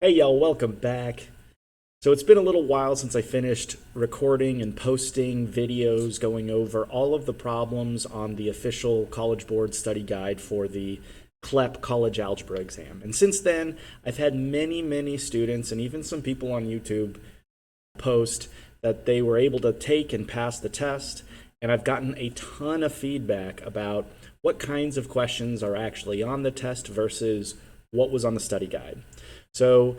Hey y'all, welcome back. So it's been a little while since I finished recording and posting videos going over all of the problems on the official College Board study guide for the CLEP College Algebra exam. And since then, I've had many students and even some people on YouTube post that they were able to take and pass the test. And I've gotten a ton of feedback about what kinds of questions are actually on the test versus what was on the study guide. So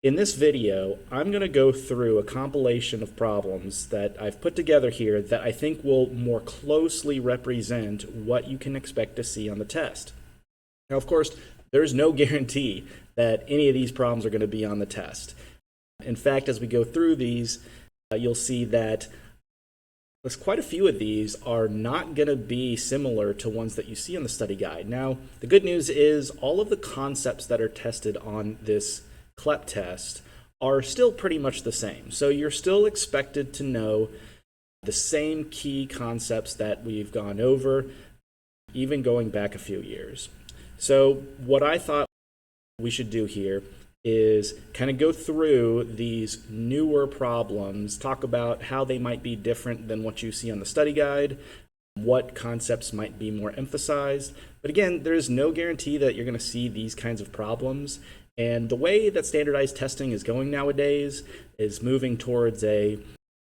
in this video, I'm going to go through a compilation of problems that I've put together here that I think will more closely represent what you can expect to see on the test. Now, of course, there's no guarantee that any of these problems are going to be on the test. In fact, as we go through these, you'll see that there's quite a few of these are not going to be similar to ones that you see on the study guide. Now, the good news is all of the concepts that are tested on this CLEP test are still pretty much the same. So you're still expected to know the same key concepts that we've gone over, even going back a few years. So what I thought we should do here is kind of go through these newer problems, talk about how they might be different than what you see on the study guide, what concepts might be more emphasized. But again, there is no guarantee that you're going to see these kinds of problems. And the way that standardized testing is going nowadays is moving towards a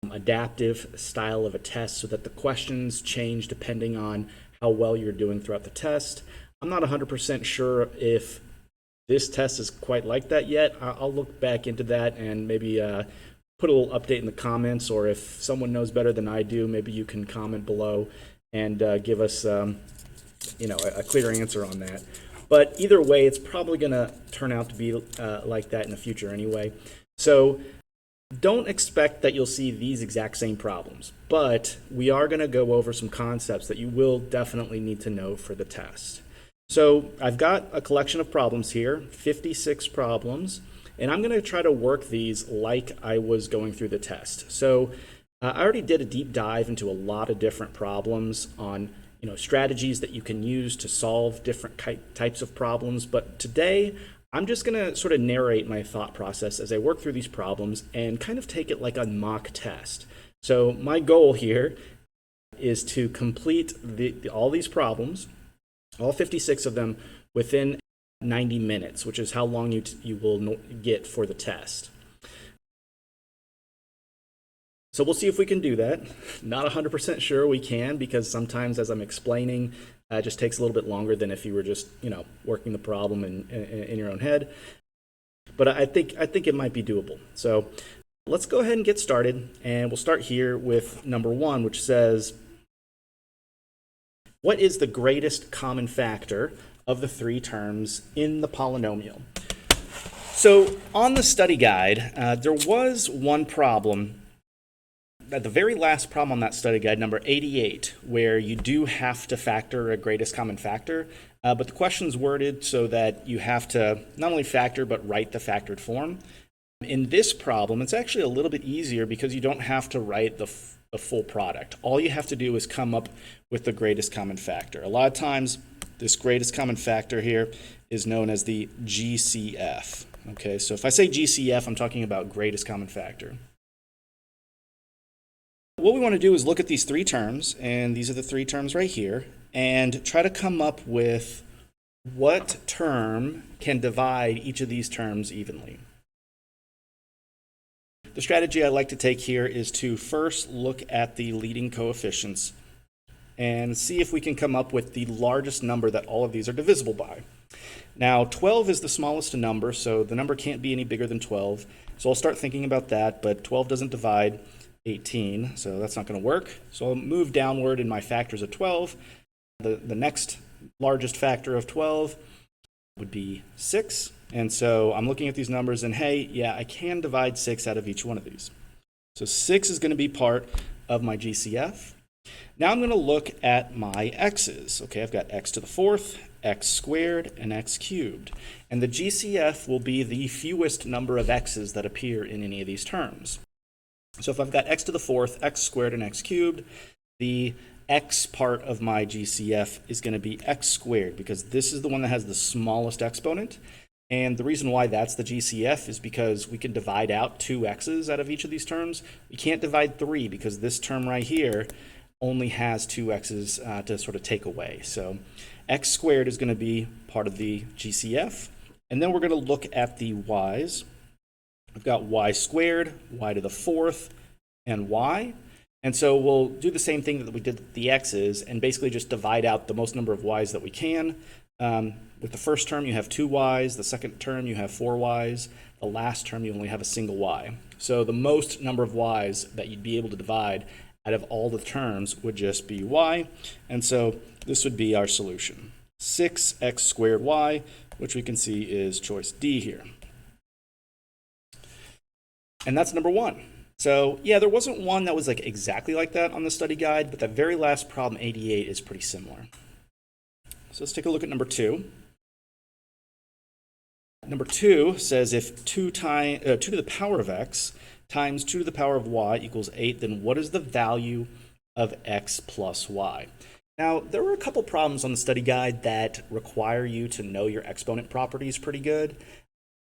adaptive style of a test so that the questions change depending on how well you're doing throughout the test. I'm not 100% sure if this test is quite like that yet. I'll look back into that and maybe put a little update in the comments, or if someone knows better than I do, maybe you can comment below and give us a clear answer on that. But either way, it's probably going to turn out to be like that in the future anyway. So don't expect that you'll see these exact same problems, but we are going to go over some concepts that you will definitely need to know for the test. So I've got a collection of problems here, 56 problems, and I'm going to try to work these like I was going through the test. So I already did a deep dive into a lot of different problems on strategies that you can use to solve different types of problems, but today I'm just going to sort of narrate my thought process as I work through these problems and kind of take it like a mock test. So my goal here is to complete all these problems, all 56 of them, within 90 minutes, which is how long you will get for the test. So we'll see if we can do that. Not 100% sure we can, because sometimes as I'm explaining, it just takes a little bit longer than if you were just working the problem in your own head. But I think it might be doable. So let's go ahead and get started, and we'll start here with number 1, which says, what is the greatest common factor of the 3 terms in the polynomial? So on the study guide, there was one problem, at the very last problem on that study guide, number 88, where you do have to factor a greatest common factor, but the question's worded so that you have to not only factor, but write the factored form. In this problem, it's actually a little bit easier because you don't have to write the full product. All you have to do is come up with the greatest common factor. A lot of times, this greatest common factor here is known as the GCF. Okay, so if I say GCF, I'm talking about greatest common factor. What we want to do is look at these 3 terms, and these are the 3 terms right here, and try to come up with what term can divide each of these terms evenly. The strategy I like to take here is to first look at the leading coefficients and see if we can come up with the largest number that all of these are divisible by. Now, 12 is the smallest number, so the number can't be any bigger than 12. So I'll start thinking about that, but 12 doesn't divide 18, so that's not going to work. So I'll move downward in my factors of 12. The next largest factor of 12 would be 6. And so I'm looking at these numbers and, hey, yeah, I can divide 6 out of each one of these. So 6 is going to be part of my GCF. Now I'm going to look at my x's. Okay, I've got x to the 4th, x squared, and x cubed. And the GCF will be the fewest number of x's that appear in any of these terms. So if I've got x to the 4th, x squared, and x cubed, the x part of my GCF is going to be x squared, because this is the one that has the smallest exponent. And the reason why that's the GCF is because we can divide out 2 x's out of each of these terms. We can't divide 3 because this term right here only has 2 x's to sort of take away. So x squared is going to be part of the GCF. And then we're going to look at the y's. We've got y squared, y to the 4th, and y. And so we'll do the same thing that we did with the x's and basically just divide out the most number of y's that we can. With the first term, you have 2 y's. The second term, you have 4 y's. The last term, you only have a single y. So the most number of y's that you'd be able to divide out of all the terms would just be y. And so this would be our solution. 6x squared y, which we can see is choice D here. And that's number 1. So yeah, there wasn't one that was like exactly like that on the study guide, but that very last problem, 88, is pretty similar. So let's take a look at number 2. Number 2 says if 2 to the power of x times 2 to the power of y equals 8, then what is the value of x plus y? Now, there were a couple problems on the study guide that require you to know your exponent properties pretty good,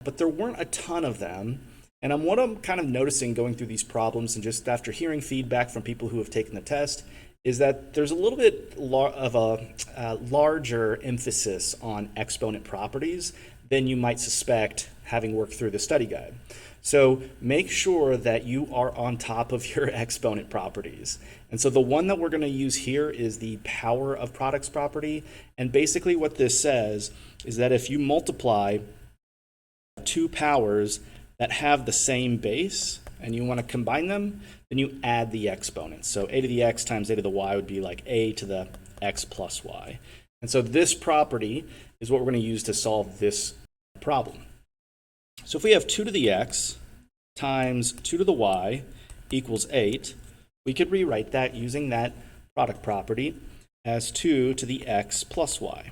but there weren't a ton of them. And what I'm kind of noticing going through these problems and just after hearing feedback from people who have taken the test is that there's a little bit of a larger emphasis on exponent properties than you might suspect having worked through the study guide. So make sure that you are on top of your exponent properties. And so the one that we're going to use here is the power of products property. And basically what this says is that if you multiply 2 powers that have the same base and you want to combine them, then you add the exponents. So a to the x times a to the y would be like a to the x plus y. And so this property is what we're going to use to solve this problem. So if we have 2 to the x times 2 to the y equals 8, we could rewrite that using that product property as 2 to the x plus y.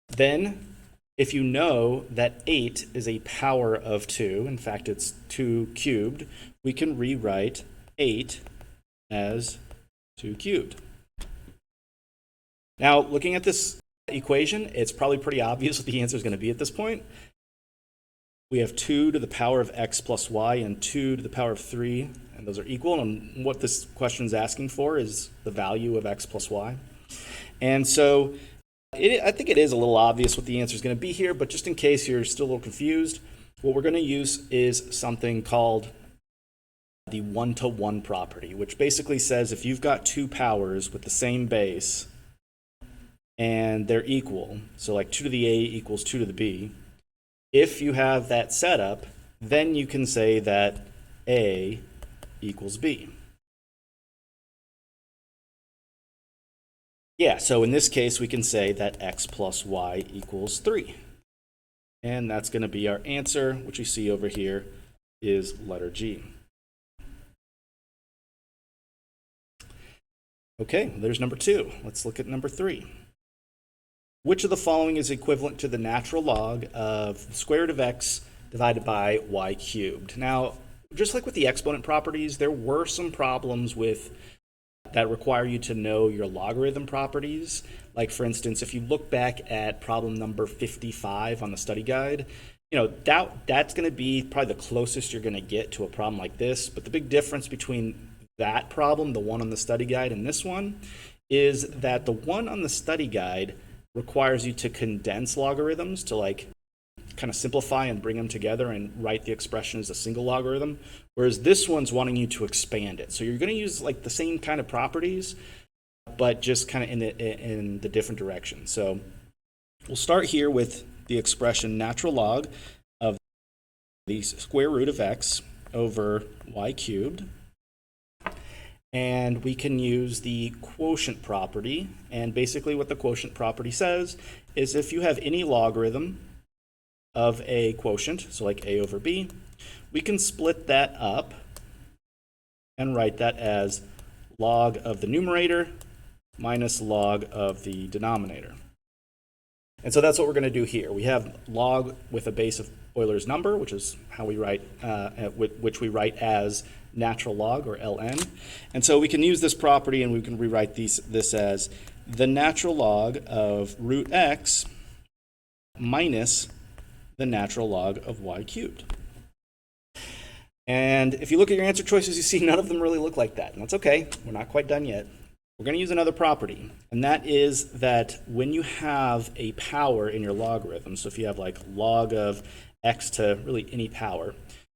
Then, if you know that 8 is a power of 2, in fact it's 2 cubed, we can rewrite 8 as 2 cubed. Now, looking at this equation, it's probably pretty obvious what the answer is going to be at this point. We have 2 to the power of x plus y and 2 to the power of 3, and those are equal. And what this question is asking for is the value of x plus y. And so I think it is a little obvious what the answer is going to be here, but just in case you're still a little confused, what we're going to use is something called the one-to-one property, which basically says if you've got 2 powers with the same base and they're equal, so like 2 to the a equals 2 to the b, if you have that set up, then you can say that a equals b. Yeah, so in this case, we can say that x plus y equals 3. And that's going to be our answer, which you see over here is letter G. Okay, there's number 2. Let's look at number 3. Which of the following is equivalent to the natural log of the square root of x divided by y cubed? Now, just like with the exponent properties, there were some problems with that require you to know your logarithm properties. Like for instance, if you look back at problem number 55 on the study guide, that's going to be probably the closest you're going to get to a problem like this. But the big difference between that problem, the one on the study guide, and this one is that the one on the study guide requires you to condense logarithms to kind of simplify and bring them together and write the expression as a single logarithm, whereas this one's wanting you to expand it. So you're going to use like the same kind of properties, but just kind of in the different direction. So we'll start here with the expression natural log of the square root of x over y cubed. And we can use the quotient property. And basically what the quotient property says is if you have any logarithm of a quotient, so like a over b, we can split that up and write that as log of the numerator minus log of the denominator. And so that's what we're going to do here. We have log with a base of Euler's number, which is how we write, which we write as natural log, or ln. And so we can use this property and we can rewrite this as the natural log of root x minus the natural log of y cubed. And if you look at your answer choices, you see none of them really look like that. And that's okay. We're not quite done yet. We're going to use another property, and that is that when you have a power in your logarithm, so if you have like log of x to really any power,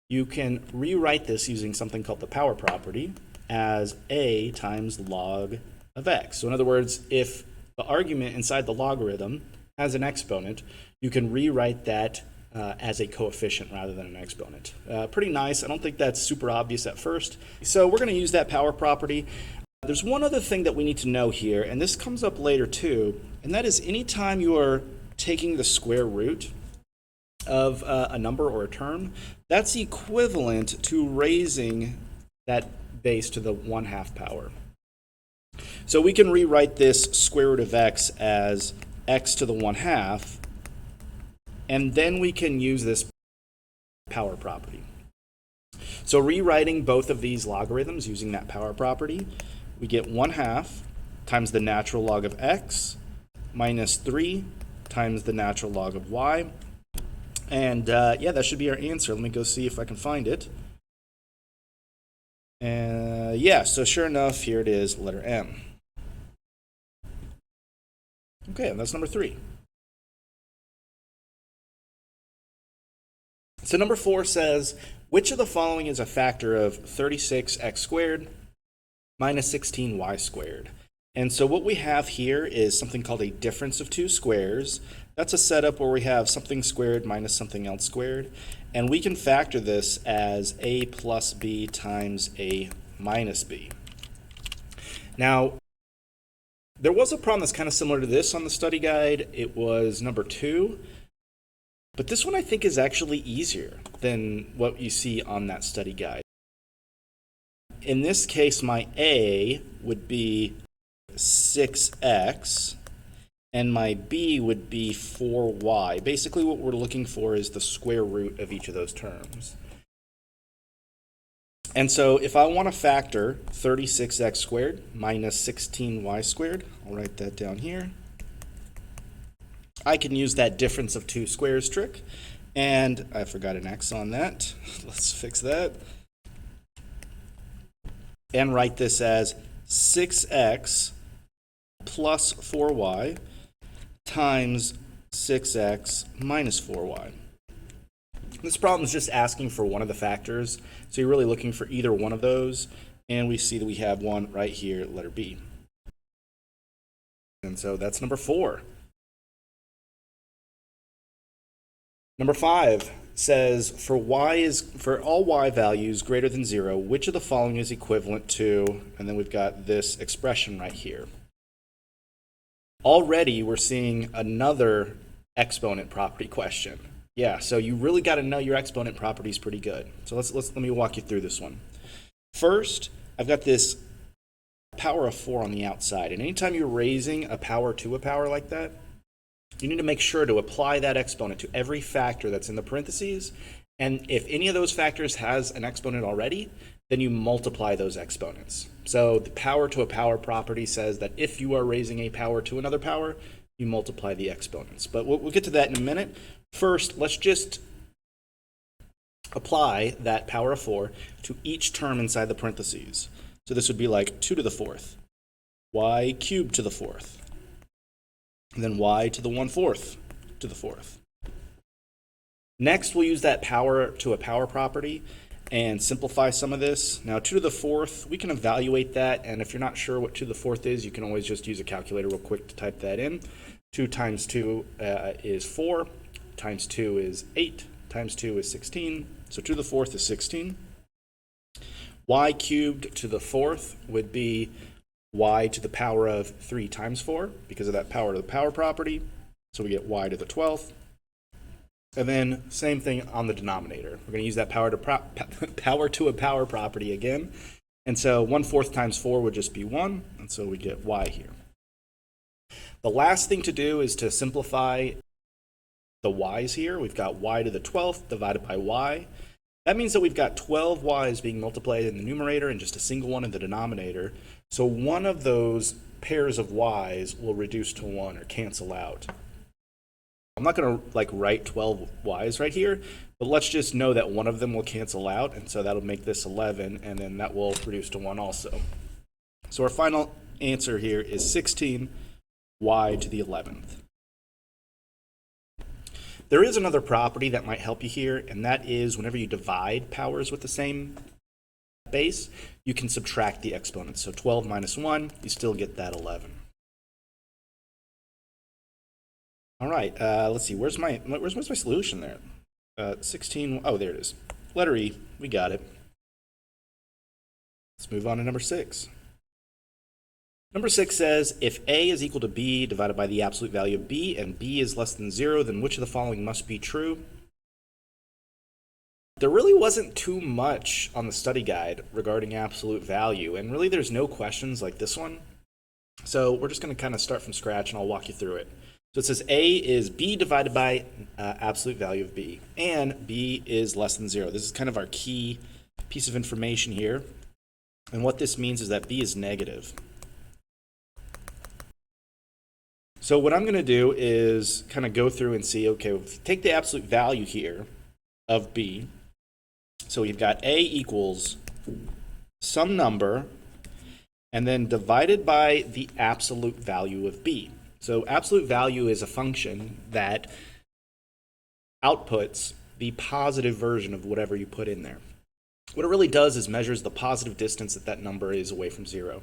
you can rewrite this using something called the power property as a times log of x. So in other words, if the argument inside the logarithm has an exponent, you can rewrite that as a coefficient rather than an exponent. Pretty nice. I don't think that's super obvious at first. So we're going to use that power property. There's one other thing that we need to know here, and this comes up later too, and that is anytime you are taking the square root of a number or a term, that's equivalent to raising that base to the 1/2 power. So we can rewrite this square root of x as x to the 1/2, and then we can use this power property. So rewriting both of these logarithms using that power property, we get 1/2 times the natural log of x minus 3 times the natural log of y. And yeah, that should be our answer. Let me go see if I can find it. Yeah, so sure enough, here it is, letter M. Okay, and that's number 3. So number 4 says, which of the following is a factor of 36x squared minus 16y squared? And so what we have here is something called a difference of two squares. That's a setup where we have something squared minus something else squared. And we can factor this as a plus b times a minus b. Now, there was a problem that's kind of similar to this on the study guide. It was number 2. But this one I think is actually easier than what you see on that study guide. In this case, my a would be 6x, and my b would be 4y. Basically what we're looking for is the square root of each of those terms. And so if I want to factor 36x squared minus 16y squared, I'll write that down here. I can use that difference of two squares trick, and I forgot an x on that. Let's fix that. And write this as 6x plus 4y times 6x minus 4y. This problem is just asking for one of the factors, so you're really looking for either one of those, and we see that we have one right here, letter B. And so that's number 4. Number 5 says, for all y values greater than 0, which of the following is equivalent to, and then we've got this expression right here. Already we're seeing another exponent property question. Yeah, so you really got to know your exponent properties pretty good. So let me walk you through this one. First, I've got this power of 4 on the outside, and anytime you're raising a power to a power like that, you need to make sure to apply that exponent to every factor that's in the parentheses, and if any of those factors has an exponent already, then you multiply those exponents. So the power to a power property says that if you are raising a power to another power, you multiply the exponents. But we'll get to that in a minute. First, let's just apply that power of 4 to each term inside the parentheses. So this would be like 2 to the 4th, y cubed to the 4th, and then y to the 1/4 to the 4th. Next, we'll use that power to a power property and simplify some of this. Now, 2 to the 4th, we can evaluate that, and if you're not sure what 2 to the 4th is, you can always just use a calculator real quick to type that in. 2 times 2 is 4, times 2 is 8, times 2 is 16, so 2 to the 4th is 16. Y cubed to the 4th would be y to the power of 3 times 4, because of that power to the power property, so we get y to the 12th. And then same thing on the denominator. We're going to use that power to a power property again. And so 1/4 times 4 would just be 1, and so we get y here. The last thing to do is to simplify the y's here. We've got y to the 12th divided by y. That means that we've got 12 y's being multiplied in the numerator and just a single one in the denominator. So one of those pairs of y's will reduce to 1 or cancel out. I'm not going to like write 12 y's right here, but let's just know that one of them will cancel out, and so that'll make this 11, and then that will reduce to 1 also. So our final answer here is 16 y to the 11th. There is another property that might help you here, and that is whenever you divide powers with the same base, you can subtract the exponents. So 12 minus 1, you still get that 11. All right, let's see, where's my solution there? 16, oh, there it is. Letter E, we got it. Let's move on to number 6. Number 6 says, if A is equal to B divided by the absolute value of B, and B is less than 0, then which of the following must be true? There really wasn't too much on the study guide regarding absolute value, and really there's no questions like this one. So we're just going to kind of start from scratch, and I'll walk you through it. So it says A is B divided by absolute value of B, and B is less than 0. This is kind of our key piece of information here. And what this means is that B is negative. So what I'm going to do is kind of go through and see, okay, if you take the absolute value here of B, so we've got A equals some number, and then divided by the absolute value of B. So absolute value is a function that outputs the positive version of whatever you put in there. What it really does is measures the positive distance that that number is away from 0.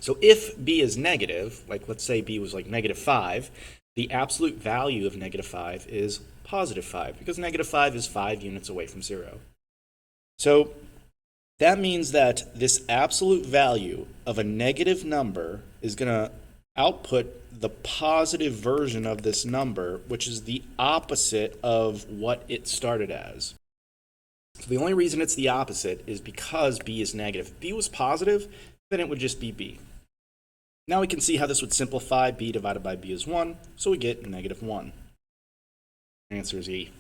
So if B is negative, like let's say B was like -5, the absolute value of -5 is +5, because -5 is 5 units away from 0. So that means that this absolute value of a negative number is going to output the positive version of this number, which is the opposite of what it started as. So the only reason it's the opposite is because B is negative. If B was positive, then it would just be B. Now we can see how this would simplify. B divided by B is 1, so we get -1. Answer is E.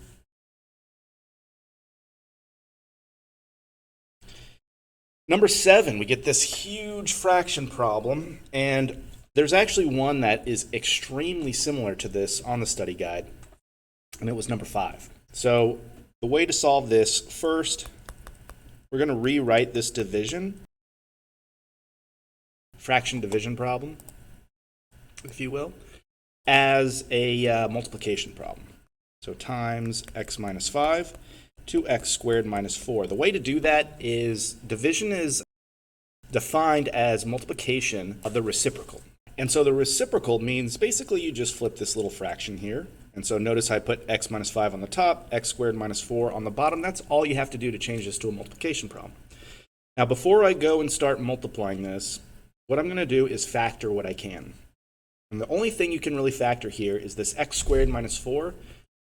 Number 7, we get this huge fraction problem, and there's actually one that is extremely similar to this on the study guide, and it was number 5. So the way to solve this, first, we're going to rewrite this division, fraction division problem, if you will, as a multiplication problem. So times x minus 5 to x squared minus 4. The way to do that is division is defined as multiplication of the reciprocal. And so the reciprocal means basically you just flip this little fraction here. And so notice I put x minus 5 on the top, x squared minus 4 on the bottom. That's all you have to do to change this to a multiplication problem. Now before I go and start multiplying this, what I'm going to do is factor what I can. And the only thing you can really factor here is this x squared minus 4,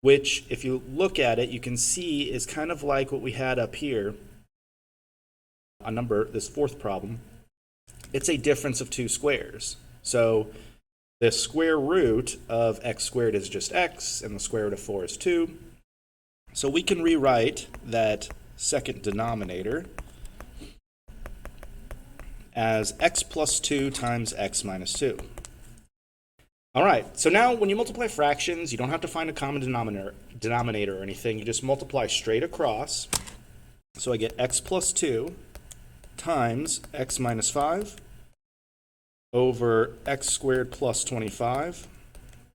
which if you look at it, you can see is kind of like what we had up here on this fourth problem. It's a difference of 2 squares. So the square root of x squared is just x, and the square root of 4 is 2. So we can rewrite that second denominator as x plus 2 times x minus 2. All right, so now when you multiply fractions, you don't have to find a common denominator or anything. You just multiply straight across. So I get x plus 2 times x minus 5 over x squared plus 25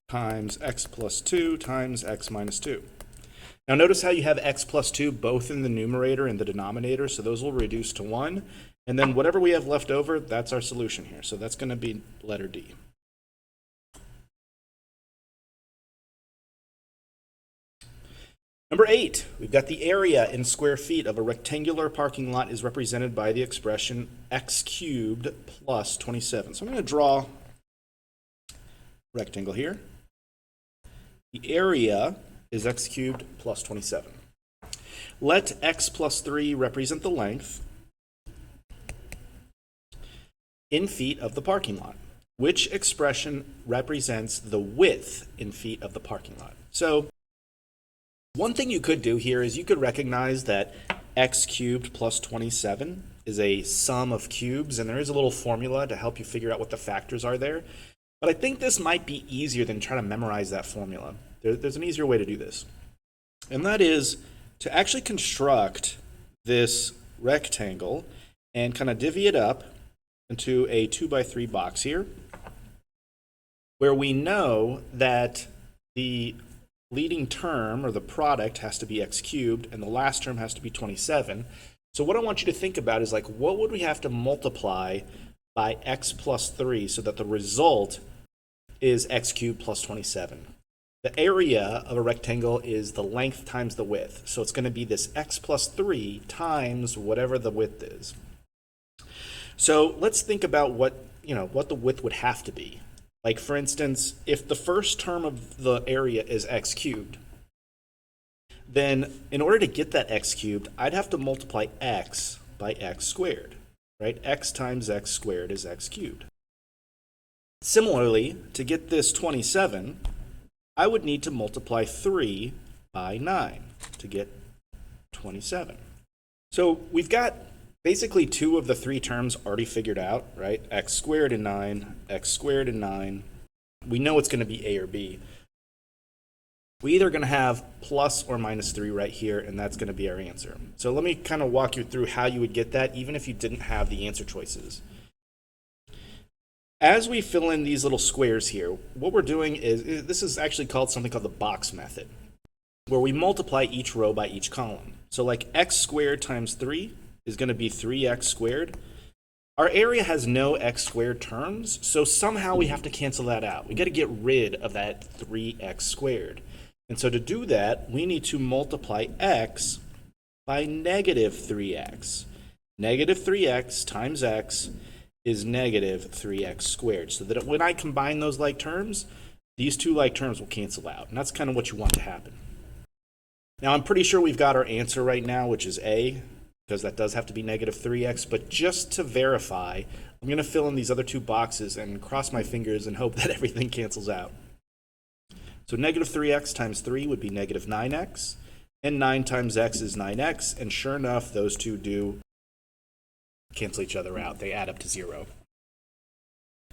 times x plus 2 times x minus 2. Now notice how you have x plus 2 both in the numerator and the denominator, so those will reduce to 1. And then whatever we have left over, that's our solution here. So that's going to be letter D. Number 8, we've got the area in square feet of a rectangular parking lot is represented by the expression x cubed plus 27. So I'm going to draw a rectangle here. The area is x cubed plus 27. Let x plus 3 represent the length in feet of the parking lot. Which expression represents the width in feet of the parking lot? So one thing you could do here is you could recognize that x cubed plus 27 is a sum of cubes, and there is a little formula to help you figure out what the factors are there. But I think this might be easier than trying to memorize that formula. There's an easier way to do this. And that is to actually construct this rectangle and kind of divvy it up into a 2x3 box here, where we know that the leading term, or the product, has to be x cubed, and the last term has to be 27. So what I want you to think about is, like, what would we have to multiply by x plus 3 so that the result is x cubed plus 27? The area of a rectangle is the length times the width. So it's going to be this x plus 3 times whatever the width is. So let's think about what the width would have to be. Like, for instance, if the first term of the area is x cubed, then in order to get that x cubed, I'd have to multiply x by x squared, right? X times x squared is x cubed. Similarly, to get this 27, I would need to multiply 3 by 9 to get 27. So we've got basically 2 of the 3 terms already figured out, right? X squared and 9, x squared and 9. We know it's going to be A or B. We either going to have plus or minus 3 right here, and that's going to be our answer. So let me kind of walk you through how you would get that, even if you didn't have the answer choices. As we fill in these little squares here, what we're doing is, this is actually called something called the box method, where we multiply each row by each column. So like x squared times 3 is going to be 3x squared. Our area has no x squared terms, so somehow we have to cancel that out. We got to get rid of that 3x squared. And so to do that, we need to multiply x by negative 3x. Negative 3x times x is negative 3x squared. So that when I combine those like terms, these two like terms will cancel out. And that's kind of what you want to happen. Now, I'm pretty sure we've got our answer right now, which is A, because that does have to be negative 3x. But just to verify, I'm going to fill in these other 2 boxes and cross my fingers and hope that everything cancels out. So negative 3x times 3 would be negative 9x, and 9 times x is 9x, and sure enough, those 2 do cancel each other out. They add up to 0.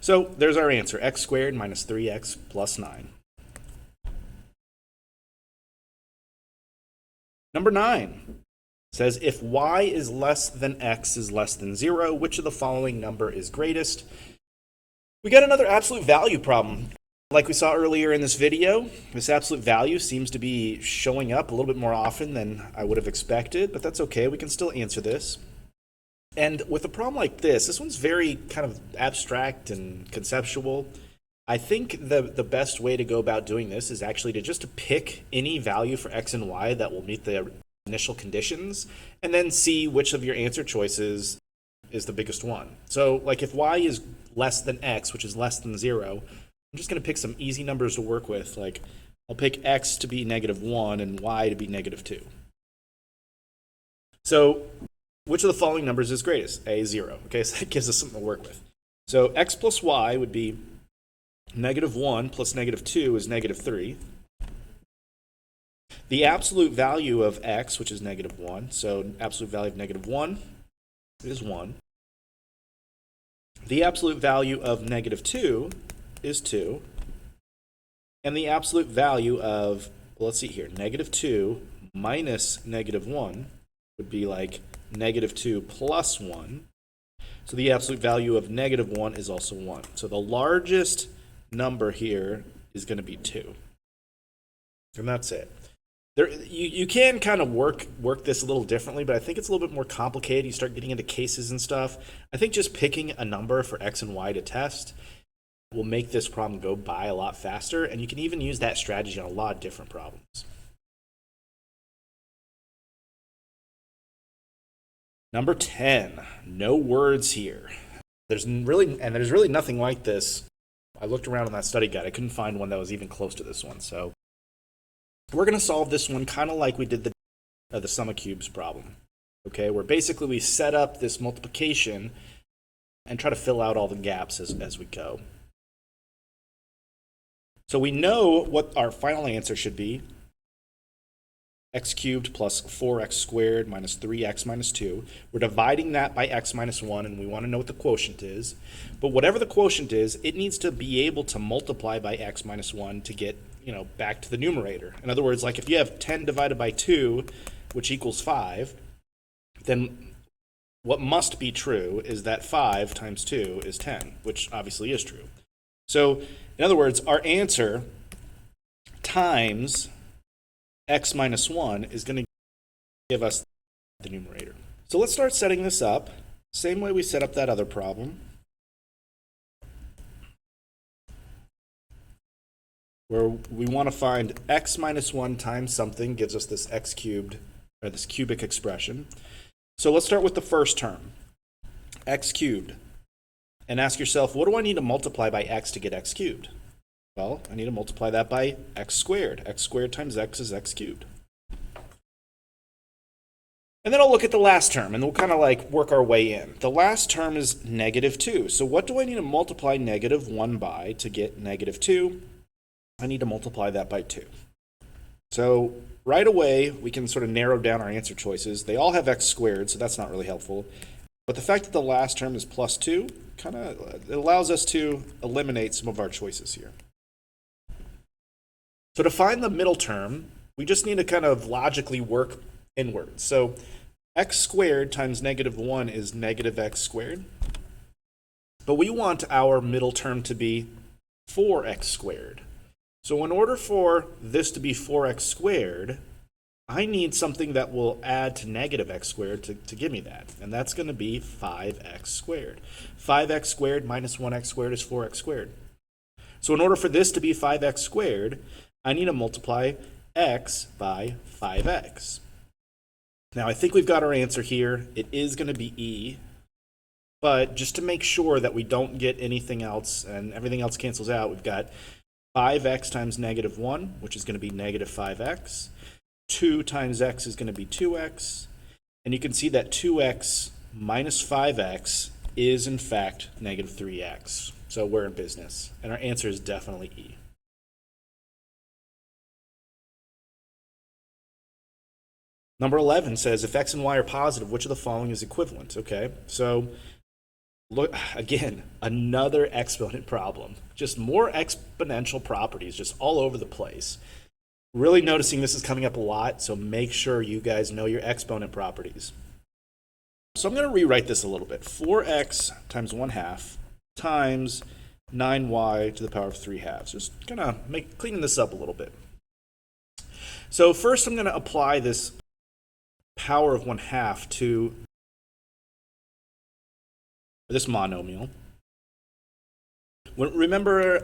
So there's our answer, x squared minus 3x plus 9. Number 9 says, if y is less than x is less than 0, which of the following number is greatest? We got another absolute value problem. Like we saw earlier in this video, this absolute value seems to be showing up a little bit more often than I would have expected, but that's okay. We can still answer this. And with a problem like this one's very kind of abstract and conceptual. I think the best way to go about doing this is actually to just pick any value for x and y that will meet the initial conditions, and then see which of your answer choices is the biggest one. So like if y is less than x, which is less than 0, I'm just going to pick some easy numbers to work with. Like I'll pick x to be negative 1 and y to be negative 2. So which of the following numbers is greatest? A, 0. Okay, so that gives us something to work with. So x plus y would be negative 1 plus negative 2 is negative 3. The absolute value of x, which is negative 1, so absolute value of negative 1 is 1. The absolute value of negative 2 is 2. And the absolute value of, well, let's see here, negative 2 minus negative 1 would be like negative 2 plus 1. So the absolute value of negative 1 is also 1. So the largest number here is going to be 2. And that's it. You can kind of work this a little differently, but I think it's a little bit more complicated. You start getting into cases and stuff. I think just picking a number for x and y to test will make this problem go by a lot faster, and you can even use that strategy on a lot of different problems. Number 10, no words here. There's really nothing like this. I looked around on that study guide. I couldn't find one that was even close to this one. So we're going to solve this one kind of like we did the sum of cubes problem. Okay, where basically we set up this multiplication and try to fill out all the gaps as we go. So we know what our final answer should be. x cubed plus 4x squared minus 3x minus 2. We're dividing that by x minus 1, and we want to know what the quotient is. But whatever the quotient is, it needs to be able to multiply by x minus 1 to get, back to the numerator. In other words, like if you have 10 divided by 2, which equals 5, then what must be true is that 5 times 2 is 10, which obviously is true. So, in other words, our answer times x minus 1 is going to give us the numerator. So let's start setting this up, same way we set up that other problem, where we want to find x minus 1 times something gives us this x cubed, or this cubic expression. So let's start with the first term, x cubed, and ask yourself, what do I need to multiply by x to get x cubed? Well, I need to multiply that by x squared. X squared times x is x cubed. And then I'll look at the last term, and we'll kind of like work our way in. The last term is negative 2. So what do I need to multiply negative 1 by to get negative 2? I need to multiply that by 2. So right away, we can sort of narrow down our answer choices. They all have x squared, so that's not really helpful. But the fact that the last term is plus 2 kind of it allows us to eliminate some of our choices here. So to find the middle term, we just need to kind of logically work inward. So x squared times negative 1 is negative x squared. But we want our middle term to be 4x squared. So in order for this to be 4x squared, I need something that will add to negative x squared to give me that. And that's going to be 5x squared. 5x squared minus 1x squared is 4x squared. So in order for this to be 5x squared, I need to multiply x by 5x. Now I think we've got our answer here. It is going to be e. But just to make sure that we don't get anything else and everything else cancels out, we've got 5x times negative 1, which is going to be negative 5x. 2 times x is going to be 2x. And you can see that 2x minus 5x is, in fact, negative 3x. So we're in business. And our answer is definitely E. Number 11 says, if x and y are positive, which of the following is equivalent? Okay, so look, again, another exponent problem. Just more exponential properties just all over the place. Really noticing this is coming up a lot, so make sure you guys know your exponent properties. So I'm going to rewrite this a little bit. 4x times 1/2 times 9y to the power of 3/2. Just kind of cleaning this up a little bit. So first I'm going to apply this power of 1/2 to this monomial. Remember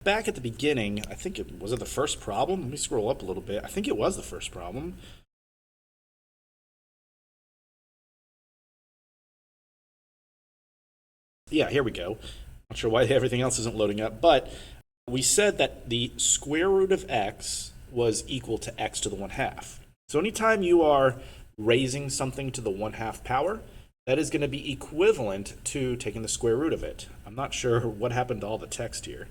back at the beginning, I think it was the first problem? Let me scroll up a little bit. I think it was the first problem. Yeah, here we go. Not sure why everything else isn't loading up, but we said that the square root of x was equal to x to the 1/2. So anytime you are raising something to the 1/2 power, that is going to be equivalent to taking the square root of it. I'm not sure what happened to all the text here.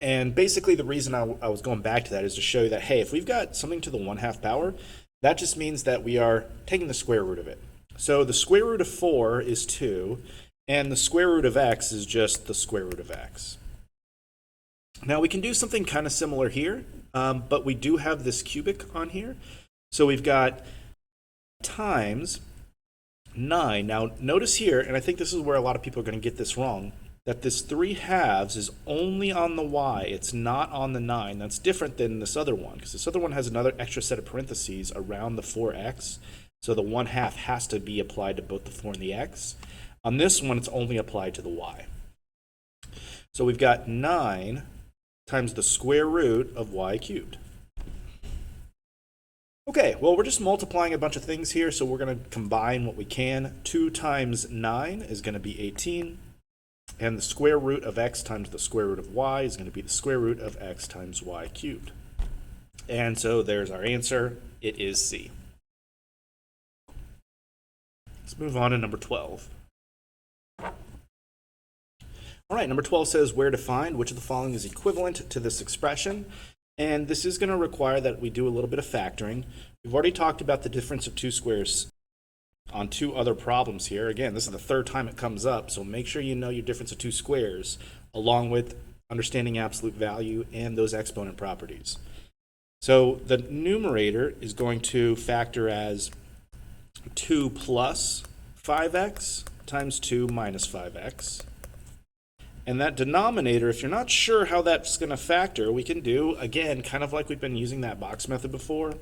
And basically the reason I was going back to that is to show you that, hey, if we've got something to the 1/2 power, that just means that we are taking the square root of it. So the square root of 4 is 2, and the square root of x is just the square root of x. Now we can do something kind of similar here, but we do have this cubic on here. So we've got times 9. Now notice here, and I think this is where a lot of people are going to get this wrong, that this 3/2 is only on the y. It's not on the 9. That's different than this other one, because this other one has another extra set of parentheses around the 4x. So the 1/2 has to be applied to both the 4 and the x. On this one, it's only applied to the y. So we've got 9 times the square root of y cubed. Okay, well, we're just multiplying a bunch of things here, so we're going to combine what we can. 2 times 9 is going to be 18. And the square root of x times the square root of y is going to be the square root of x times y cubed. And so there's our answer. It is C. Let's move on to number 12. All right, number 12 says where to find which of the following is equivalent to this expression. And this is going to require that we do a little bit of factoring. We've already talked about the difference of two squares on two other problems here. Again, this is the third time it comes up, so make sure you know your difference of two squares, along with understanding absolute value and those exponent properties. So the numerator is going to factor as 2 plus 5x times 2 minus 5x. And that denominator, if you're not sure how that's going to factor, we can do, again, kind of like we've been using that box method before.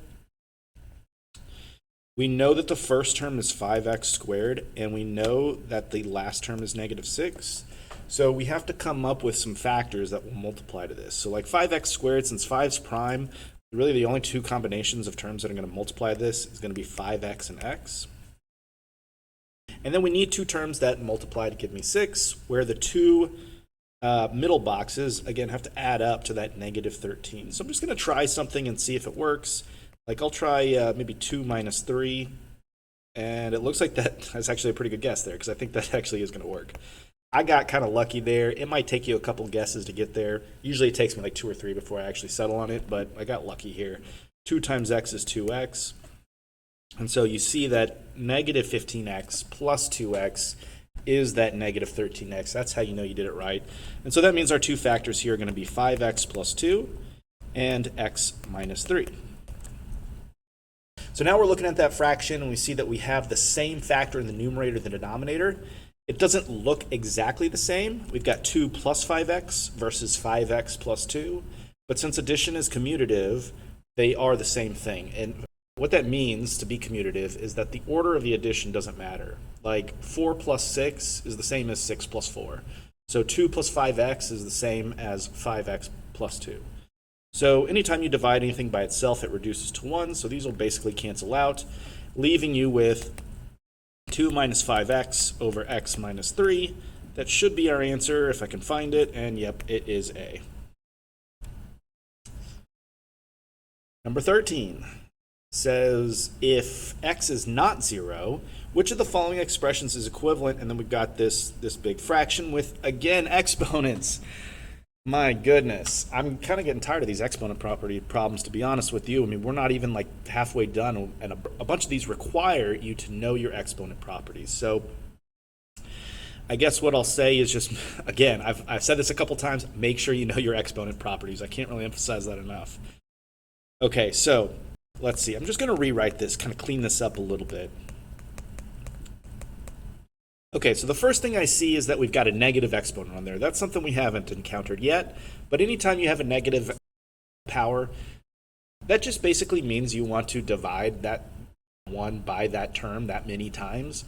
We know that the first term is 5x squared, and we know that the last term is negative 6. So we have to come up with some factors that will multiply to this. So like 5x squared, since 5's prime, really the only two combinations of terms that are going to multiply this is going to be 5x and x. And then we need two terms that multiply to give me 6, where the two middle boxes, again, have to add up to that negative 13. So I'm just going to try something and see if it works. Like I'll try maybe 2 minus 3, and it looks like that's actually a pretty good guess there, because I think that actually is going to work. I got kind of lucky there. It might take you a couple guesses to get there. Usually it takes me like 2 or 3 before I actually settle on it, but I got lucky here. 2 times x is 2x. And so you see that negative 15x plus 2x is that negative 13x. That's how you know you did it right. And so that means our two factors here are going to be 5x plus 2 and x minus 3. So now we're looking at that fraction, and we see that we have the same factor in the numerator and the denominator. It doesn't look exactly the same. We've got 2 plus 5x versus 5x plus 2. But since addition is commutative, they are the same thing. And what that means to be commutative is that the order of the addition doesn't matter. Like 4 plus 6 is the same as 6 plus 4. So 2 plus 5x is the same as 5x plus 2. So anytime you divide anything by itself, it reduces to 1. So these will basically cancel out, leaving you with 2 minus 5x over x minus 3. That should be our answer if I can find it, and yep, it is A. Number 13 says if x is not 0, which of the following expressions is equivalent? And then we've got this big fraction with, again, exponents. My goodness, I'm kind of getting tired of these exponent property problems, to be honest with you. I mean, we're not even like halfway done, and a bunch of these require you to know your exponent properties. So I guess what I'll say is just, again, I've said this a couple times, make sure you know your exponent properties. I can't really emphasize that enough. Okay, so let's see. I'm just going to rewrite this, kind of clean this up a little bit. Okay, so the first thing I see is that we've got a negative exponent on there. That's something we haven't encountered yet, but anytime you have a negative power, that just basically means you want to divide that one by that term that many times,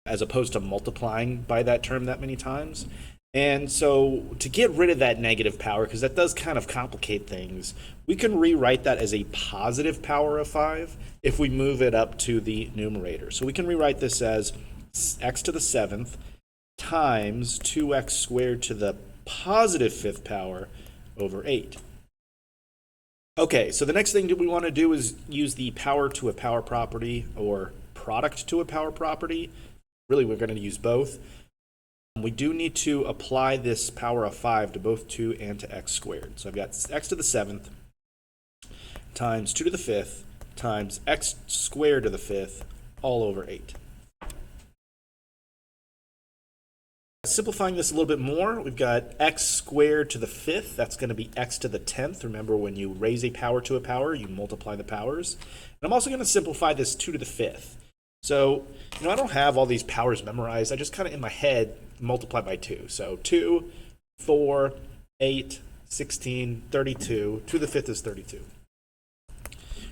as opposed to multiplying by that term that many times. And so to get rid of that negative power, because that does kind of complicate things, we can rewrite that as a positive power of 5 if we move it up to the numerator. So we can rewrite this as x to the 7th times 2x squared to the positive 5th power over 8. Okay, so the next thing that we want to do is use the power to a power property, or product to a power property. Really, we're going to use both. We do need to apply this power of 5 to both 2 and to x squared. So I've got x to the 7th times 2 to the 5th times x squared to the 5th all over 8. Simplifying this a little bit more, we've got x squared to the 5th. That's going to be x to the 10th. Remember, when you raise a power to a power, you multiply the powers. And I'm also going to simplify this 2 to the 5th. So, I don't have all these powers memorized. I just kind of in my head multiply by 2. So 2, 4, 8, 16, 32. 2 to the 5th is 32.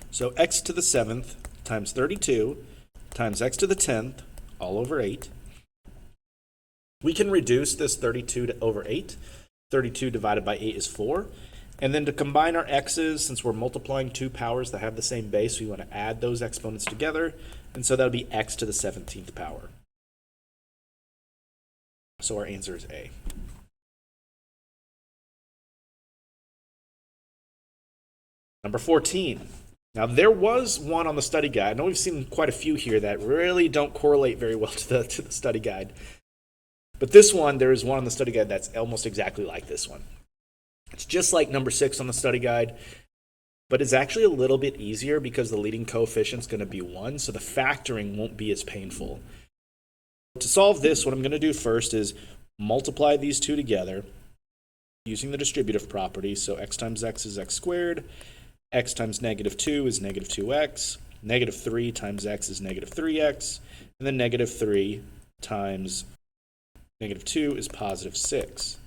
So x to the 7th times 32 times x to the 10th all over 8. We can reduce this 32 to over 8. 32 divided by 8 is 4. And then to combine our x's, since we're multiplying two powers that have the same base, we want to add those exponents together. And so that'll be x to the 17th power. So our answer is A. Number 14. Now there was one on the study guide. I know we've seen quite a few here that really don't correlate very well to the study guide. But this one, there is one on the study guide that's almost exactly like this one. It's just like number 6 on the study guide. but it's actually a little bit easier because the leading coefficient is going to be 1, so the factoring won't be as painful. To solve this, what I'm going to do first is multiply these two together using the distributive property. So x times x is x squared, x times negative 2 is negative 2x, negative 3 times x is negative 3x, and then negative 3 times negative 2 is positive 6.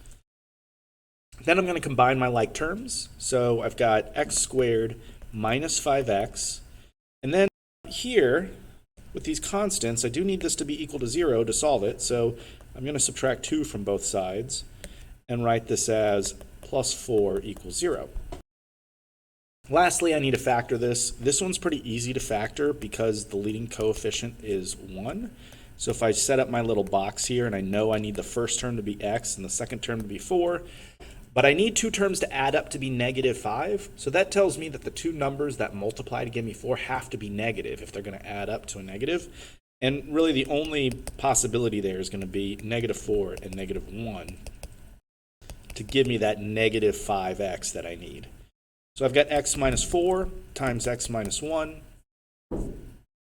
Then I'm going to combine my like terms. So I've got x squared minus 5x. And then here, with these constants, I do need this to be equal to 0 to solve it. So I'm going to subtract 2 from both sides and write this as plus 4 equals 0. Lastly, I need to factor this. This one's pretty easy to factor because the leading coefficient is 1. So if I set up my little box here and I know I need the first term to be x and the second term to be 4, but I need two terms to add up to be negative 5. So that tells me that the two numbers that multiply to give me 4 have to be negative if they're going to add up to a negative. And really the only possibility there is going to be negative 4 and negative 1 to give me that negative 5x that I need. So I've got x minus 4 times x minus 1.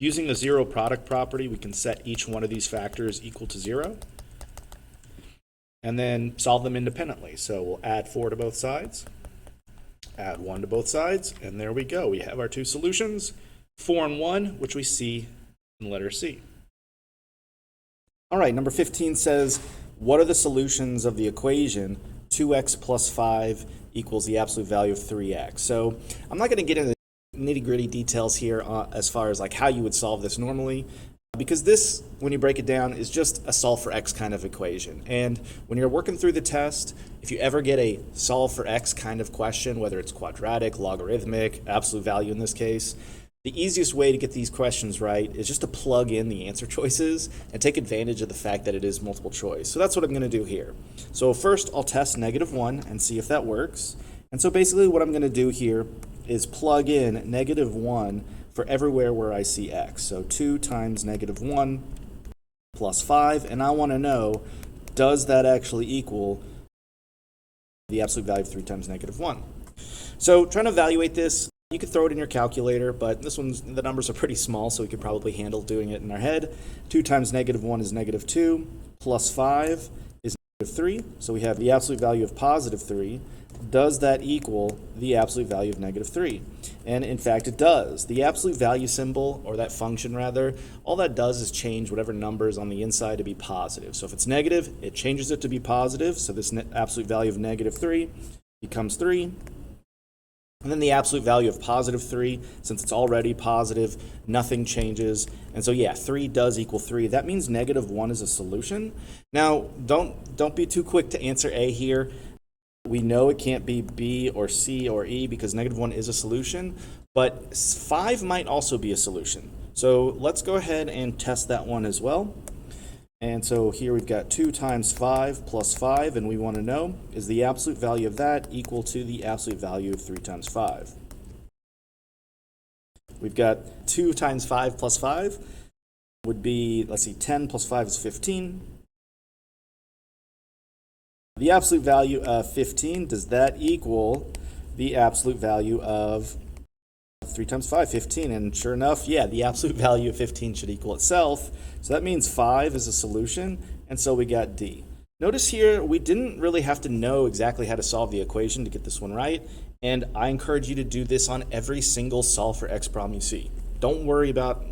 Using the zero product property, we can set each one of these factors equal to 0. And then solve them independently. So we'll add 4 to both sides, add 1 to both sides, and there we go. We have our two solutions, 4 and 1, which we see in letter C. All right, number 15 says, what are the solutions of the equation 2x plus 5 equals the absolute value of 3x? So I'm not going to get into nitty-gritty details here as far as like how you would solve this normally, because this, when you break it down, is just a solve for x kind of equation. And when you're working through the test, if you ever get a solve for x kind of question, whether it's quadratic, logarithmic, absolute value in this case, the easiest way to get these questions right is just to plug in the answer choices and take advantage of the fact that it is multiple choice. So that's what I'm going to do here. So first I'll test negative 1 and see if that works. And so basically what I'm going to do here is plug in negative 1 for everywhere where I see x. So 2 times negative 1 plus 5, and I want to know, does that actually equal the absolute value of 3 times negative 1? So trying to evaluate this, you could throw it in your calculator, but the numbers are pretty small, so we could probably handle doing it in our head. 2 times negative 1 is negative 2, plus 5 is negative 3, so we have the absolute value of positive 3. Does that equal the absolute value of negative 3? And in fact, it does. The absolute value symbol, or that function rather, all that does is change whatever number is on the inside to be positive. So if it's negative, it changes it to be positive. So this absolute value of negative 3 becomes 3. And then the absolute value of positive 3, since it's already positive, nothing changes. And so yeah, 3 does equal 3. That means negative 1 is a solution. Now, don't be too quick to answer A here. We know it can't be B or C or E because negative 1 is a solution, but 5 might also be a solution. So let's go ahead and test that one as well. And so here we've got 2 times 5 plus 5, and we want to know, is the absolute value of that equal to the absolute value of 3 times 5? We've got 2 times 5 plus 5 would be, let's see, 10 plus 5 is 15. The absolute value of 15, does that equal the absolute value of 3 times 5, 15? And sure enough, yeah, the absolute value of 15 should equal itself. So that means 5 is a solution, and so we got D. Notice here, we didn't really have to know exactly how to solve the equation to get this one right, and I encourage you to do this on every single solve for x problem you see. Don't worry about,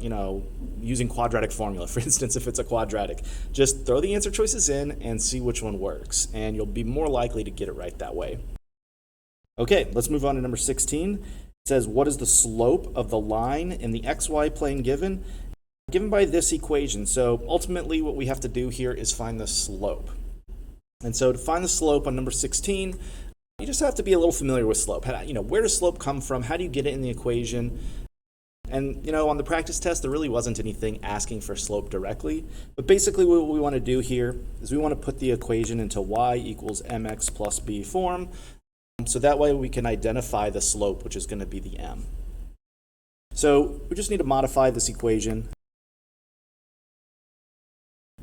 using quadratic formula, for instance, if it's a quadratic. Just throw the answer choices in and see which one works, and you'll be more likely to get it right that way. Okay, let's move on to number 16. It says, what is the slope of the line in the xy plane given by this equation? So ultimately what we have to do here is find the slope. And so to find the slope on number 16, you just have to be a little familiar with slope. Where does slope come from? How do you get it in the equation? And, on the practice test, there really wasn't anything asking for slope directly. But basically what we want to do here is we want to put the equation into y equals mx plus b form. So that way we can identify the slope, which is going to be the m. So we just need to modify this equation,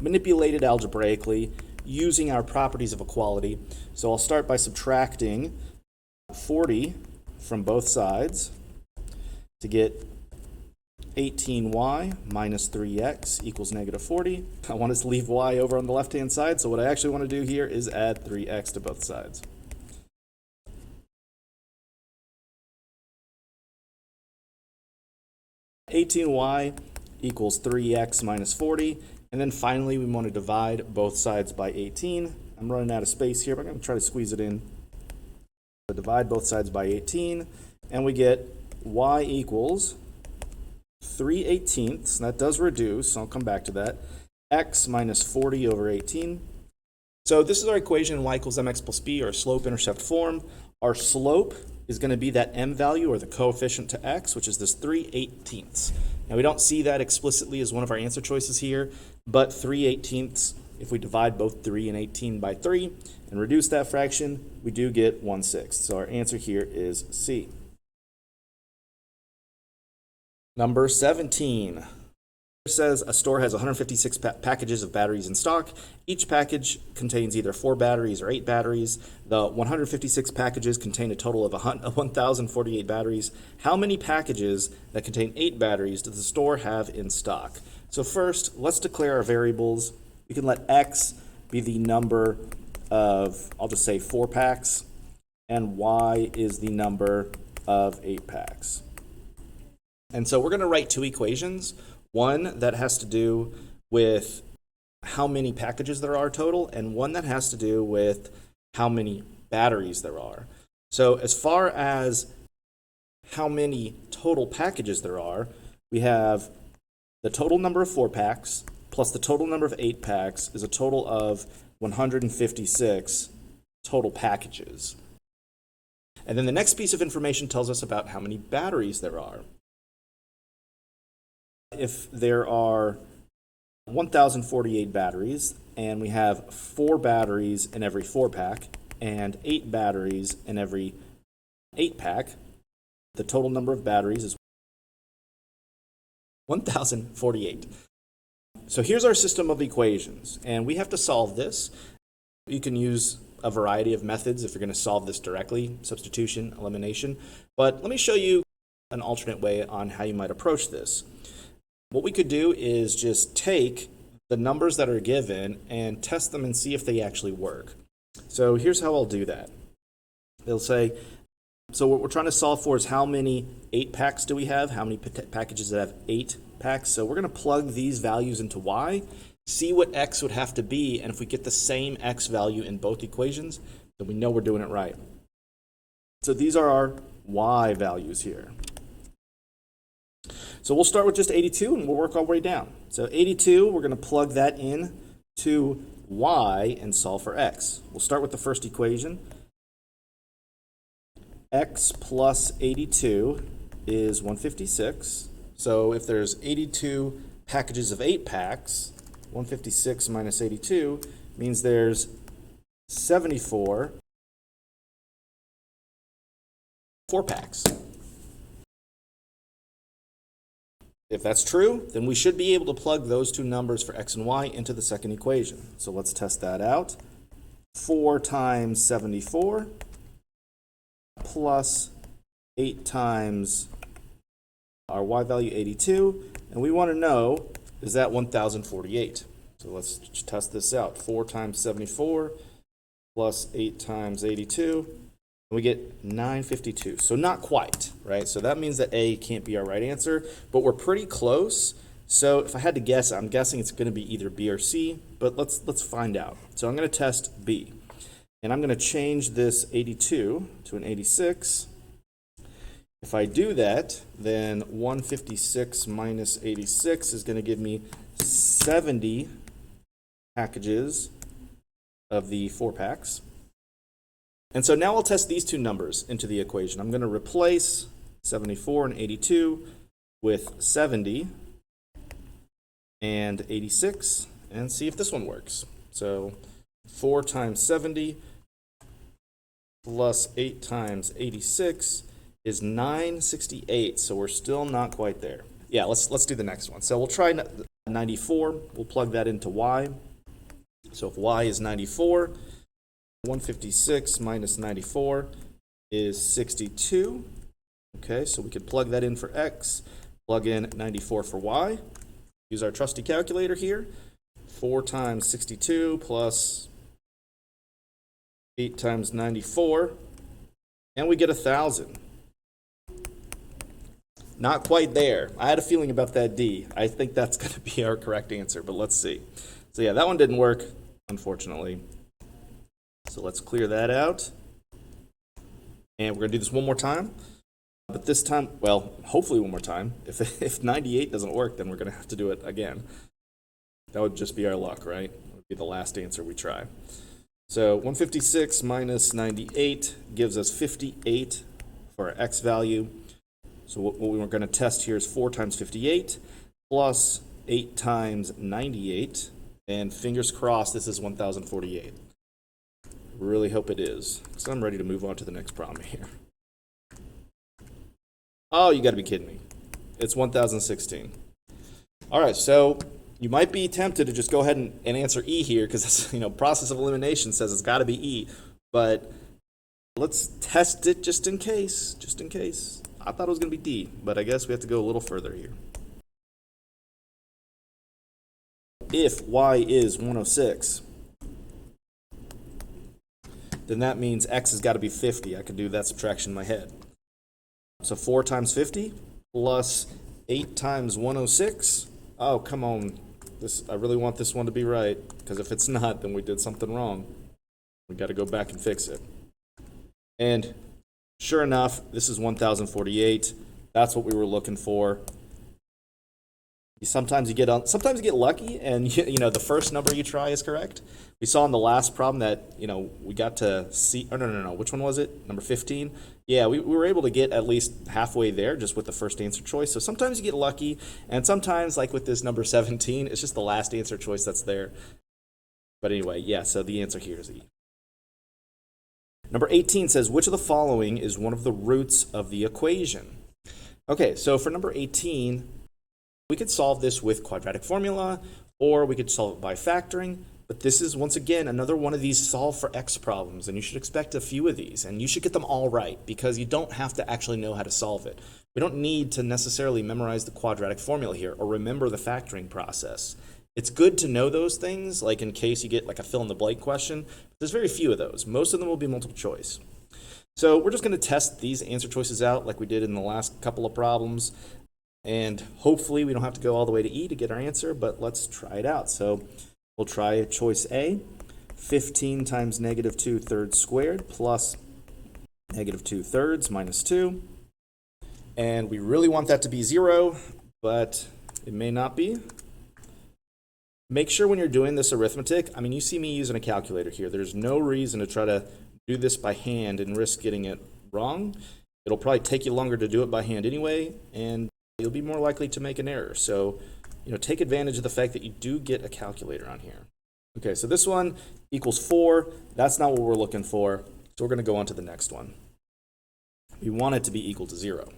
manipulate it algebraically using our properties of equality. So I'll start by subtracting 40 from both sides to get 18y minus 3x equals negative 40. I want us to leave y over on the left-hand side, so what I actually want to do here is add 3x to both sides. (18y equals 3x minus 40), and then finally we want to divide both sides by 18. I'm running out of space here, but I'm going to try to squeeze it in. So divide both sides by 18, and we get y equals 3/18, and that does reduce, so I'll come back to that, x minus 40 over 18. So this is our equation, y equals mx plus b, or slope-intercept form. Our slope is going to be that m value, or the coefficient to x, which is this 3/18. Now we don't see that explicitly as one of our answer choices here, but 3/18, if we divide both 3 and 18 by 3 and reduce that fraction, we do get 1/6. So our answer here is C. Number 17. It says a store has 156 packages of batteries in stock. Each package contains either 4 batteries or 8 batteries. The 156 packages contain a total of 1,048 batteries. How many packages that contain 8 batteries does the store have in stock? So first, let's declare our variables. We can let x be the number of, I'll just say 4 packs, and y is the number of 8 packs. And so we're going to write 2 equations. One that has to do with how many packages there are total, and one that has to do with how many batteries there are. So as far as how many total packages there are, we have the total number of 4 packs plus the total number of 8 packs is a total of 156 total packages. And then the next piece of information tells us about how many batteries there are. If there are 1,048 batteries, and we have 4 batteries in every 4 pack, and 8 batteries in every 8 pack, the total number of batteries is 1,048. So here's our system of equations, and we have to solve this. You can use a variety of methods if you're going to solve this directly, substitution, elimination, but let me show you an alternate way on how you might approach this. What we could do is just take the numbers that are given and test them and see if they actually work. So here's how I'll do that. It'll say, so what we're trying to solve for is how many 8 packs do we have, how many packages that have 8 packs. So we're going to plug these values into y, see what x would have to be, and if we get the same x value in both equations, then we know we're doing it right. So these are our y values here. So we'll start with just 82 and we'll work our way down. So 82, we're going to plug that in to y and solve for x. We'll start with the first equation. X plus 82 is 156. So if there's 82 packages of 8 packs, 156 minus 82 means there's 74 4 packs. If that's true, then we should be able to plug those 2 numbers for x and y into the second equation. So let's test that out. 4 times 74 plus 8 times our y value 82, and we want to know, is that 1,048? So let's test this out. 4 times 74 plus 8 times 82, and we get 952. So not quite, right? So that means that A can't be our right answer, but we're pretty close. So if I had to guess, I'm guessing it's going to be either B or C, but let's find out. So I'm going to test B, and I'm going to change this 82 to an 86. If I do that, then 156 minus 86 is going to give me 70 packages of the 4 packs. And so now I'll test these 2 numbers into the equation. I'm going to replace 74 and 82 with 70 and 86 and see if this one works. So 4 times 70 plus 8 times 86 is 968. So we're still not quite there. Yeah, let's do the next one. So we'll try 94. We'll plug that into y. So if y is 94, 156 minus 94 is 62. Okay, so we could plug that in for x, plug in 94 for y. Use our trusty calculator here. 4 times 62 plus 8 times 94, and we get 1,000. Not quite there. I had a feeling about that D. I think that's going to be our correct answer, but let's see. So yeah, that one didn't work, unfortunately. So let's clear that out. And we're going to do this one more time. But this time, well, hopefully one more time. If 98 doesn't work, then we're going to have to do it again. That would just be our luck, right? That would be the last answer we try. So 156 minus 98 gives us 58 for our x value. So what we're going to test here is 4 times 58 plus 8 times 98. And fingers crossed this is 1,048. Really hope it is. So I'm ready to move on to the next problem here. Oh, you got to be kidding me. It's 1,016. All right, so you might be tempted to just go ahead and answer E here because, process of elimination says it's got to be E. But let's test it just in case, I thought it was going to be D, but I guess we have to go a little further here. If y is 106, then that means x has got to be 50. I can do that subtraction in my head. So 4 times 50 plus 8 times 106. Oh, come on. I really want this one to be right, because if it's not, then we did something wrong. We got to go back and fix it. And sure enough, this is 1,048. That's what we were looking for. Sometimes you get lucky, and the first number you try is correct. We saw in the last problem that we got to see. Oh no! Which one was it? Number 15. Yeah, we were able to get at least halfway there just with the first answer choice. So sometimes you get lucky, and sometimes, like with this number 17, it's just the last answer choice that's there. But anyway, yeah. So the answer here is E. Number 18 says, which of the following is one of the roots of the equation? Okay, so for number 18. We could solve this with quadratic formula, or we could solve it by factoring, but this is, once again, another one of these solve for x problems, and you should expect a few of these, and you should get them all right, because you don't have to actually know how to solve it. We don't need to necessarily memorize the quadratic formula here, or remember the factoring process. It's good to know those things, like in case you get like a fill-in-the-blank question. There's very few of those. Most of them will be multiple choice. So we're just going to test these answer choices out like we did in the last couple of problems. And hopefully we don't have to go all the way to E to get our answer, but let's try it out. So we'll try choice A, 15 times negative 2/3 squared plus negative 2/3 minus 2. And we really want that to be 0, but it may not be. Make sure when you're doing this arithmetic, you see me using a calculator here. There's no reason to try to do this by hand and risk getting it wrong. It'll probably take you longer to do it by hand anyway, and you'll be more likely to make an error. So, take advantage of the fact that you do get a calculator on here. Okay, so this one equals 4. That's not what we're looking for. So we're going to go on to the next one. We want it to be equal to 0.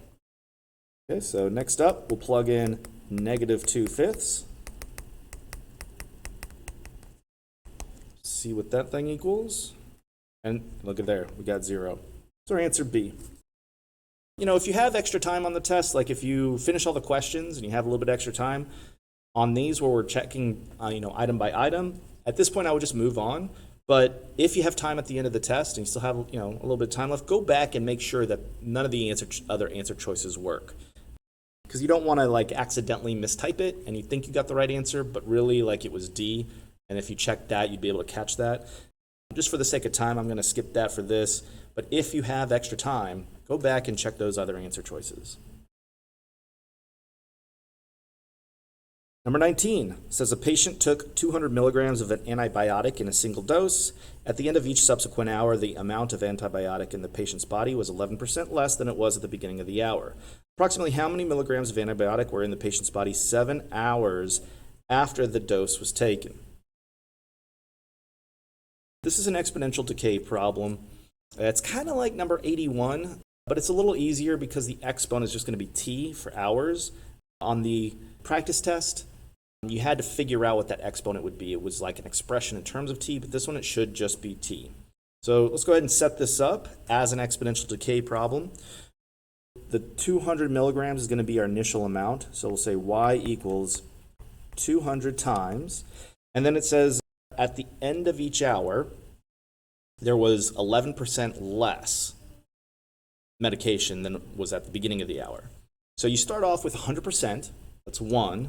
Okay, so next up, we'll plug in negative 2/5. See what that thing equals. And look at there, we got 0. So our answer B. If you have extra time on the test, like if you finish all the questions and you have a little bit extra time on these where we're checking, item by item, at this point I would just move on. But if you have time at the end of the test and you still have, a little bit of time left, go back and make sure that none of the other answer choices work. Because you don't want to accidentally mistype it and you think you got the right answer, but really it was D. And if you check that, you'd be able to catch that. Just for the sake of time, I'm going to skip that for this. But if you have extra time, go back and check those other answer choices. Number 19 says a patient took 200 milligrams of an antibiotic in a single dose. At the end of each subsequent hour, the amount of antibiotic in the patient's body was 11% less than it was at the beginning of the hour. Approximately how many milligrams of antibiotic were in the patient's body 7 hours after the dose was taken? This is an exponential decay problem. It's kind of like number 81, but it's a little easier because the exponent is just going to be t for hours. On the practice test, you had to figure out what that exponent would be. It was like an expression in terms of t, but this one it should just be t. So let's go ahead and set this up as an exponential decay problem. The 200 milligrams is going to be our initial amount. So we'll say y equals 200 times. And then it says at the end of each hour, there was 11% less medication than was at the beginning of the hour. So you start off with 100%, that's 1,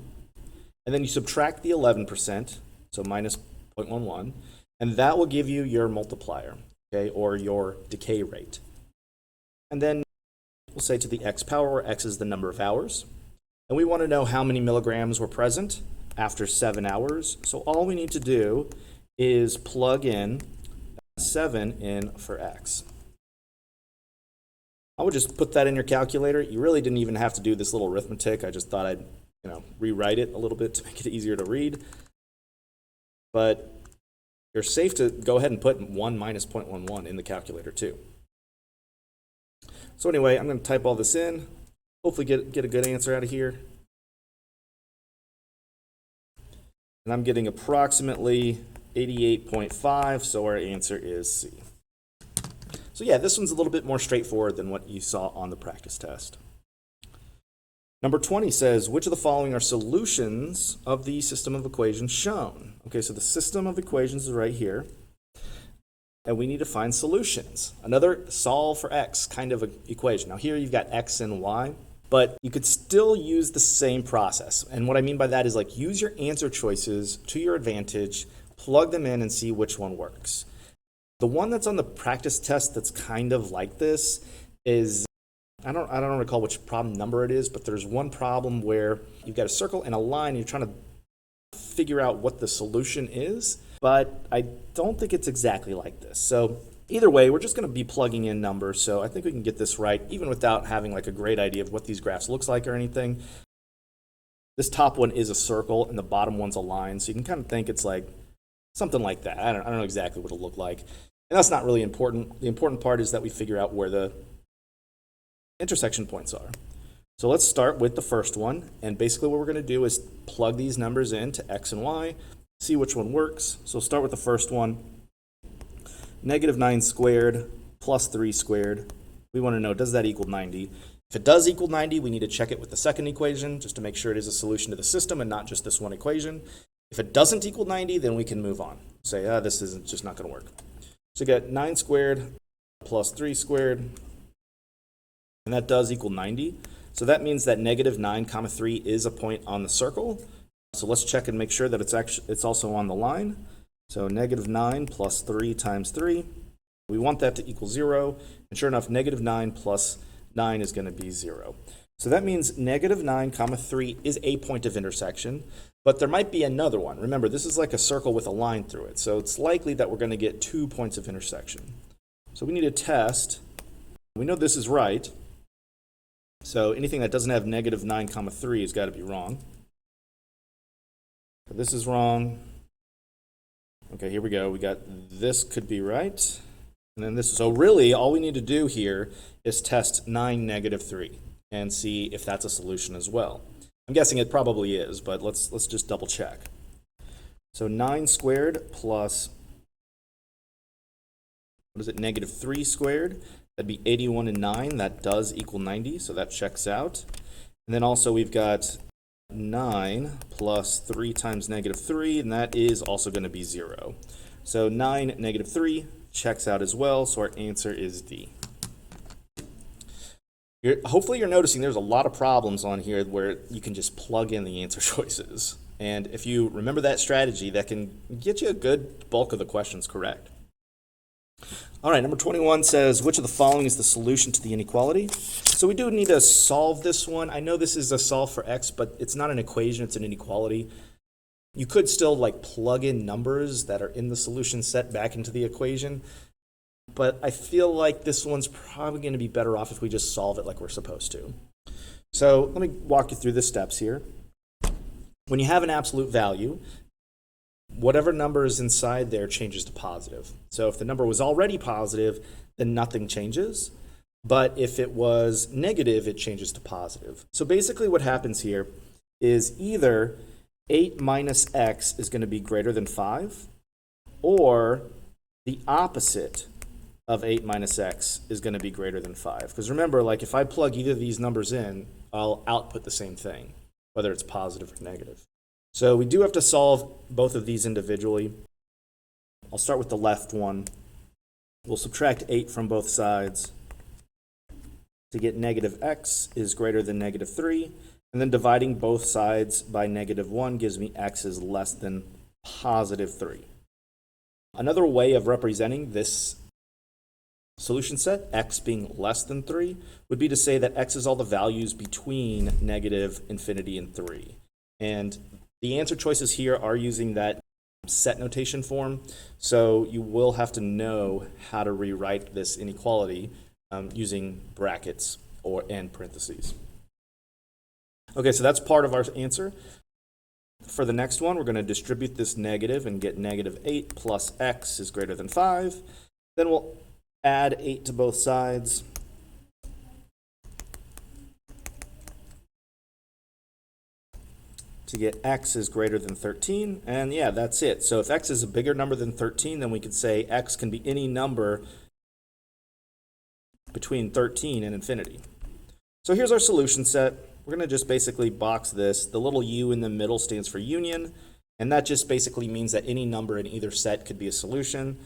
and then you subtract the 11%, so minus 0.11, and that will give you your multiplier, okay, or your decay rate. And then we'll say to the x power, where x is the number of hours, and we want to know how many milligrams were present after 7 hours. So all we need to do is plug in 7 in for x. I would just put that in your calculator. You really didn't even have to do this little arithmetic. I just thought I'd rewrite it a little bit to make it easier to read. But you're safe to go ahead and put 1 minus 0.11 in the calculator too. So anyway, I'm going to type all this in, hopefully get a good answer out of here. And I'm getting approximately 88.5, so our answer is C. So yeah, this one's a little bit more straightforward than what you saw on the practice test. Number 20 says, which of the following are solutions of the system of equations shown? Okay, so the system of equations is right here, and we need to find solutions. Another solve for x kind of equation. Now here you've got x and y, but you could still use the same process. And what I mean by that is like use your answer choices to your advantage, plug them in and see which one works. The one that's on the practice test that's kind of like this is, I don't recall which problem number it is, but there's one problem where you've got a circle and a line and you're trying to figure out what the solution is, but I don't think it's exactly like this. So either way, we're just going to be plugging in numbers, so I think we can get this right even without having like a great idea of what these graphs looks like or anything. This top one is a circle and the bottom one's a line, so you can kind of think it's like something like that. I don't know exactly what it'll look like. And that's not really important. The important part is that we figure out where the intersection points are. So let's start with the first one. And basically what we're going to do is plug these numbers into x and y, see which one works. So we'll start with the first one. Negative 9 squared plus 3 squared. We want to know, does that equal 90? If it does equal 90, we need to check it with the second equation just to make sure it is a solution to the system and not just this one equation. If it doesn't equal 90, then we can move on. Say, this isn't just not going to work. So you got 9 squared plus 3 squared, and that does equal 90. So that means that negative 9 comma 3 is a point on the circle. So let's check and make sure that it's also on the line. So negative 9 plus 3 times 3. We want that to equal 0. And sure enough, negative 9 plus 9 is going to be 0. So that means negative 9 comma 3 is a point of intersection. But there might be another one. Remember, this is like a circle with a line through it. So it's likely that we're going to get 2 points of intersection. So we need to test. We know this is right. So anything that doesn't have negative 9 comma 3 has got to be wrong. So this is wrong. Okay, here we go. We got this could be right. And then this. So really, all we need to do here is test 9 negative 3 and see if that's a solution as well. I'm guessing it probably is, but let's just double check. So 9 squared plus, what is it, negative 3 squared. That'd be 81 and 9. That does equal 90, so that checks out. And then also we've got 9 plus 3 times negative 3, and that is also going to be 0. So 9 negative 3 checks out as well, so our answer is D. Hopefully you're noticing there's a lot of problems on here where you can just plug in the answer choices. And if you remember that strategy, that can get you a good bulk of the questions correct. All right, number 21 says, which of the following is the solution to the inequality? So we do need to solve this one. I know this is a solve for x, but it's not an equation, it's an inequality. You could still like plug in numbers that are in the solution set back into the equation. But I feel like this one's probably going to be better off if we just solve it like we're supposed to. So let me walk you through the steps here. When you have an absolute value, whatever number is inside there changes to positive. So if the number was already positive, then nothing changes. But if it was negative, it changes to positive. So basically what happens here is either 8 minus x is going to be greater than 5, or the opposite of 8 minus x is going to be greater than 5. Because remember, like if I plug either of these numbers in, I'll output the same thing, whether it's positive or negative. So we do have to solve both of these individually. I'll start with the left one. We'll subtract 8 from both sides to get negative x is greater than negative 3. And then dividing both sides by negative 1 gives me x is less than positive 3. Another way of representing this solution set, x being less than 3, would be to say that x is all the values between negative infinity and 3. And the answer choices here are using that set notation form, so you will have to know how to rewrite this inequality using brackets and parentheses. Okay, so that's part of our answer. For the next one, we're going to distribute this negative and get negative 8 plus x is greater than 5. Then we'll add 8 to both sides. To get x is greater than 13. And yeah, that's it. So if x is a bigger number than 13, then we could say x can be any number between 13 and infinity. So here's our solution set. We're going to just basically box this. The little u in the middle stands for union, and that just basically means that any number in either set could be a solution.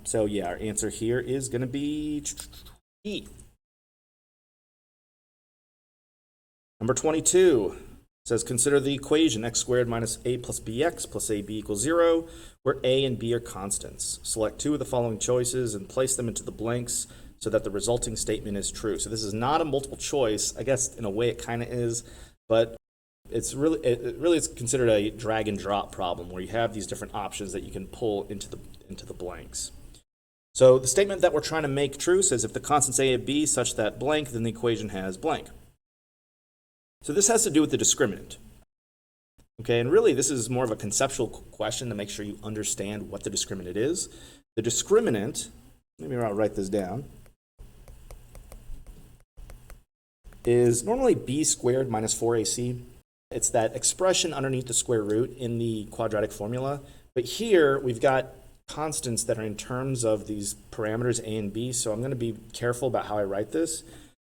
So yeah, our answer here is going to be E. Number 22 says consider the equation x squared minus a plus bx plus ab equals 0, where a and b are constants. Select two of the following choices and place them into the blanks so that the resulting statement is true. So this is not a multiple choice. I guess in a way it kind of is, but it's really it's considered a drag and drop problem where you have these different options that you can pull into the blanks. So the statement that we're trying to make true says if the constants a and b such that blank, then the equation has blank. So this has to do with the discriminant. Okay, and really this is more of a conceptual question to make sure you understand what the discriminant is. The discriminant, maybe I'll write this down, is normally b squared minus 4ac. It's that expression underneath the square root in the quadratic formula. But here we've got constants that are in terms of these parameters a and b, so I'm going to be careful about how I write this.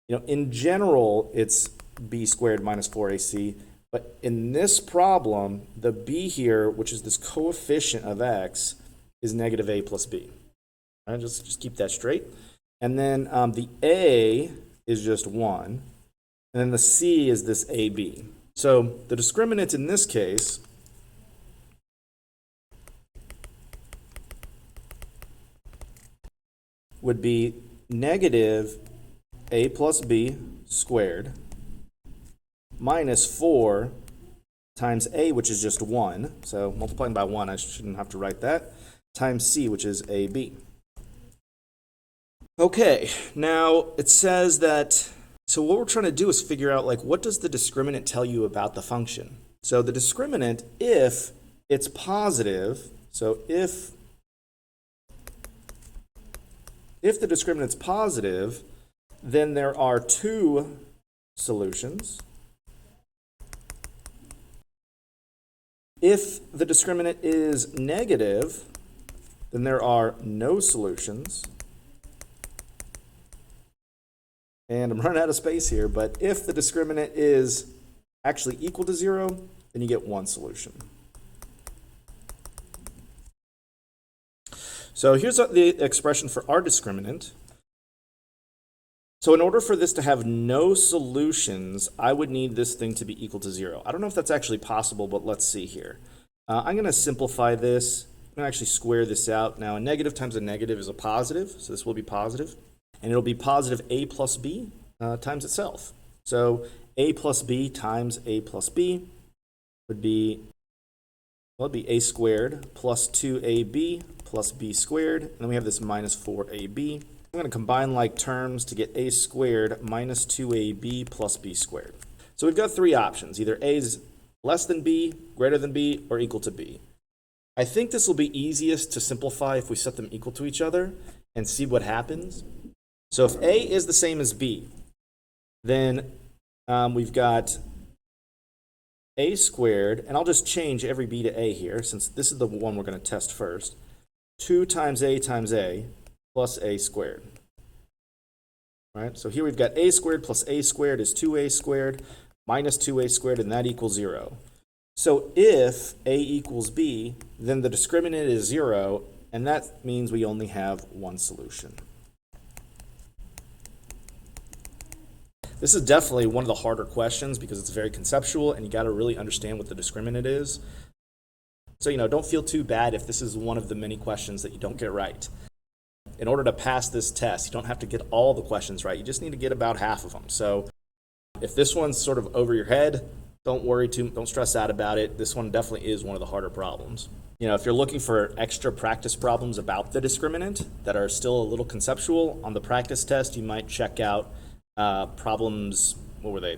You know, in general, it's b squared minus 4ac, but in this problem, the b here, which is this coefficient of x, is negative a plus b. All right, just keep that straight. And then the a is just 1, and then the c is this ab. So the discriminant in this case would be negative a plus b squared minus 4 times a, which is just 1. So multiplying by 1, I shouldn't have to write that, times c, which is ab. Okay, now it says that, so what we're trying to do is figure out, like, what does the discriminant tell you about the function? So the discriminant, if it's positive, so if the discriminant's positive, then there are two solutions. If the discriminant is negative, then there are no solutions. And I'm running out of space here, but if the discriminant is actually equal to 0, then you get one solution. So here's the expression for our discriminant. So in order for this to have no solutions, I would need this thing to be equal to 0. I don't know if that's actually possible, but let's see here. I'm going to simplify this. I'm going to actually square this out. Now, a negative times a negative is a positive, so this will be positive. And it'll be positive a plus b times itself. So a plus b times a plus b would be, well, it'd be a squared plus 2ab plus b squared. And then we have this minus 4ab. I'm going to combine like terms to get a squared minus 2ab plus b squared. So we've got three options. Either a is less than b, greater than b, or equal to b. I think this will be easiest to simplify if we set them equal to each other and see what happens. So if a is the same as b, then we've got a squared, and I'll just change every b to a here since this is the one we're going to test first. 2 times a plus a squared. Right? So here we've got a squared plus a squared is 2a squared minus 2a squared, and that equals 0. So if a equals b, then the discriminant is 0, and that means we only have one solution. This is definitely one of the harder questions because it's very conceptual, and you got to really understand what the discriminant is. So, don't feel too bad if this is one of the many questions that you don't get right. In order to pass this test, you don't have to get all the questions right. You just need to get about half of them. So if this one's sort of over your head, don't worry don't stress out about it. This one definitely is one of the harder problems. If you're looking for extra practice problems about the discriminant that are still a little conceptual, on the practice test, you might check out problems, what were they?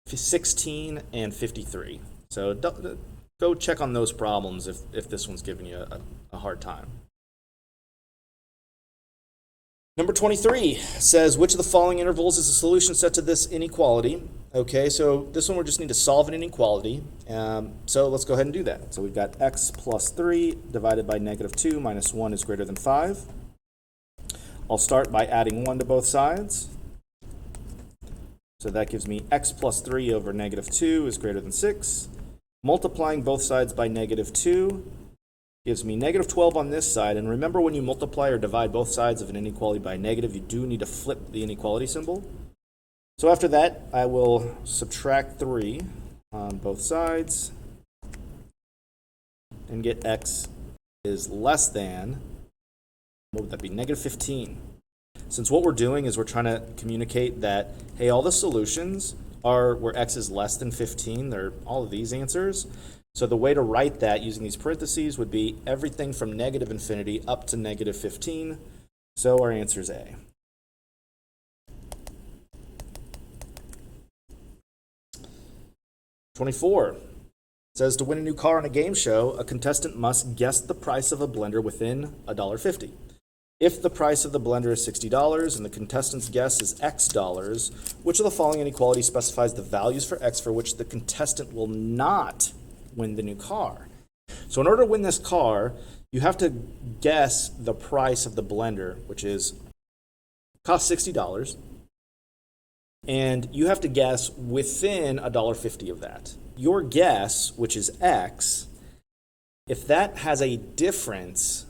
16 and 53. So go check on those problems if this one's giving you a hard time. Number 23 says, which of the following intervals is a solution set to this inequality? Okay, so this one we just need to solve an inequality. So let's go ahead and do that. So we've got x plus 3 divided by negative 2 minus 1 is greater than 5. I'll start by adding 1 to both sides. So that gives me x plus 3 over negative 2 is greater than 6. Multiplying both sides by negative 2 gives me negative 12 on this side. And remember, when you multiply or divide both sides of an inequality by negative, you do need to flip the inequality symbol. So after that, I will subtract 3 on both sides and get x is less than, what would that be, negative 15. Since what we're doing is we're trying to communicate that, hey, all the solutions are where x is less than 15. They're all of these answers. So the way to write that using these parentheses would be everything from negative infinity up to negative 15. So our answer is A. '24 says, to win a new car on a game show, a contestant must guess the price of a blender within $1.50. If the price of the blender is $60 and the contestant's guess is X dollars, which of the following inequality specifies the values for X for which the contestant will not win the new car? So in order to win this car, you have to guess the price of the blender, which costs $60, and you have to guess within $1.50 of that. Your guess, which is X, if that has a difference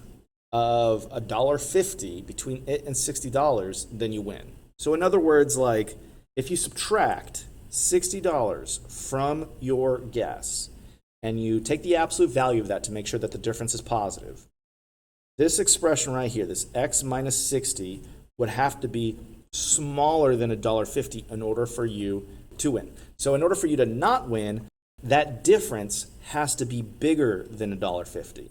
of $1.50 between it and $60, then you win. So in other words, like if you subtract $60 from your guess and you take the absolute value of that to make sure that the difference is positive, this expression right here, this x minus 60, would have to be smaller than $1.50 in order for you to win. So in order for you to not win, that difference has to be bigger than $1.50.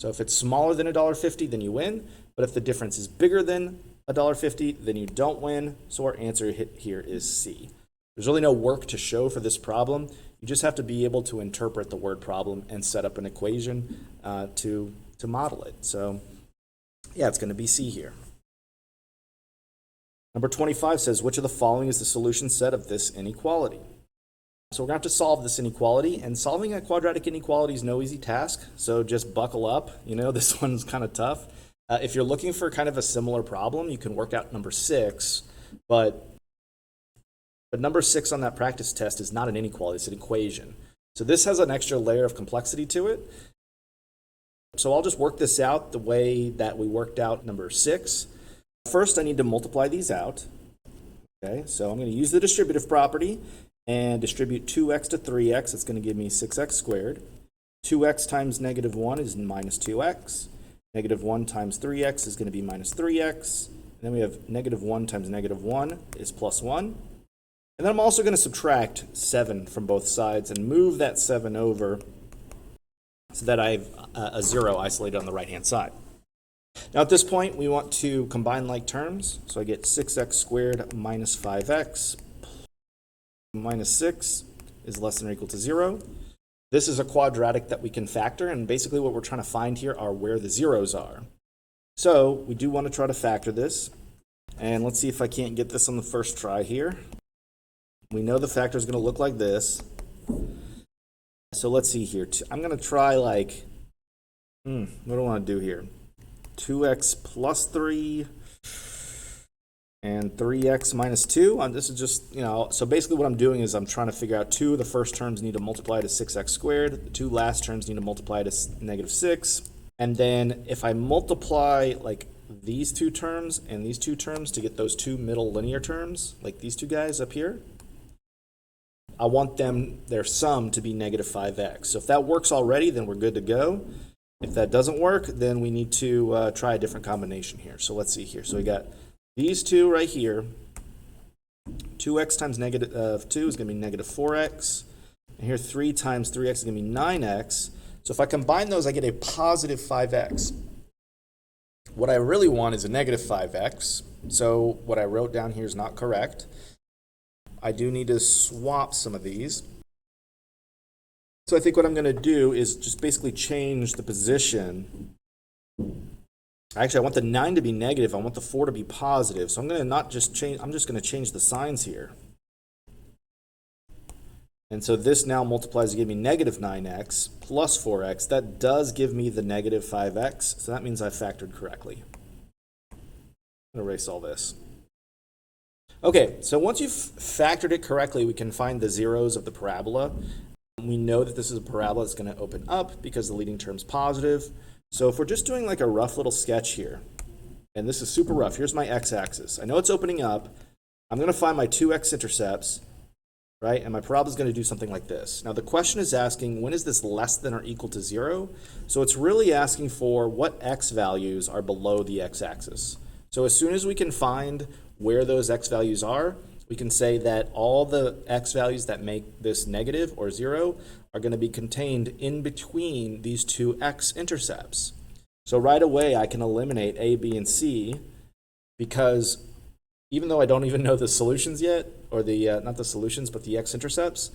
So if it's smaller than $1.50, then you win. But if the difference is bigger than $1.50, then you don't win. So our answer here is C. There's really no work to show for this problem. You just have to be able to interpret the word problem and set up an equation to model it. So yeah, it's going to be C here. Number 25 says, which of the following is the solution set of this inequality? So we're going to have to solve this inequality, and solving a quadratic inequality is no easy task, so just buckle up. This one's kind of tough. If you're looking for kind of a similar problem, you can work out number 6, but number 6 on that practice test is not an inequality, it's an equation. So this has an extra layer of complexity to it. So I'll just work this out the way that we worked out number 6. First, I need to multiply these out. Okay, so I'm going to use the distributive property and distribute 2x to 3x. It's going to give me 6x squared. 2x times negative 1 is minus 2x. Negative 1 times 3x is going to be minus 3x. And then we have negative 1 times negative 1 is plus 1. And then I'm also going to subtract 7 from both sides and move that 7 over so that I have a 0 isolated on the right-hand side. Now at this point, we want to combine like terms. So I get 6x squared minus 5x minus 6 is less than or equal to 0. This is a quadratic that we can factor, and basically what we're trying to find here are where the zeros are. So we do want to try to factor this, and let's see if I can't get this on the first try here. We know the factor is going to look like this. So let's see here. I'm going to try what do I want to do here? 2x plus 3 and 3x minus 2. This is just, so basically what I'm doing is I'm trying to figure out two of the first terms need to multiply to 6x squared. The two last terms need to multiply to negative 6. And then if I multiply like these two terms and these two terms to get those two middle linear terms, like these two guys up here, I want their sum to be negative 5x. So if that works already, then we're good to go. If that doesn't work, then we need to try a different combination here. So let's see here. So we got these two right here. 2x times negative 2 is going to be negative 4x. And here 3 times 3x is going to be 9x. So if I combine those, I get a positive 5x. What I really want is a negative 5x. So what I wrote down here is not correct. I do need to swap some of these. So I think what I'm going to do is just basically change the position. Actually, I want the 9 to be negative. I want the 4 to be positive. So I'm going to not just change, I'm just going to change the signs here. And so this now multiplies to give me negative 9x plus 4x. That does give me the negative 5x. So that means I factored correctly. I'm going to erase all this. Okay, so once you've factored it correctly, we can find the zeros of the parabola. We know that this is a parabola that's going to open up because the leading term's positive. So if we're just doing like a rough little sketch here, and this is super rough, here's my x-axis. I know it's opening up. I'm going to find my two x-intercepts, right? And my parabola is going to do something like this. Now the question is asking, when is this less than or equal to 0? So it's really asking for what x values are below the x-axis. So as soon as we can find where those x values are, we can say that all the x values that make this negative or 0 are going to be contained in between these two x-intercepts. So right away I can eliminate a, b, and c, because even though I don't even know the solutions yet, or the not the solutions but the x-intercepts,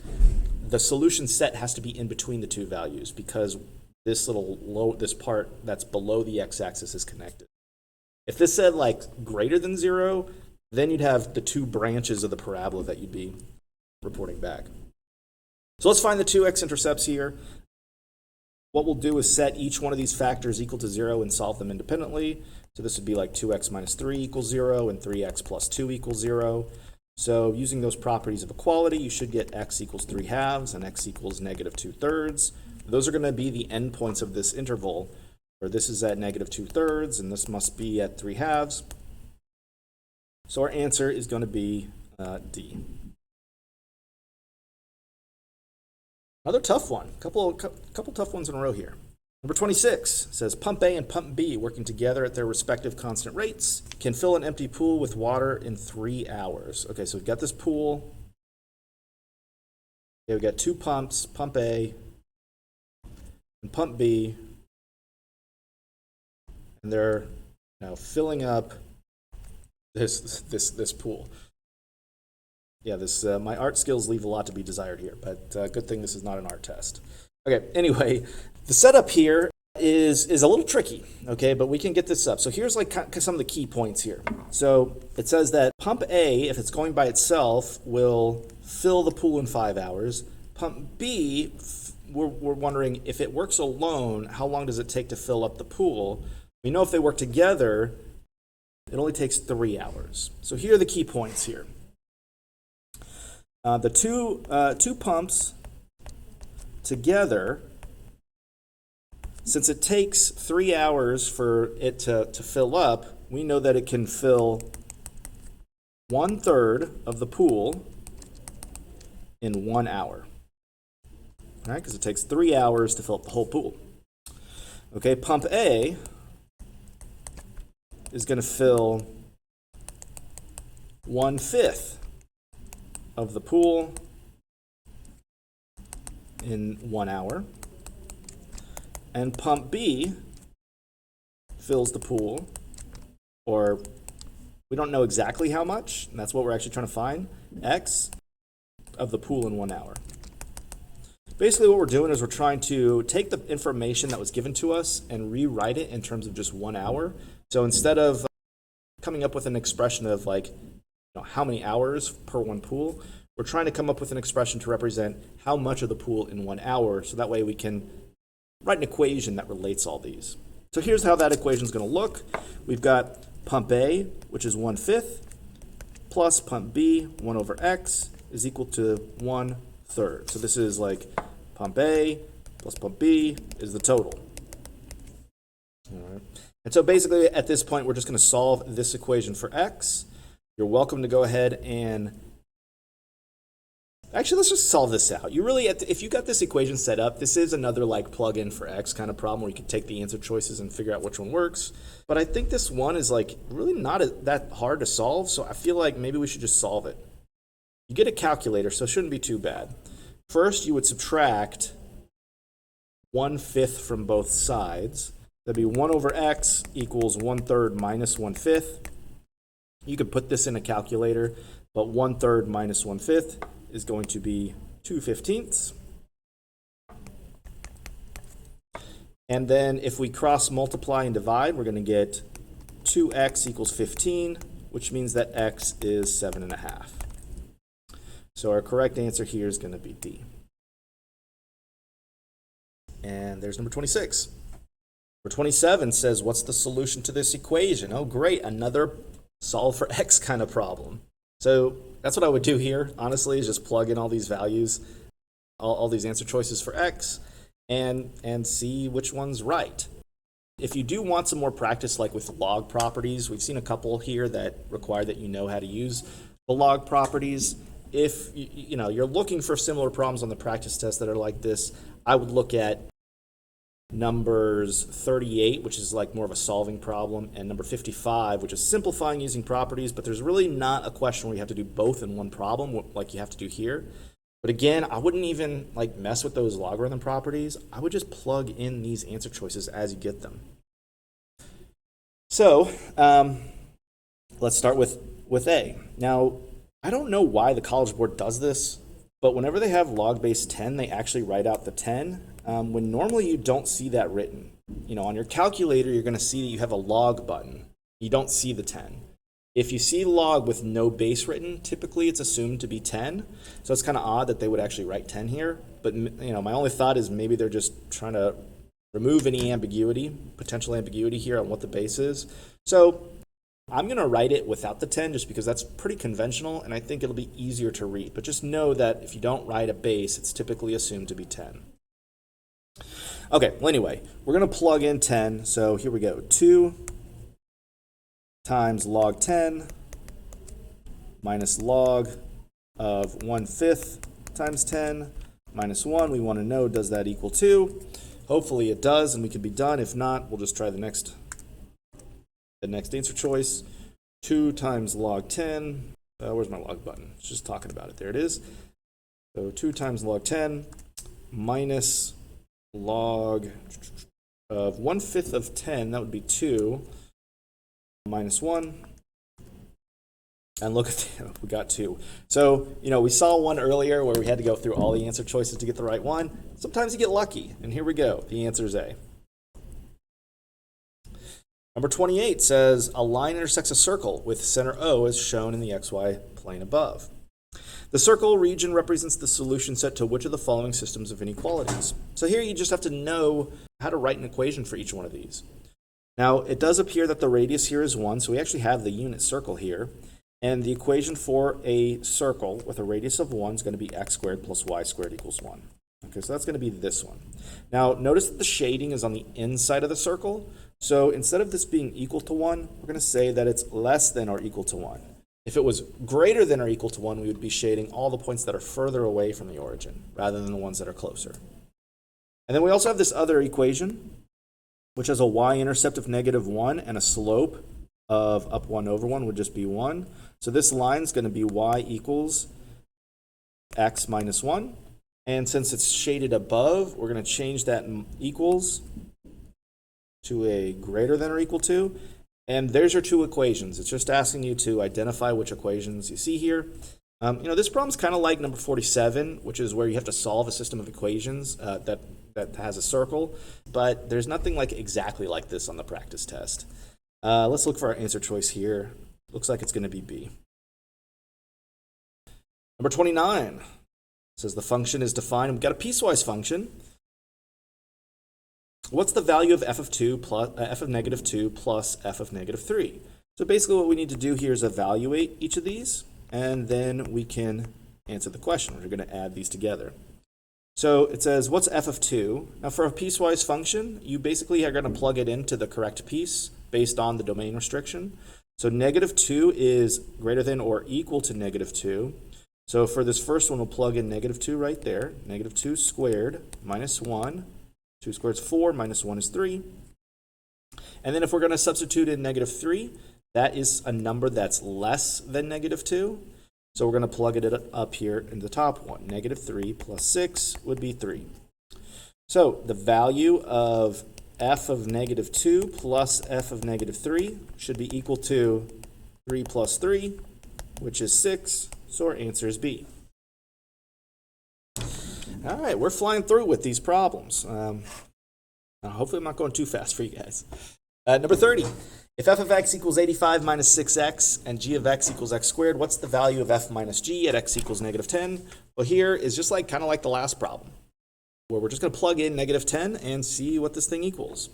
the solution set has to be in between the two values because this this part that's below the x-axis is connected. If this said like greater than 0, then you'd have the two branches of the parabola that you'd be reporting back. So let's find the two x-intercepts here. What we'll do is set each one of these factors equal to 0 and solve them independently. So this would be like 2x minus 3 equals 0 and 3x plus 2 equals 0. So using those properties of equality, you should get x equals 3 halves and x equals negative 2/3. Those are going to be the endpoints of this interval, where this is at negative 2/3 and this must be at 3 halves. So our answer is going to be D. Another tough one. Couple tough ones in a row here. Number 26 says pump A and pump B working together at their respective constant rates can fill an empty pool with water in 3 hours. Okay, so we've got this pool. Okay, we've got two pumps, pump A and pump B. And they're now filling up this pool. Yeah, my art skills leave a lot to be desired here, but good thing this is not an art test. Okay, anyway, the setup here is a little tricky, okay, but we can get this up. So here's like some of the key points here. So it says that pump A, if it's going by itself, will fill the pool in 5 hours. Pump B, we're wondering if it works alone, how long does it take to fill up the pool? We know if they work together, it only takes 3 hours. So here are the key points here. The two pumps together, since it takes 3 hours for it to fill up, we know that it can fill 1/3 of the pool in 1 hour. All right, because it takes 3 hours to fill up the whole pool. Okay, pump A is going to fill 1/5 of the pool in 1 hour. And pump B fills the pool, or we don't know exactly how much, and that's what we're actually trying to find, x of the pool in 1 hour. Basically what we're doing is we're trying to take the information that was given to us and rewrite it in terms of just 1 hour. So instead of coming up with an expression of like how many hours per one pool, we're trying to come up with an expression to represent how much of the pool in 1 hour, so that way we can write an equation that relates all these. So here's how that equation is going to look. We've got pump A, which is 1/5, plus pump B, 1 over x, is equal to 1/3. So this is like pump A plus pump B is the total. All right. And so basically at this point, we're just going to solve this equation for x. You're welcome to go ahead and actually, let's just solve this out. You really, if you got this equation set up, this is another like plug-in for x kind of problem where you can take the answer choices and figure out which one works. But I think this one is like really not that hard to solve, so I feel like maybe we should just solve it. You get a calculator, so it shouldn't be too bad. First, you would subtract 1/5 from both sides. That'd be 1 over x equals 1/3 minus 1/5. You could put this in a calculator, but 1/3 minus 1/5 is going to be 2/15. And then if we cross multiply and divide, we're going to get 2x equals 15, which means that x is 7.5. So our correct answer here is going to be D. And there's number 26. Number 27 says, what's the solution to this equation? Oh, great, another solve for x kind of problem. So that's what I would do here, honestly, is just plug in all these values, all these answer choices for x, and see which one's right. If you do want some more practice, like with log properties, we've seen a couple here that require that you know how to use the log properties. If you're looking for similar problems on the practice test that are like this, I would look at numbers 38, which is like more of a solving problem, and number 55, which is simplifying using properties, but there's really not a question where you have to do both in one problem like you have to do here. But again, I wouldn't even like mess with those logarithm properties. I would just plug in these answer choices as you get them. So let's start with A. Now, I don't know why the College Board does this, but whenever they have log base 10, they actually write out the 10. When normally you don't see that written. On your calculator, you're going to see that you have a log button. You don't see the 10. If you see log with no base written, typically it's assumed to be 10. So it's kind of odd that they would actually write 10 here. But my only thought is maybe they're just trying to remove any ambiguity, potential ambiguity here on what the base is. So I'm going to write it without the 10 just because that's pretty conventional, and I think it'll be easier to read. But just know that if you don't write a base, it's typically assumed to be 10. Okay, well anyway, we're going to plug in 10. So here we go. 2 times log 10 minus log of 1/5 times 10 minus 1. We want to know, does that equal 2? Hopefully it does, and we can be done. If not, we'll just try the next answer choice. 2 times log 10. Where's my log button? It's just talking about it. There it is. So 2 times log 10 minus log of 1/5 of 10, that would be 2, minus 1. And look at that, we got 2. So, we saw one earlier where we had to go through all the answer choices to get the right one. Sometimes you get lucky, and here we go. The answer is A. Number 28 says, a line intersects a circle with center O as shown in the xy plane above. The circle region represents the solution set to which of the following systems of inequalities? So here you just have to know how to write an equation for each one of these. Now, it does appear that the radius here is 1, so we actually have the unit circle here. And the equation for a circle with a radius of 1 is going to be x squared plus y squared equals 1. Okay, so that's going to be this one. Now, notice that the shading is on the inside of the circle. So instead of this being equal to 1, we're going to say that it's less than or equal to 1. If it was greater than or equal to 1, we would be shading all the points that are further away from the origin rather than the ones that are closer. And then we also have this other equation, which has a y-intercept of -1 and a slope of up 1 over 1 would just be 1. So this line is going to be y equals x minus 1. And since it's shaded above, we're going to change that equals to a greater than or equal to. And there's your two equations. It's just asking you to identify which equations you see here. This problem's kind of like number 47, which is where you have to solve a system of equations that has a circle. But there's nothing like exactly like this on the practice test. Let's look for our answer choice here. Looks like it's going to be B. Number 29 says the function is defined. We've got a piecewise function. what's the value of f of 2 plus f of negative 2 plus f of negative 3? So basically what we need to do here is evaluate each of these, and then we can answer the question. We're going to add these together. So it says, what's f of 2? Now for a piecewise function, you basically are going to plug it into the correct piece based on the domain restriction. So negative 2 is greater than or equal to negative 2. So for this first one, we'll plug in negative 2 right there. Negative 2 squared minus 1. 2 squared is 4, minus 1 is 3. And then if we're going to substitute in negative 3, that is a number that's less than negative 2. So we're going to plug it up here in the top one. Negative 3 plus 6 would be 3. So the value of f of negative 2 plus f of negative 3 should be equal to 3 plus 3, which is 6. So our answer is B. All right, we're flying through with these problems. Hopefully I'm not going too fast for you guys. Number 30. If f of x equals 85 minus 6x and g of x equals x squared, what's the value of f minus g at x equals negative 10? Well, here is just like kind of like the last problem, where we're just going to plug in negative 10 and see what this thing equals.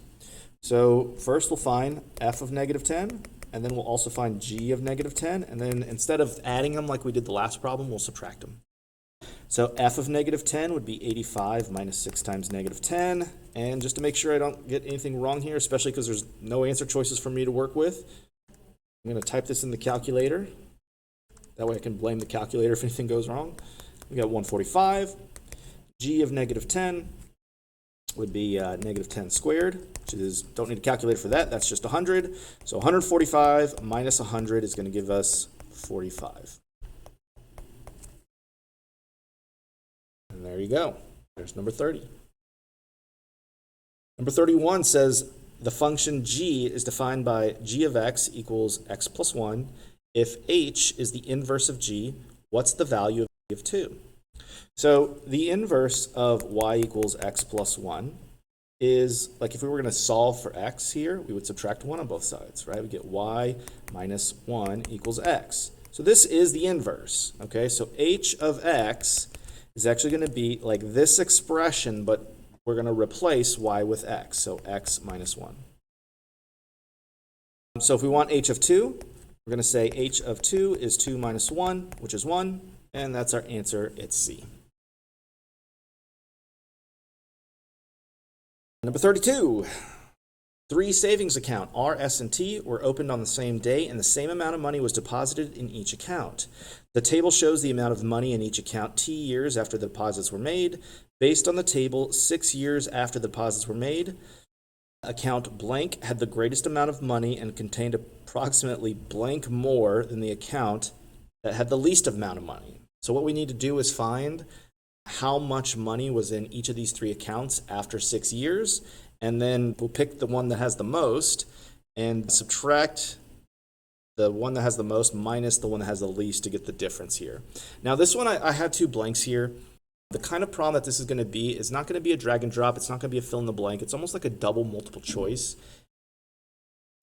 So first we'll find f of negative 10, and then we'll also find g of negative 10, and then instead of adding them like we did the last problem, we'll subtract them. So f of negative 10 would be 85 minus 6 times negative 10. And just to make sure I don't get anything wrong here, especially because there's no answer choices for me to work with, I'm going to type this in the calculator. That way I can blame the calculator if anything goes wrong. We got 145. G of negative 10 would be negative 10 squared, which is, don't need a calculator for that, that's just 100. So 145 minus 100 is going to give us 45. And there you go. There's number 30. Number 31 says the function g is defined by g of x equals x plus 1. If h is the inverse of g, what's the value of g of 2? So the inverse of y equals x plus 1 is, like if we were going to solve for x here, we would subtract 1 on both sides, right? We get y minus 1 equals x. So this is the inverse, okay? So h of x is actually going to be like this expression, but we're going to replace y with x, so x minus 1. So if we want h of 2, we're going to say h of 2 is 2 minus 1, which is 1, and that's our answer, it's C. Number 32. 3 savings accounts, R, S, and T, were opened on the same day, and the same amount of money was deposited in each account. The table shows the amount of money in each account T years after the deposits were made. Based on the table, 6 years after the deposits were made, account blank had the greatest amount of money and contained approximately blank more than the account that had the least amount of money. So what we need to do is find how much money was in each of these 3 accounts after 6 years, and then we'll pick the one that has the most and subtract the one that has the most minus the one that has the least to get the difference here. Now this one, I had 2 blanks here. The kind of problem that this is going to be is not going to be a drag and drop. It's not going to be a fill in the blank. It's almost like a double multiple choice.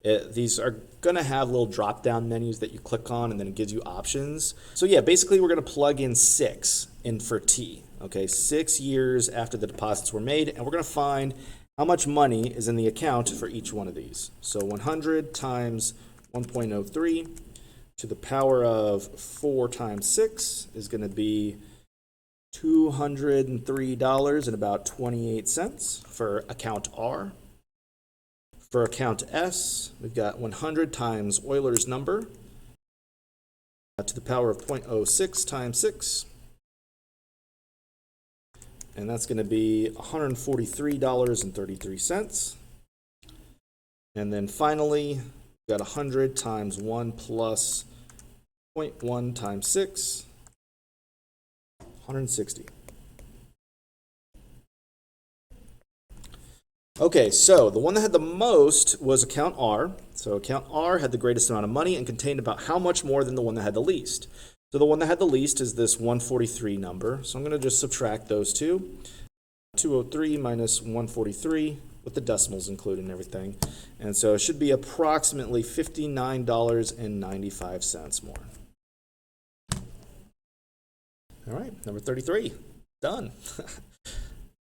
These are going to have little drop down menus that you click on, and then it gives you options. So yeah, basically we're going to plug in 6 in for T. Okay, 6 years after the deposits were made, and we're going to find how much money is in the account for each one of these. So 100 times 1.03 to the power of 4 times 6 is going to be $203.28 for account R. For account S, we've got 100 times Euler's number to the power of 0.06 times 6. And that's going to be $143.33. And then finally, we've got 100 times 1 plus 0.1 times 6, 160. Okay, so the one that had the most was account R. So account R had the greatest amount of money and contained about how much more than the one that had the least. So the one that had the least is this 143 number. So I'm going to just subtract those two. 203 minus 143 with the decimals included and everything. And so it should be approximately $59.95 more. All right, number 33, done.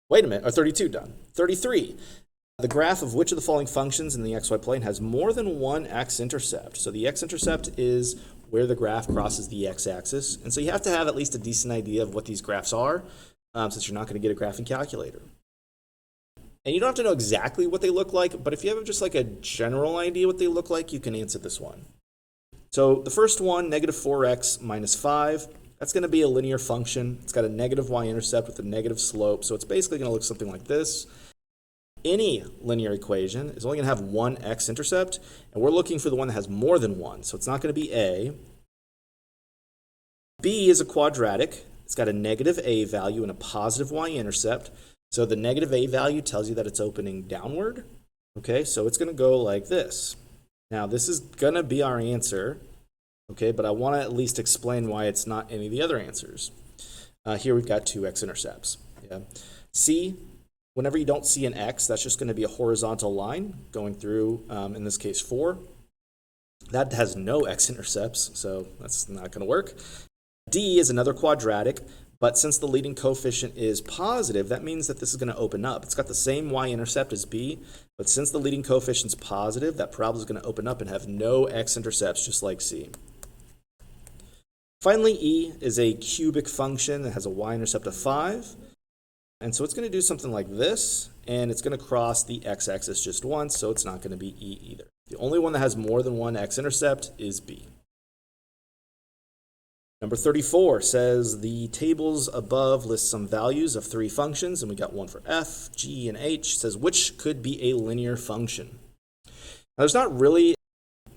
Wait a minute, or 32 done. 33. The graph of which of the following functions in the xy plane has more than one x-intercept. So the x-intercept is where the graph crosses the x-axis. And so you have to have at least a decent idea of what these graphs are, since you're not going to get a graphing calculator. And you don't have to know exactly what they look like, but if you have just like a general idea what they look like, you can answer this one. So the first one, negative 4x minus 5, that's going to be a linear function. It's got a negative y-intercept with a negative slope, so it's basically going to look something like this. Any linear equation is only going to have one x-intercept, and we're looking for the one that has more than one, so it's not going to be a. B is a quadratic. It's got a negative a value and a positive y-intercept. So the negative a value tells you that it's opening downward. Okay, so it's going to go like this. Now, this is going to be our answer, okay, but I want to at least explain why it's not any of the other answers. Here we've got two x-intercepts. Yeah. C, whenever you don't see an x, that's just going to be a horizontal line going through, in this case, 4. That has no x-intercepts, so that's not going to work. D is another quadratic, but since the leading coefficient is positive, that means that this is going to open up. It's got the same y-intercept as B, but since the leading coefficient is positive, that parabola is going to open up and have no x-intercepts, just like C. Finally, E is a cubic function that has a y-intercept of 5. And so it's going to do something like this, and it's going to cross the x-axis just once, so it's not going to be E either. The only one that has more than one x-intercept is B. Number 34 says the tables above list some values of 3 functions, and we got one for f, g, and h. It says which could be a linear function. Now, there's not really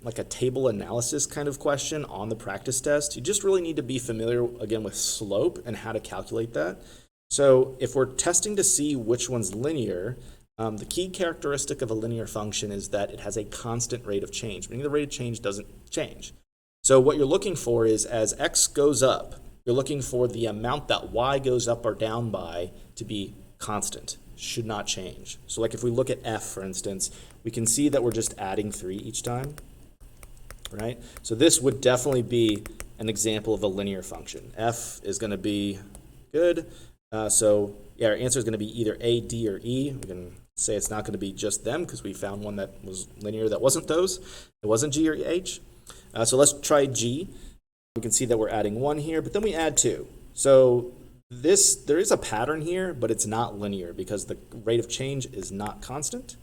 like a table analysis kind of question on the practice test. You just really need to be familiar, again, with slope and how to calculate that. So if we're testing to see which one's linear, the key characteristic of a linear function is that it has a constant rate of change, meaning the rate of change doesn't change. So what you're looking for is as x goes up, you're looking for the amount that y goes up or down by to be constant, should not change. So like if we look at f, for instance, we can see that we're just adding 3 each time, right? So this would definitely be an example of a linear function. F is going to be good. So yeah, our answer is going to be either A, D, or E. We can say it's not going to be just them because we found one that was linear that wasn't those. It wasn't G or H. So let's try G. We can see that we're adding 1 here, but then we add 2. So there is a pattern here, but it's not linear because the rate of change is not constant.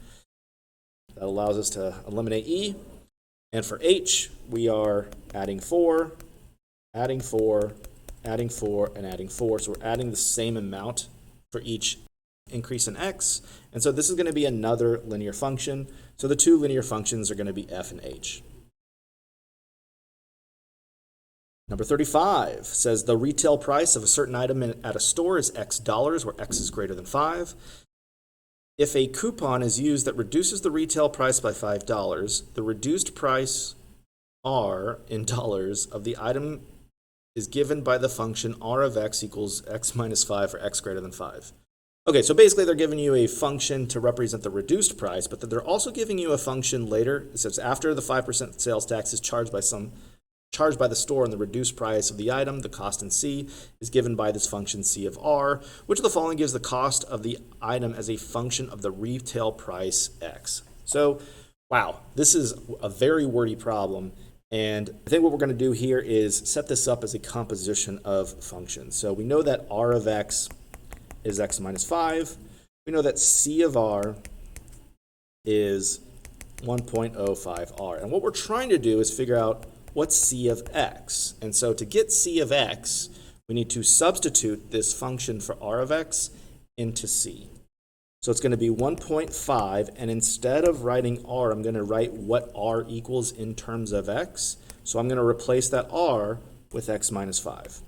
That allows us to eliminate E. And for H, we are adding 4, adding 4, adding 4, and adding 4. So we're adding the same amount for each increase in x. And so this is going to be another linear function. So the two linear functions are going to be f and h. Number 35 says the retail price of a certain item at a store is x dollars, where x is greater than 5. If a coupon is used that reduces the retail price by $5, the reduced price R in dollars of the item is given by the function r of x equals x minus 5 for x greater than 5. Okay, so basically they're giving you a function to represent the reduced price, but they're also giving you a function later. It says after the 5% sales tax is charged by the store on the reduced price of the item, the cost in C is given by this function C of R, which of the following gives the cost of the item as a function of the retail price X. So, wow, this is a very wordy problem. And I think what we're going to do here is set this up as a composition of functions. So we know that R of X is X minus 5. We know that C of R is 1.05R. And what we're trying to do is figure out what's C of X. And so to get C of X, we need to substitute this function for R of X into C. So it's going to be 1.5, and instead of writing R, I'm going to write what R equals in terms of X. So I'm going to replace that R with X minus 5.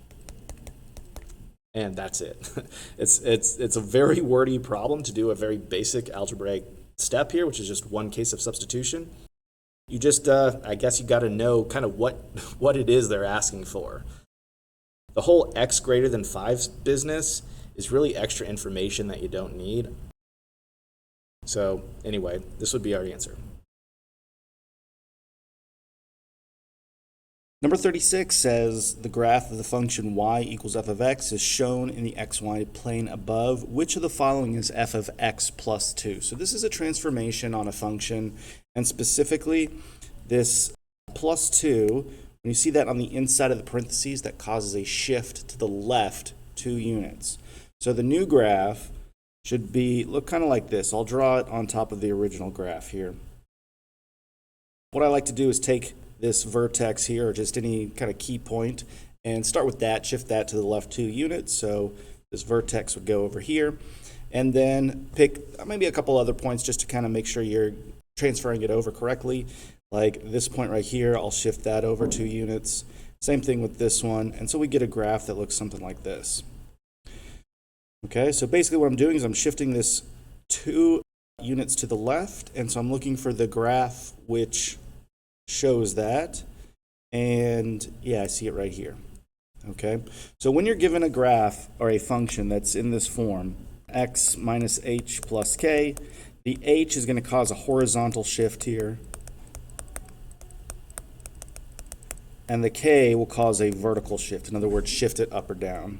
And that's it. It's a very wordy problem to do a very basic algebraic step here, which is just one case of substitution. You just, I guess you got to know kind of what it is they're asking for. The whole X greater than 5 business is really extra information that you don't need. So anyway, this would be our answer. Number 36 says the graph of the function y equals f of x is shown in the xy plane above. Which of the following is f of x plus 2? So this is a transformation on a function, and specifically this plus 2, when you see that on the inside of the parentheses, that causes a shift to the left 2 units. So the new graph should look kind of like this. I'll draw it on top of the original graph here. What I like to do is take this vertex here, or just any kind of key point, and start with that, shift that to the left 2 units. So this vertex would go over here, and then pick maybe a couple other points just to kind of make sure you're transferring it over correctly. Like this point right here, I'll shift that over 2 units. Same thing with this one, and so we get a graph that looks something like this. Okay, so basically what I'm doing is I'm shifting this 2 units to the left, and so I'm looking for the graph which shows that, and yeah, I see it right here. Okay, so when you're given a graph or a function that's in this form, x minus h plus k, the h is going to cause a horizontal shift here, and the k will cause a vertical shift. In other words, shift it up or down.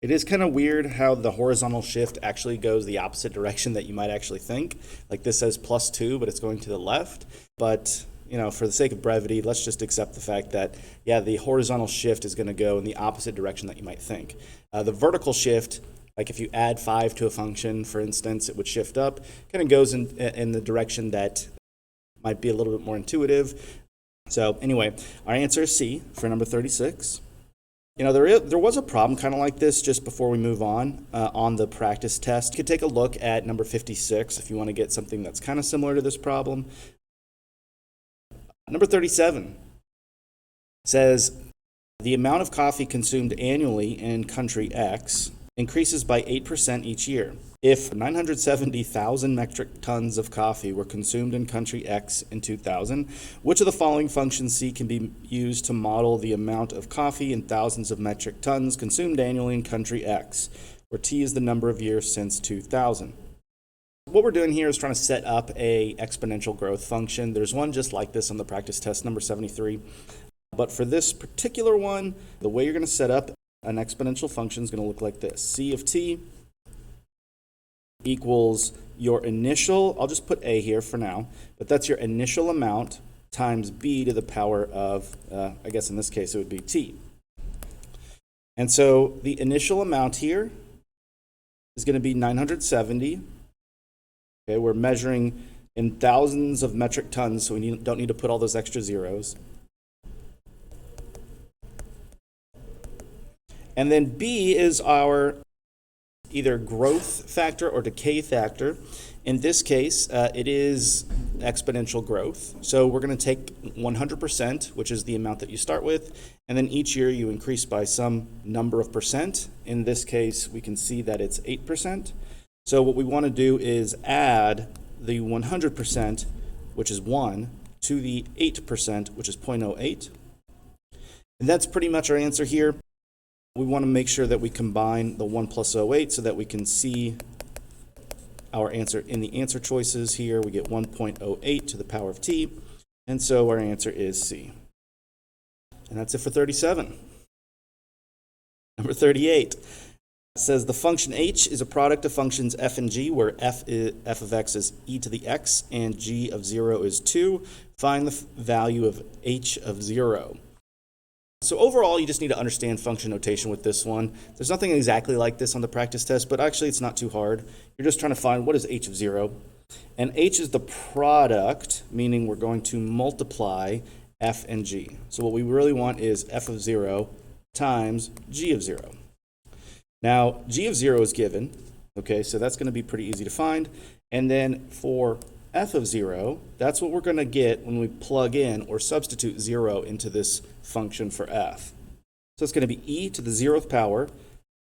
It is kind of weird how the horizontal shift actually goes the opposite direction that you might actually think. Like this says plus 2, but it's going to the left. But, you know, for the sake of brevity, let's just accept the fact that, yeah, the horizontal shift is going to go in the opposite direction that you might think. The vertical shift, like if you add 5 to a function, for instance, it would shift up, kind of goes in the direction that might be a little bit more intuitive. So anyway, our answer is C for number 36. You know, there was a problem kind of like this just before we move on the practice test. You could take a look at number 56 if you want to get something that's kind of similar to this problem. Number 37 says the amount of coffee consumed annually in country X increases by 8% each year. If 970,000 metric tons of coffee were consumed in country X in 2000, which of the following functions C can be used to model the amount of coffee in thousands of metric tons consumed annually in country X, where T is the number of years since 2000? What we're doing here is trying to set up a exponential growth function. There's one just like this on the practice test, number 73. But for this particular one, the way you're going to set up an exponential function is going to look like this. C of T equals your initial, I'll just put A here for now, but that's your initial amount times B to the power of, I guess in this case it would be T. And so the initial amount here is going to be 970. Okay, we're measuring in thousands of metric tons, so we don't need to put all those extra zeros. And then B is our either growth factor or decay factor. In this case, it is exponential growth. So we're going to take 100%, which is the amount that you start with, and then each year you increase by some number of percent. In this case, we can see that it's 8%. So what we want to do is add the 100%, which is 1, to the 8%, which is 0.08. And that's pretty much our answer here. We want to make sure that we combine the 1 plus 0.08 so that we can see our answer in the answer choices here. We get 1.08 to the power of t, and so our answer is C. And that's it for 37. Number 38 says the function h is a product of functions f and g, where f of x is e to the x and g of 0 is 2. Find the value of h of 0. So overall, you just need to understand function notation with this one. There's nothing exactly like this on the practice test, but actually it's not too hard. You're just trying to find what is h of 0. And h is the product, meaning we're going to multiply f and g. So what we really want is f of 0 times g of 0. Now, g of 0 is given, okay, so that's going to be pretty easy to find. And then for f of 0, that's what we're going to get when we plug in or substitute 0 into this function for f. So it's going to be e to the 0th power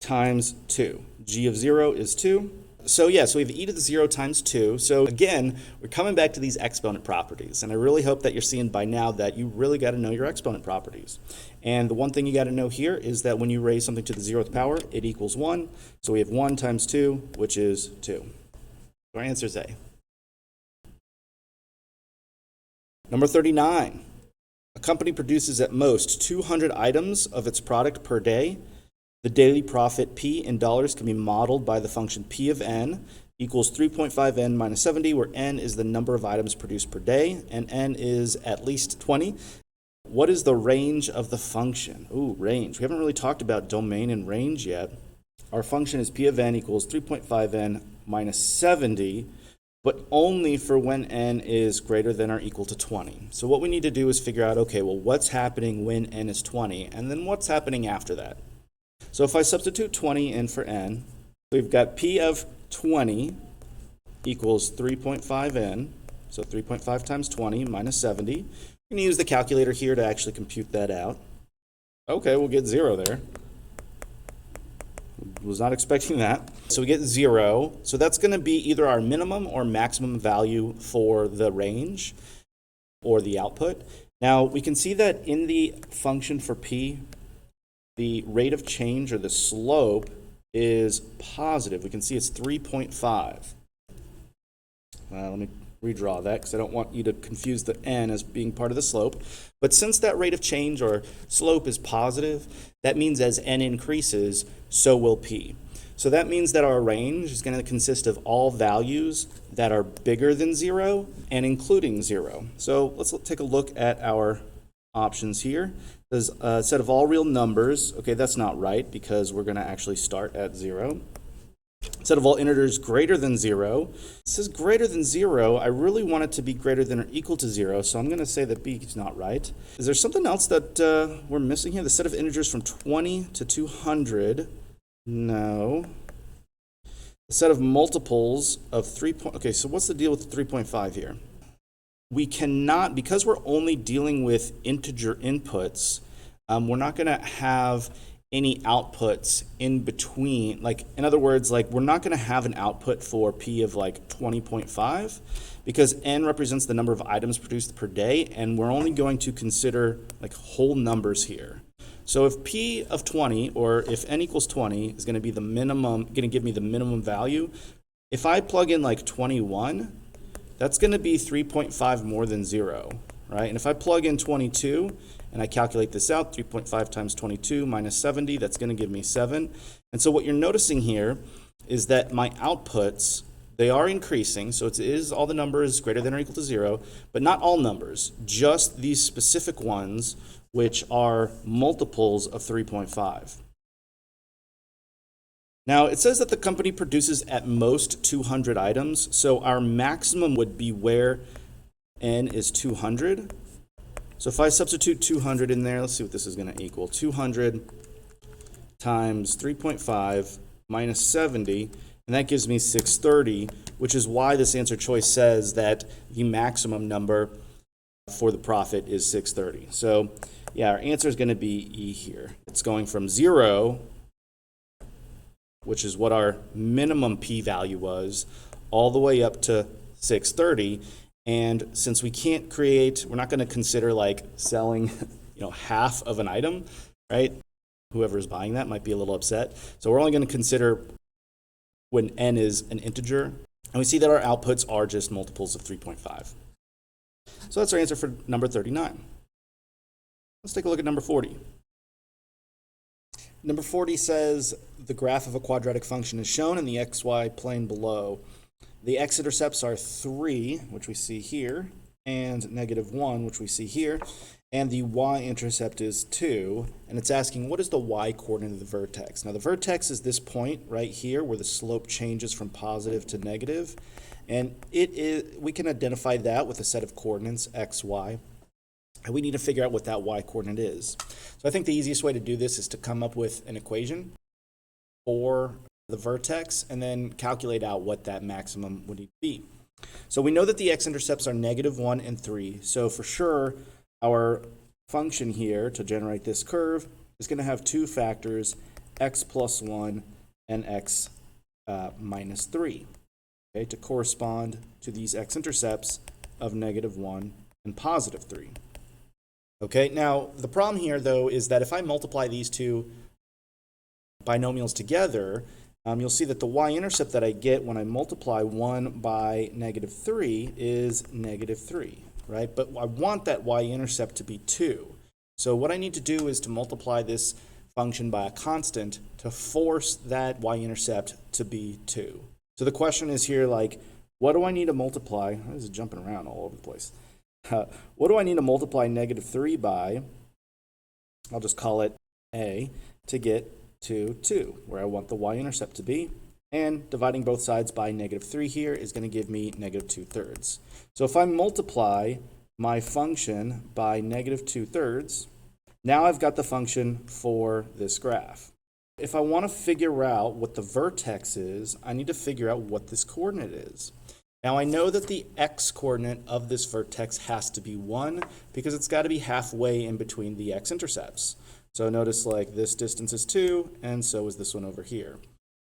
times 2. G of 0 is 2. So yeah, so we have e to the 0 times 2. So again, we're coming back to these exponent properties. And I really hope that you're seeing by now that you really got to know your exponent properties. And the one thing you got to know here is that when you raise something to the 0th power, it equals 1. So we have 1 times 2, which is 2. So our answer is A. Number 39 A company produces at most 200 items of its product per day. The daily profit P in dollars can be modeled by the function P of n equals 3.5n minus 70, where n is the number of items produced per day, and n is at least 20. What is the range of the function? Ooh, range. We haven't really talked about domain and range yet. Our function is P of n equals 3.5n minus 70, but only for when n is greater than or equal to 20. So what we need to do is figure out, okay, well, what's happening when n is 20, and then what's happening after that? So if I substitute 20 in for n, we've got P of 20 equals 3.5n, so 3.5 times 20 minus 70. I'm going to use the calculator here to actually compute that out. Okay, we'll get 0 there. Was not expecting that. So we get 0. So that's going to be either our minimum or maximum value for the range or the output. Now we can see that in the function for P, the rate of change or the slope is positive. We can see it's 3.5. Let me redraw that because I don't want you to confuse the n as being part of the slope. But since that rate of change or slope is positive, that means as n increases, so will P. So that means that our range is going to consist of all values that are bigger than 0 and including 0. So let's take a look at our options here. There's a set of all real numbers. Okay, that's not right because we're going to actually start at 0. Set of all integers greater than 0. It says greater than 0. I really want it to be greater than or equal to 0, so I'm going to say that B is not right. Is there something else that we're missing here? The set of integers from 20 to 200. No. The set of multiples of 3. Okay, so what's the deal with the 3.5 here? We cannot, because we're only dealing with integer inputs, we're not going to have any outputs in between. Like, in other words, like we're not going to have an output for P of like 20.5 because n represents the number of items produced per day, and we're only going to consider like whole numbers here. So if P of 20, or if n equals 20, is going to be the minimum, going to give me the minimum value, if I plug in like 21, that's going to be 3.5 more than 0, right? And if I plug in 22 and I calculate this out, 3.5 times 22 minus 70, that's going to give me 7. And so what you're noticing here is that my outputs, they are increasing. So it is all the numbers greater than or equal to 0, but not all numbers, just these specific ones, which are multiples of 3.5. Now, it says that the company produces at most 200 items, so our maximum would be where n is 200. So if I substitute 200 in there, let's see what this is going to equal. 200 times 3.5 minus 70, and that gives me 630, which is why this answer choice says that the maximum number for the profit is 630. So, yeah, our answer is going to be E here. It's going from 0, which is what our minimum p-value was, all the way up to 630. And since we can't create, we're not going to consider like selling, half of an item, right? Whoever's buying that might be a little upset. So we're only going to consider when n is an integer. And we see that our outputs are just multiples of 3.5. So that's our answer for number 39. Let's take a look at number 40. Number 40 says the graph of a quadratic function is shown in the xy plane below. The x-intercepts are 3, which we see here, and -1, which we see here, and the y-intercept is 2, and it's asking what is the y-coordinate of the vertex. Now the vertex is this point right here where the slope changes from positive to negative, and we can identify that with a set of coordinates x, y. And we need to figure out what that y-coordinate is. So I think the easiest way to do this is to come up with an equation for the vertex and then calculate out what that maximum would need to be. So we know that the x-intercepts are -1 and 3. So for sure, our function here to generate this curve is going to have two factors, x plus 1 and x minus 3, okay, to correspond to these x-intercepts of -1 and positive 3. Okay, now the problem here, though, is that if I multiply these two binomials together, you'll see that the y-intercept that I get when I multiply 1 by -3 is -3. right? But I want that y-intercept to be 2. So what I need to do is to multiply this function by a constant to force that y-intercept to be 2. So the question is here, like, what do I need to multiply? This is jumping around all over the place. What do I need to multiply negative 3 by? I'll just call it a to get to 2, where I want the y-intercept to be. And dividing both sides by negative 3 here is going to give me negative 2/3. So if I multiply my function by negative 2/3, now I've got the function for this graph. If I want to figure out what the vertex is, I need to figure out what this coordinate is. Now I know that the x-coordinate of this vertex has to be 1 because it's got to be halfway in between the x-intercepts. So notice like this distance is 2 and so is this one over here.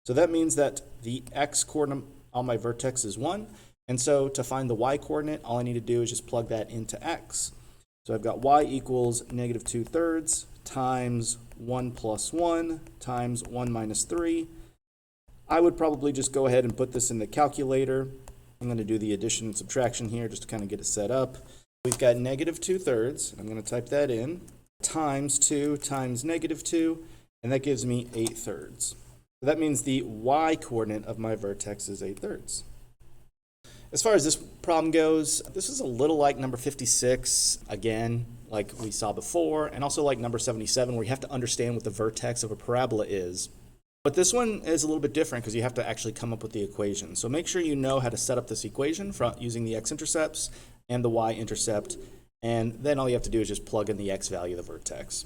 So that means that the x-coordinate on my vertex is 1. And so to find the y-coordinate, all I need to do is just plug that into x. So I've got y equals negative 2/3 times 1 plus 1 times 1 minus 3. I would probably just go ahead and put this in the calculator. I'm going to do the addition and subtraction here just to kind of get it set up. We've got negative 2/3. I'm going to type that in. Times 2 times negative 2. And that gives me 8/3. So that means the y-coordinate of my vertex is 8/3. As far as this problem goes, this is a little like number 56, again, like we saw before, and also like number 77, where you have to understand what the vertex of a parabola is. But this one is a little bit different because you have to actually come up with the equation. So make sure you know how to set up this equation using the x-intercepts and the y-intercept, and then all you have to do is just plug in the x value of the vertex.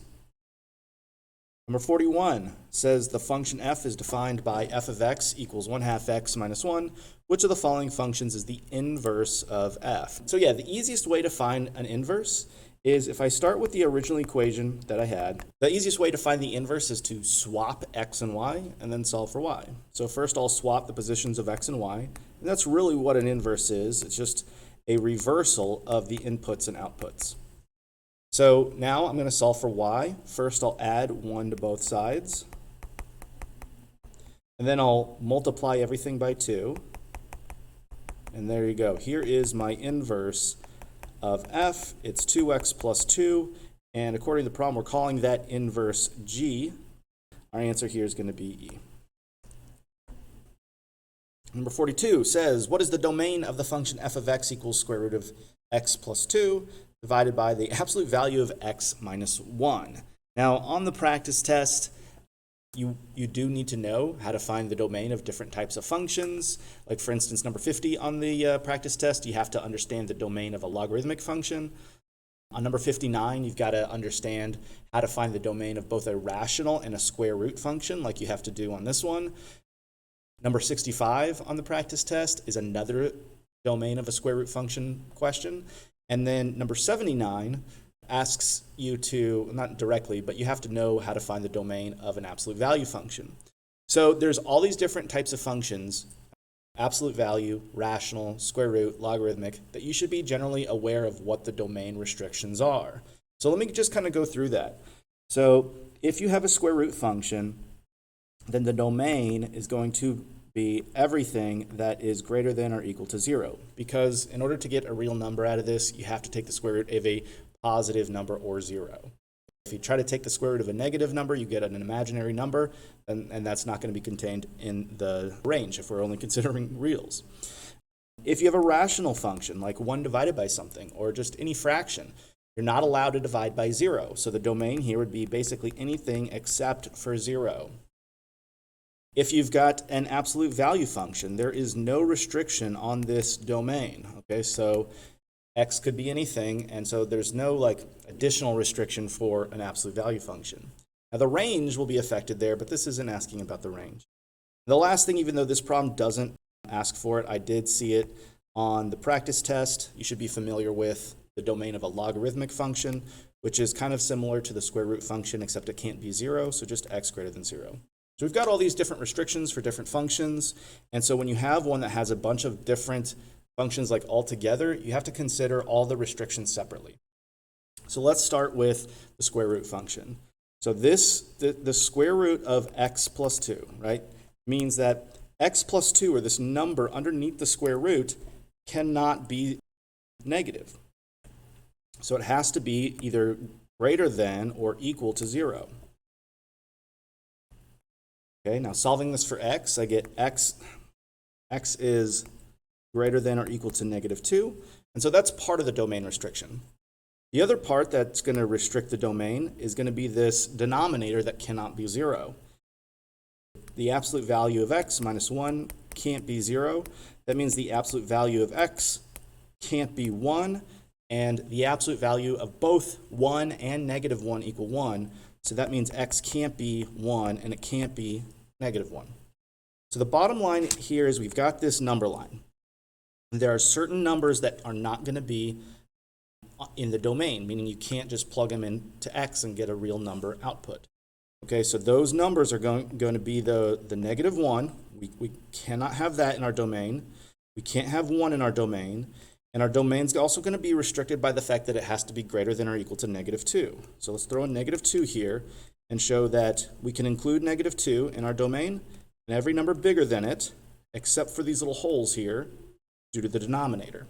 Number 41 says the function f is defined by f of x equals 1/2 x minus 1. Which of the following functions is the inverse of f? So yeah, the easiest way to find an inverse is if I start with the original equation that I had, the easiest way to find the inverse is to swap x and y and then solve for y. So first I'll swap the positions of x and y, and that's really what an inverse is. It's just a reversal of the inputs and outputs. So now I'm going to solve for y. First I'll add 1 to both sides, and then I'll multiply everything by 2. And there you go. Here is my inverse of f. It's 2x plus 2. And according to the problem, we're calling that inverse g. Our answer here is going to be e. Number 42 says, what is the domain of the function f of x equals square root of x plus 2 divided by the absolute value of x minus 1? Now, on the practice test, you do need to know how to find the domain of different types of functions. Like for instance, number 50 on the practice test, you have to understand the domain of a logarithmic function. On number 59, you've got to understand how to find the domain of both a rational and a square root function, like you have to do on this one. Number 65 on the practice test is another domain of a square root function question. And then number 79 asks you to, not directly, but you have to know how to find the domain of an absolute value function. So there's all these different types of functions, absolute value, rational, square root, logarithmic, that you should be generally aware of what the domain restrictions are. So let me just kind of go through that. So if you have a square root function, then the domain is going to be everything that is greater than or equal to 0. Because in order to get a real number out of this, you have to take the square root of a positive number or 0. If you try to take the square root of a negative number, you get an imaginary number, and that's not going to be contained in the range if we're only considering reals. If you have a rational function, like 1 divided by something, or just any fraction, you're not allowed to divide by 0. So the domain here would be basically anything except for 0. If you've got an absolute value function, there is no restriction on this domain. Okay, so x could be anything, and so there's no like additional restriction for an absolute value function. Now the range will be affected there, but this isn't asking about the range. The last thing, even though this problem doesn't ask for it, I did see it on the practice test. You should be familiar with the domain of a logarithmic function, which is kind of similar to the square root function, except it can't be 0, so just x greater than 0. So we've got all these different restrictions for different functions, and so when you have one that has a bunch of different functions like all together, you have to consider all the restrictions separately. So let's start with the square root function. So the square root of x plus 2, right, means that x plus 2, or this number underneath the square root, cannot be negative. So it has to be either greater than or equal to 0. Okay, now solving this for x, I get x is greater than or equal to -2. And so that's part of the domain restriction. The other part that's going to restrict the domain is going to be this denominator that cannot be 0. The absolute value of x minus 1 can't be 0. That means the absolute value of x can't be 1, and the absolute value of both 1 and -1 equal 1. So that means x can't be 1 and it can't be -1. So the bottom line here is we've got this number line. There are certain numbers that are not going to be in the domain, meaning you can't just plug them into x and get a real number output. Okay, so those numbers are going to be the -1. We cannot have that in our domain. We can't have 1 in our domain. And our domain's also going to be restricted by the fact that it has to be greater than or equal to -2. So let's throw in -2 here and show that we can include -2 in our domain and every number bigger than it, except for these little holes here, due to the denominator.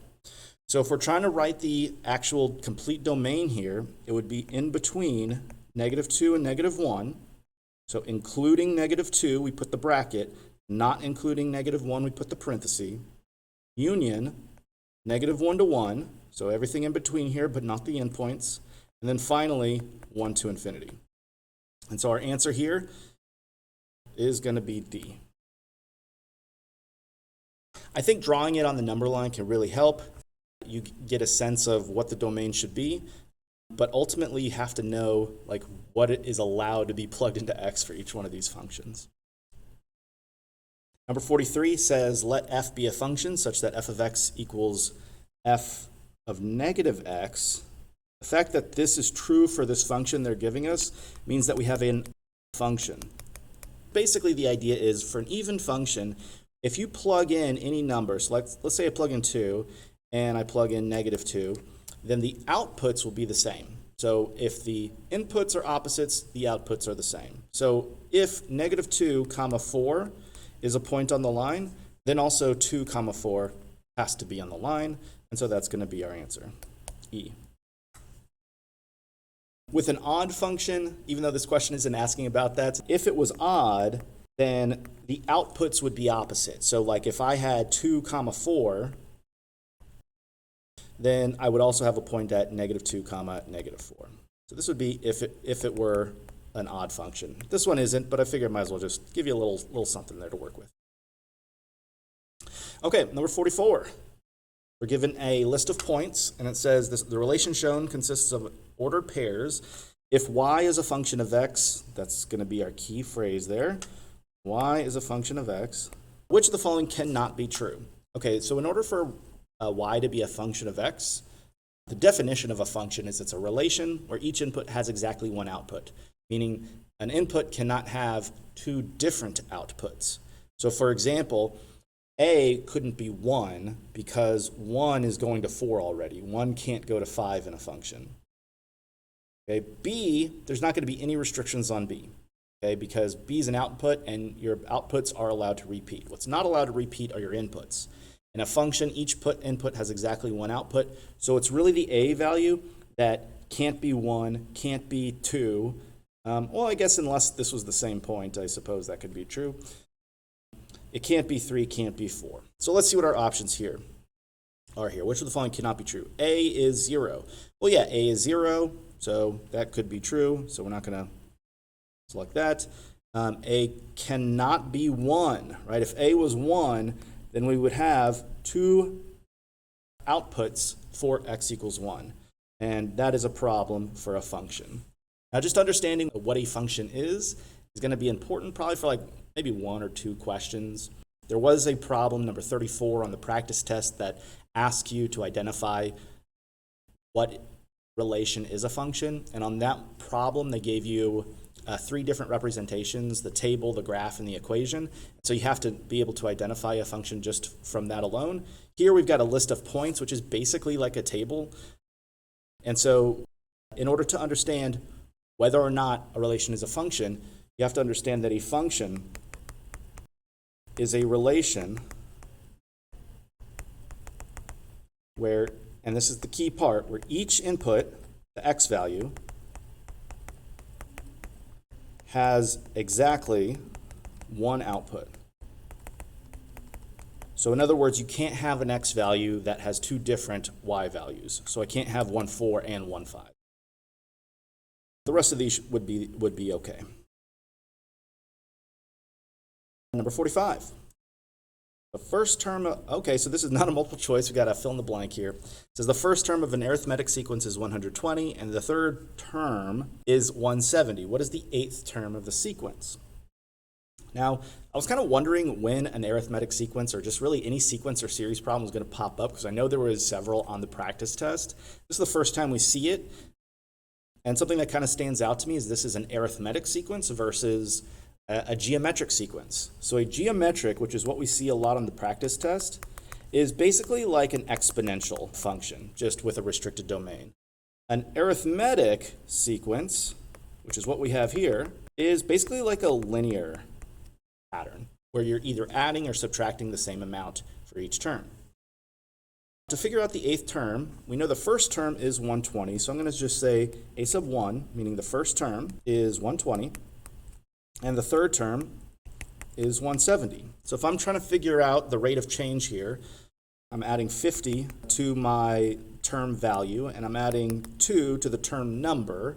So if we're trying to write the actual complete domain here, it would be in between -2 and -1. So including -2, we put the bracket. Not including -1, we put the parenthesis. Union, -1 to 1, so everything in between here, but not the endpoints. And then finally, 1 to infinity. And so our answer here is going to be D. I think drawing it on the number line can really help. You get a sense of what the domain should be, but ultimately you have to know like what it is allowed to be plugged into x for each one of these functions. Number 43 says let f be a function such that f of x equals f of -x. The fact that this is true for this function they're giving us means that we have a function. Basically the idea is for an even function, if you plug in any number, so let's say I plug in 2 and I plug in -2, then the outputs will be the same. So if the inputs are opposites, the outputs are the same. So if -2, 4 is a point on the line, then also 2, 4 has to be on the line, and so that's going to be our answer, E. With an odd function, even though this question isn't asking about that, if it was odd, then the outputs would be opposite. So like if I had 2, 4, then I would also have a point at -2, -4. So this would be if it were an odd function. This one isn't, but I figured I might as well just give you a little something there to work with. Okay, number 44. We're given a list of points, and it says the relation shown consists of ordered pairs. If y is a function of x, that's going to be our key phrase there. Y is a function of x. Which of the following cannot be true? Okay, so in order for y to be a function of x, the definition of a function is it's a relation where each input has exactly one output, meaning an input cannot have two different outputs. So for example, A couldn't be 1 because 1 is going to 4 already. 1 can't go to 5 in a function. Okay, B, there's not going to be any restrictions on B, okay, because B is an output and your outputs are allowed to repeat. What's not allowed to repeat are your inputs. In a function, each input has exactly one output, so it's really the A value that can't be 1, can't be 2. Well, I guess unless this was the same point, I suppose that could be true. It can't be 3, can't be 4. So let's see what our options here are here. Which of the following cannot be true? A is 0. Well, yeah, A is 0, so that could be true, so we're not going to select that. A cannot be 1, right? If A was 1, then we would have two outputs for x equals 1. And that is a problem for a function. Now, just understanding what a function is going to be important probably for like maybe 1 or 2 questions. There was a problem, number 34, on the practice test that asks you to identify what relation is a function. And on that problem, they gave you 3 different representations: the table, the graph, and the equation. So you have to be able to identify a function just from that alone. Here we've got a list of points, which is basically like a table. And so in order to understand whether or not a relation is a function, you have to understand that a function is a relation where and this is the key part, where each input, the x value, has exactly one output. So in other words, you can't have an x value that has two different y values. So I can't have 1, 4 and 1, 5. The rest of these would be okay. Number 45. The first term okay, so this is not a multiple choice. We've got to fill in the blank here. It says the first term of an arithmetic sequence is 120, and the third term is 170. What is the eighth term of the sequence? Now, I was kind of wondering when an arithmetic sequence, or just really any sequence or series problem, was going to pop up, because I know there were several on the practice test. This is the first time we see it, and something that kind of stands out to me is this is an arithmetic sequence versus a geometric sequence. So a geometric, which is what we see a lot on the practice test, is basically like an exponential function, just with a restricted domain. An arithmetic sequence, which is what we have here, is basically like a linear pattern, where you're either adding or subtracting the same amount for each term. To figure out the eighth term, we know the first term is 120, so I'm going to just say a sub 1, meaning the first term is 120, and the third term is 170. So if I'm trying to figure out the rate of change here, I'm adding 50 to my term value, and I'm adding 2 to the term number.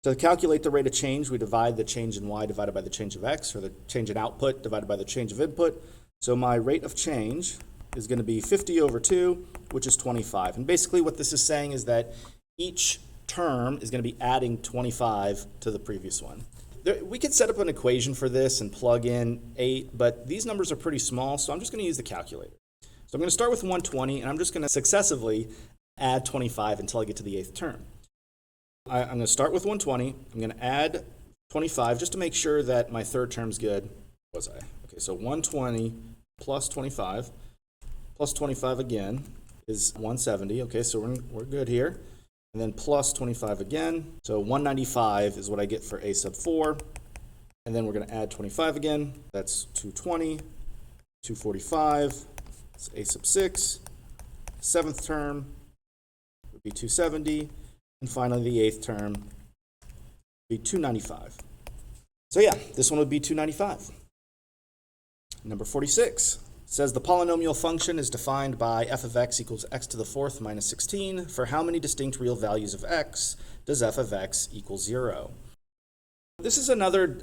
To calculate the rate of change, we divide the change in y divided by the change of x, or the change in output divided by the change of input. So my rate of change is going to be 50 over 2, which is 25. And basically what this is saying is that each term is going to be adding 25 to the previous one. We could set up an equation for this and plug in 8, but these numbers are pretty small, so I'm just going to use the calculator. So I'm going to start with 120, and I'm just going to successively add 25 until I get to the eighth term. I'm going to start with 120. I'm going to add 25 just to make sure that my third term's good. Was I? Okay, so 120 plus 25 plus 25 again is 170. Okay, so we're good here. And then plus 25 again. So 195 is what I get for a sub 4. And then we're going to add 25 again. That's 220, 245. It's a sub 6. Seventh term would be 270. And finally, the eighth term would be 295. So yeah, this one would be 295. Number 46. Says the polynomial function is defined by f of x equals x to the fourth minus 16. For how many distinct real values of x does f of x equal 0? This is another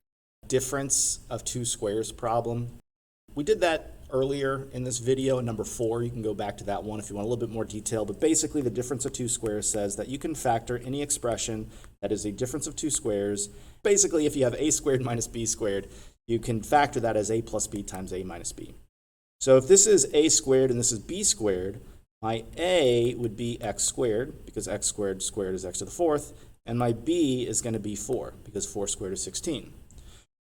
difference of two squares problem. We did that earlier in this video in number 4. You can go back to that one if you want a little bit more detail. But basically, the difference of two squares says that you can factor any expression that is a difference of two squares. Basically, if you have a squared minus b squared, you can factor that as a plus b times a minus b. So if this is a squared and this is b squared, my a would be x squared, because x squared squared is x to the fourth, and my b is going to be 4, because 4 squared is 16.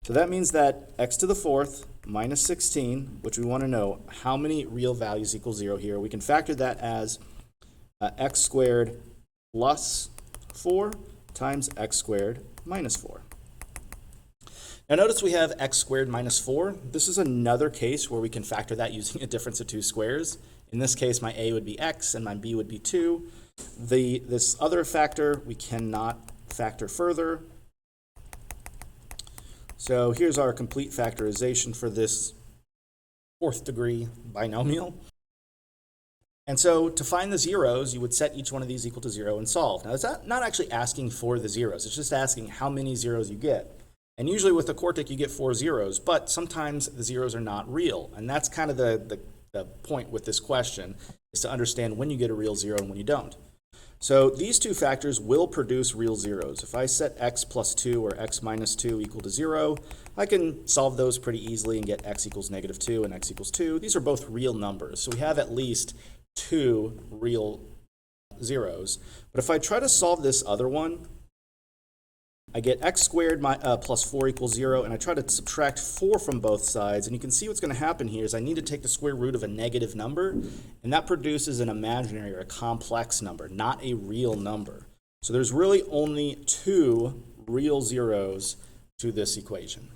So that means that x to the fourth minus 16, which we want to know how many real values equal 0 here, we can factor that as x squared plus 4 times x squared minus 4. Now notice we have x squared minus 4. This is another case where we can factor that using a difference of two squares. In this case, my a would be x and my b would be 2. This other factor we cannot factor further. So here's our complete factorization for this fourth degree binomial. And so to find the zeros, you would set each one of these equal to 0 and solve. Now it's not actually asking for the zeros, it's just asking how many zeros you get. And usually with the quartic you get 4 zeros, but sometimes the zeros are not real. And that's kind of the point with this question, is to understand when you get a real zero and when you don't. So these two factors will produce real zeros. If I set x plus 2 or x minus 2 equal to 0, I can solve those pretty easily and get x equals negative 2 and x equals 2. These are both real numbers, so we have at least 2 real zeros. But if I try to solve this other one, I get x squared plus 4 equals 0, and I try to subtract 4 from both sides. And you can see what's going to happen here is I need to take the square root of a negative number, and that produces an imaginary or a complex number, not a real number. So there's really only 2 real zeros to this equation.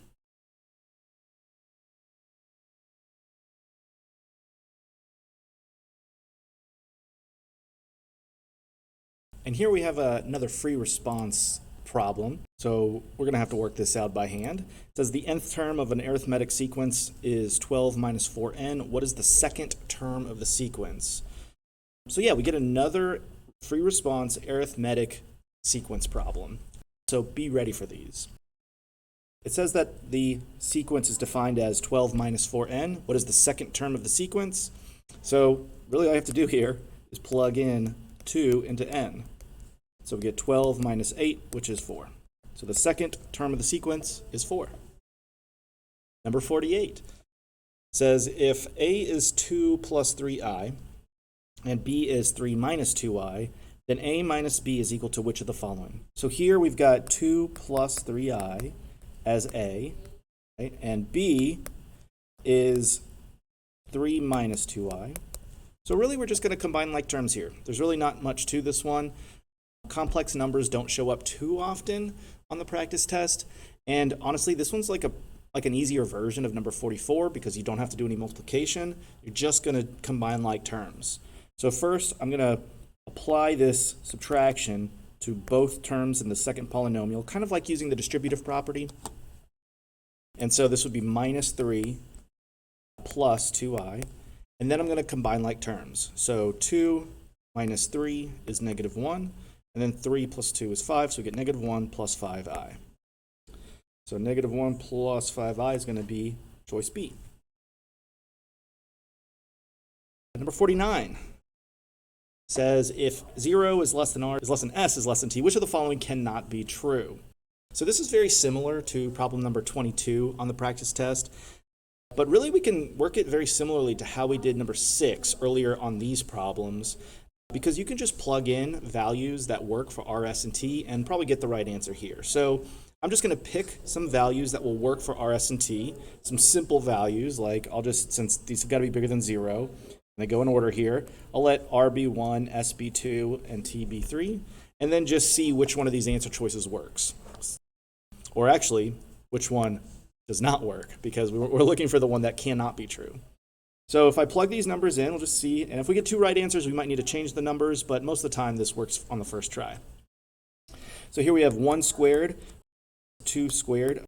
And here we have another free response problem. So we're going to have to work this out by hand. It says the nth term of an arithmetic sequence is 12 minus 4n. What is the second term of the sequence? So yeah, we get another free response arithmetic sequence problem. So be ready for these. It says that the sequence is defined as 12 minus 4n. What is the second term of the sequence? So really all I have to do here is plug in 2 into n. So we get 12 minus 8, which is 4. So the second term of the sequence is 4. Number 48 says if a is 2 plus 3i and b is 3 minus 2i, then a minus b is equal to which of the following? So here we've got 2 plus 3i as a, right? And b is 3 minus 2i. So really we're just going to combine like terms here. There's really not much to this one. Complex numbers don't show up too often on the practice test, and honestly this one's like an easier version of number 44 because you don't have to do any multiplication. You're just going to combine like terms. So first I'm going to apply this subtraction to both terms in the second polynomial, kind of like using the distributive property. And so this would be minus 3 plus 2i, and then I'm going to combine like terms. So 2 minus 3 is negative 1. And then 3 plus 2 is 5, so we get negative 1 plus 5i. So negative 1 plus 5i is going to be choice B. Number 49 says if 0 is less than r is less than s is less than t, which of the following cannot be true? So this is very similar to problem number 22 on the practice test, but really we can work it very similarly to how we did number 6 earlier on these problems, because you can just plug in values that work for r, s, and t and probably get the right answer here. So I'm just going to pick some values that will work for r, s, and t, some simple values, like since these have got to be bigger than 0, and they go in order here, I'll let r be 1, s be 2, and t be 3, and then just see which one of these answer choices works. Or actually, which one does not work, because we're looking for the one that cannot be true. So if I plug these numbers in, we'll just see, and if we get 2 right answers, we might need to change the numbers, but most of the time this works on the first try. So here we have 1 squared, 2 squared,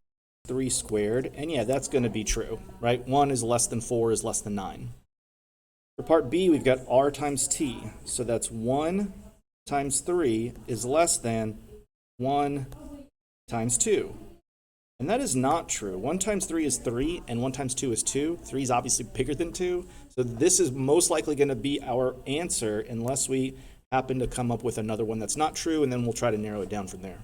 3 squared, and yeah, that's going to be true, right? 1 is less than 4 is less than 9. For part B, we've got r times t, so that's 1 times 3 is less than 1 times 2. And that is not true. 1 times 3 is 3, and 1 times 2 is 2. 3 is obviously bigger than 2. So this is most likely going to be our answer unless we happen to come up with another one that's not true, and then we'll try to narrow it down from there.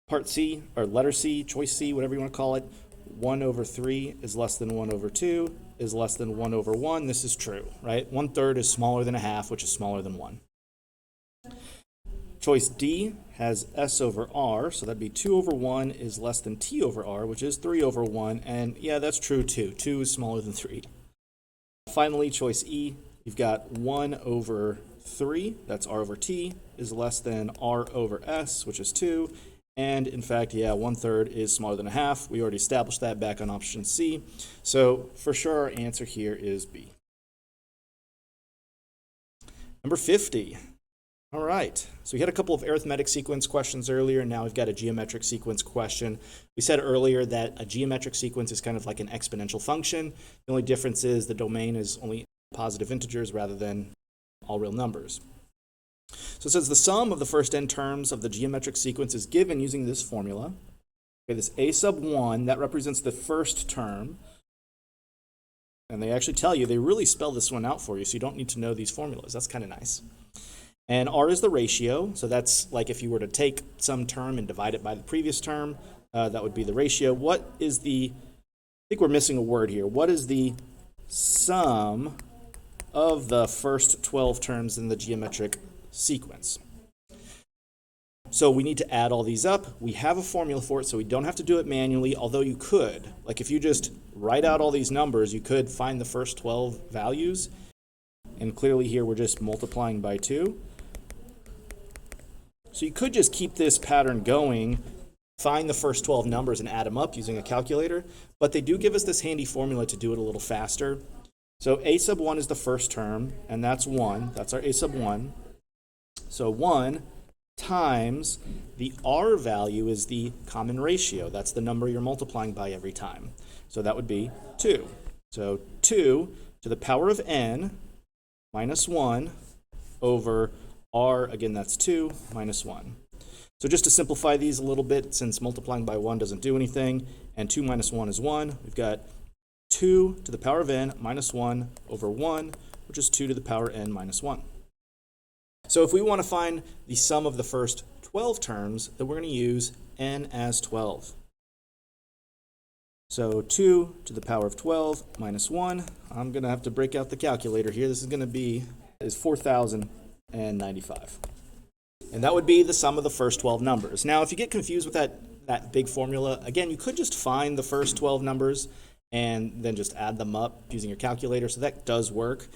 Part C, or letter C, choice C, whatever you want to call it, 1 over 3 is less than 1 over 2, is less than 1 over 1. This is true, right? 1/3 is smaller than a half, which is smaller than 1. Choice D has s over r, so that'd be 2 over 1 is less than t over r, which is 3 over 1, and yeah, that's true too. 2 is smaller than 3. Finally, choice E, you've got 1 over 3, that's r over t, is less than r over s, which is 2, and in fact, yeah, 1/3 is smaller than a half. We already established that back on option C, so for sure our answer here is B. Number 50. All right, so we had a couple of arithmetic sequence questions earlier, and now we've got a geometric sequence question. We said earlier that a geometric sequence is kind of like an exponential function. The only difference is the domain is only positive integers rather than all real numbers. So it says the sum of the first n terms of the geometric sequence is given using this formula. Okay, this a sub 1, that represents the first term. And they actually tell you, they really spell this one out for you, so you don't need to know these formulas. That's kind of nice. And r is the ratio, so that's like if you were to take some term and divide it by the previous term, that would be the ratio. What is the, I think we're missing a word here, what is the sum of the first 12 terms in the geometric sequence? So we need to add all these up. We have a formula for it, so we don't have to do it manually, although you could. Like if you just write out all these numbers, you could find the first 12 values, and clearly here we're just multiplying by 2. So you could just keep this pattern going, find the first 12 numbers and add them up using a calculator, but they do give us this handy formula to do it a little faster. So a sub 1 is the first term, and that's 1. That's our a sub 1. So 1 times the r value is the common ratio. That's the number you're multiplying by every time. So that would be 2. So 2 to the power of n minus 1 over r, again, that's 2 minus 1. So just to simplify these a little bit, since multiplying by 1 doesn't do anything, and 2 minus 1 is 1, we've got 2 to the power of n minus 1 over 1, which is 2 to the power n minus 1. So if we want to find the sum of the first 12 terms, then we're going to use n as 12. So 2 to the power of 12 minus 1, I'm going to have to break out the calculator here. This is going to be 4,095. And that would be the sum of the first 12 numbers. Now, if you get confused with that big formula, again, you could just find the first 12 numbers and then just add them up using your calculator. So that does work.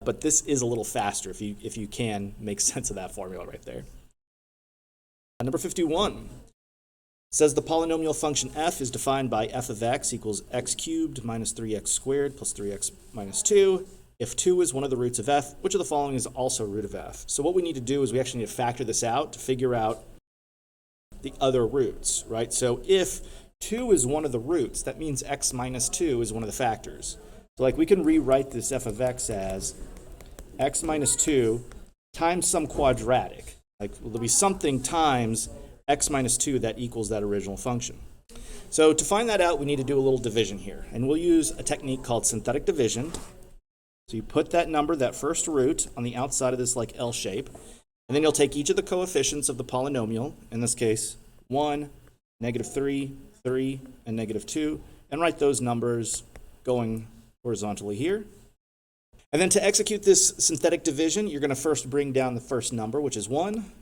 But this is a little faster if you can make sense of that formula right there. Number 51 says the polynomial function f is defined by f of x equals x cubed minus 3x squared plus 3x minus 2 if 2 is one of the roots of f, which of the following is also a root of f. So what we need to do is we actually need to factor this out to figure out the other roots, right? So if 2 is one of the roots, that means x minus 2 is one of the factors. So like we can rewrite this f of x as x minus 2 times some quadratic. Like there'll be something times x minus 2 that equals that original function. So to find that out, we need to do a little division here. And we'll use a technique called synthetic division. So you put that number, that first root, on the outside of this like L shape. And then you'll take each of the coefficients of the polynomial, in this case 1, -3, 3, and -2, and write those numbers going horizontally here. And then to execute this synthetic division, you're going to first bring down the first number, which is 1.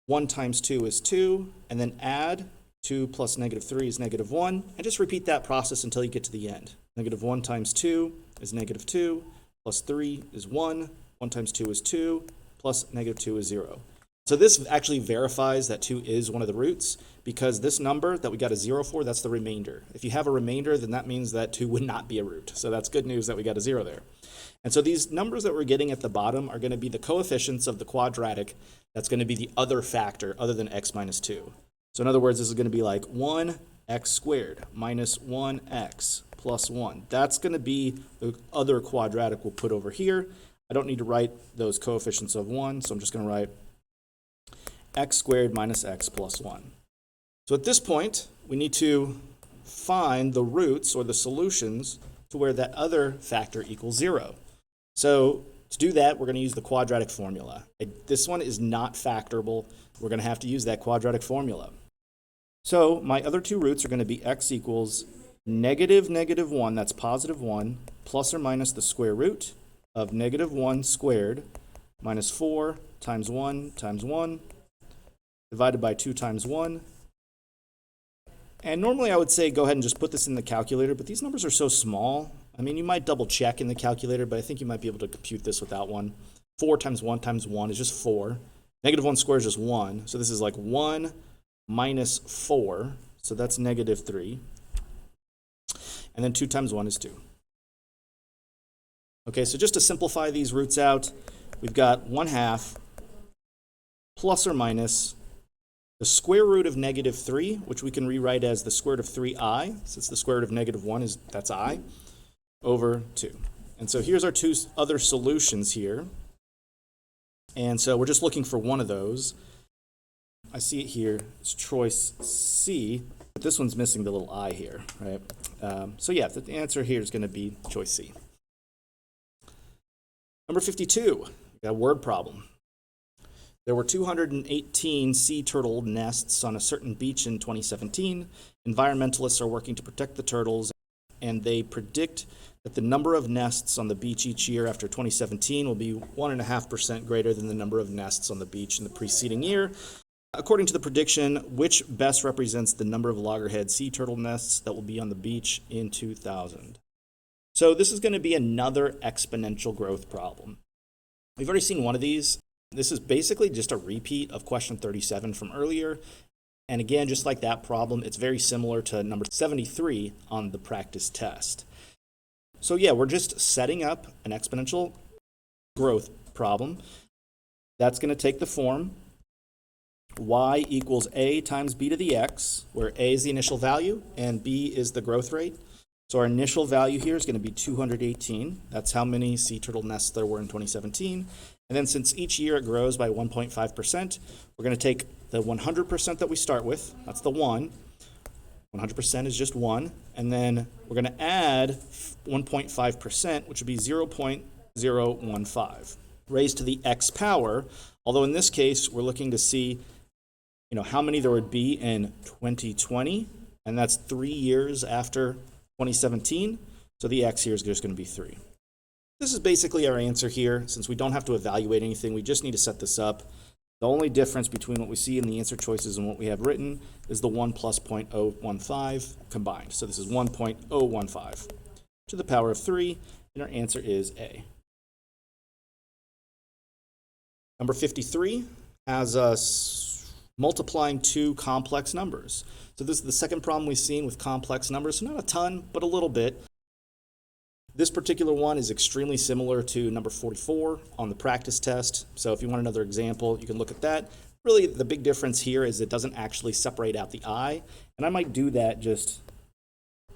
1 times 2 is 2, and then add 2 plus -3 is -1, and just repeat that process until you get to the end. -1 times 2 is -2, plus 3 is 1, 1 times 2 is 2, plus -2 is 0. So this actually verifies that 2 is one of the roots, because this number that we got a 0 for, that's the remainder. If you have a remainder, then that means that 2 would not be a root. So that's good news that we got a 0 there. And so these numbers that we're getting at the bottom are going to be the coefficients of the quadratic. That's going to be the other factor other than x minus 2. So in other words, this is going to be like 1x squared minus 1x plus 1. That's going to be the other quadratic we'll put over here. I don't need to write those coefficients of 1, so I'm just going to write x squared minus x plus 1. So at this point, we need to find the roots or the solutions to where that other factor equals 0. So to do that, we're going to use the quadratic formula. This one is not factorable. We're going to have to use that quadratic formula. So my other two roots are going to be x equals -1, that's positive 1, plus or minus the square root of -1 squared minus 4 times 1 times 1 divided by 2 times 1. And normally I would say go ahead and just put this in the calculator, but these numbers are so small. I mean, you might double check in the calculator, but I think you might be able to compute this without one. 4 times 1 times 1 is just 4. -1 squared is just 1. So this is like 1 minus 4. So that's -3. And then 2 times 1 is 2. Okay, so just to simplify these roots out, we've got 1/2 plus or minus the square root of -3, which we can rewrite as the square root of 3i, since the square root of -1 that's I, over 2. And so here's our two other solutions here. And so we're just looking for one of those. I see it here. It's choice C, but this one's missing the little I here, right? So yeah, the answer here is going to be choice C. Number 52, we got a word problem. There were 218 sea turtle nests on a certain beach in 2017. Environmentalists are working to protect the turtles, and they predict that the number of nests on the beach each year after 2017 will be 1.5% greater than the number of nests on the beach in the preceding year. According to the prediction, which best represents the number of loggerhead sea turtle nests that will be on the beach in 2000? So this is going to be another exponential growth problem. We've already seen one of these. This is basically just a repeat of question 37 from earlier. And again, just like that problem, it's very similar to number 73 on the practice test. So yeah, we're just setting up an exponential growth problem. that's going to take the form y equals a times b to the x, where a is the initial value and b is the growth rate. So our initial value here is going to be 218. That's how many sea turtle nests there were in 2017. And then since each year it grows by 1.5%, we're going to take the 100% that we start with, that's the 1. 100% is just 1. And then we're going to add 1.5%, which would be 0.015, raised to the x power. Although in this case, we're looking to see how many there would be in 2020, and that's 3 years after 2017. So the x here is just going to be 3. This is basically our answer here. Since we don't have to evaluate anything, we just need to set this up. The only difference between what we see in the answer choices and what we have written is the 1 plus 0.015 combined. So this is 1.015 to the power of 3, and our answer is A. Number 53 has us multiplying two complex numbers. So this is the second problem we've seen with complex numbers. So not a ton, but a little bit. This particular one is extremely similar to number 44 on the practice test. So if you want another example, you can look at that. Really, the big difference here is it doesn't actually separate out the I. And I might do that just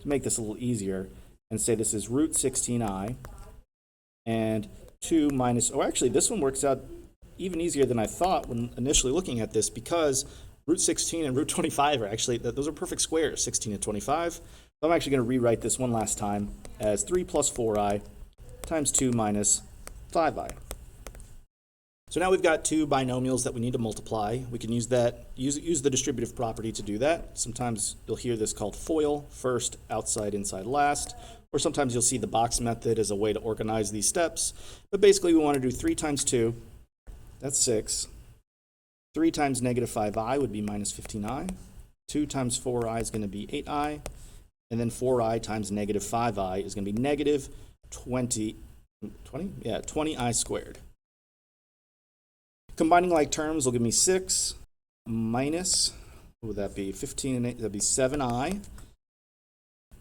to make this a little easier and say this is root 16I and 2 minus, oh, actually, this one works out even easier than I thought when initially looking at this, because root 16 and root 25 are actually, those are perfect squares, 16 and 25. So I'm actually going to rewrite this one last time as 3 plus 4i times 2 minus 5i. So now we've got two binomials that we need to multiply. We can use that, use the distributive property to do that. Sometimes you'll hear this called FOIL, first, outside, inside, last. Or sometimes you'll see the box method as a way to organize these steps. But basically we want to do 3 times 2, that's 6. 3 times negative 5i would be minus 15i. 2 times 4i is going to be 8i. And then 4i times negative 5i is going to be negative 20 I squared. Combining like terms will give me 6 minus, what would that be? 15 and 8, that'd be 7i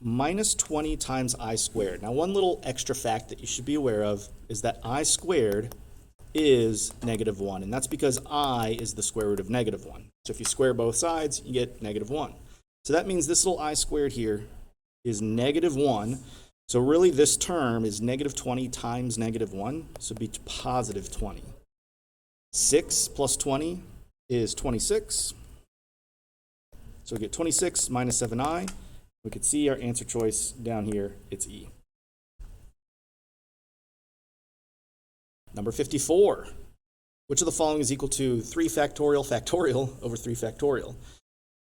minus 20 times I squared. Now, one little extra fact that you should be aware of is that I squared is negative 1, and that's because I is the square root of negative 1. So if you square both sides, you get negative 1. So that means this little I squared here is negative 1. So really this term is negative 20 times negative 1, so it'd be positive 20. 6 plus 20 is 26. So we get 26 minus 7i. We can see our answer choice down here, it's E. Number 54. Which of the following is equal to 3 factorial over 3 factorial?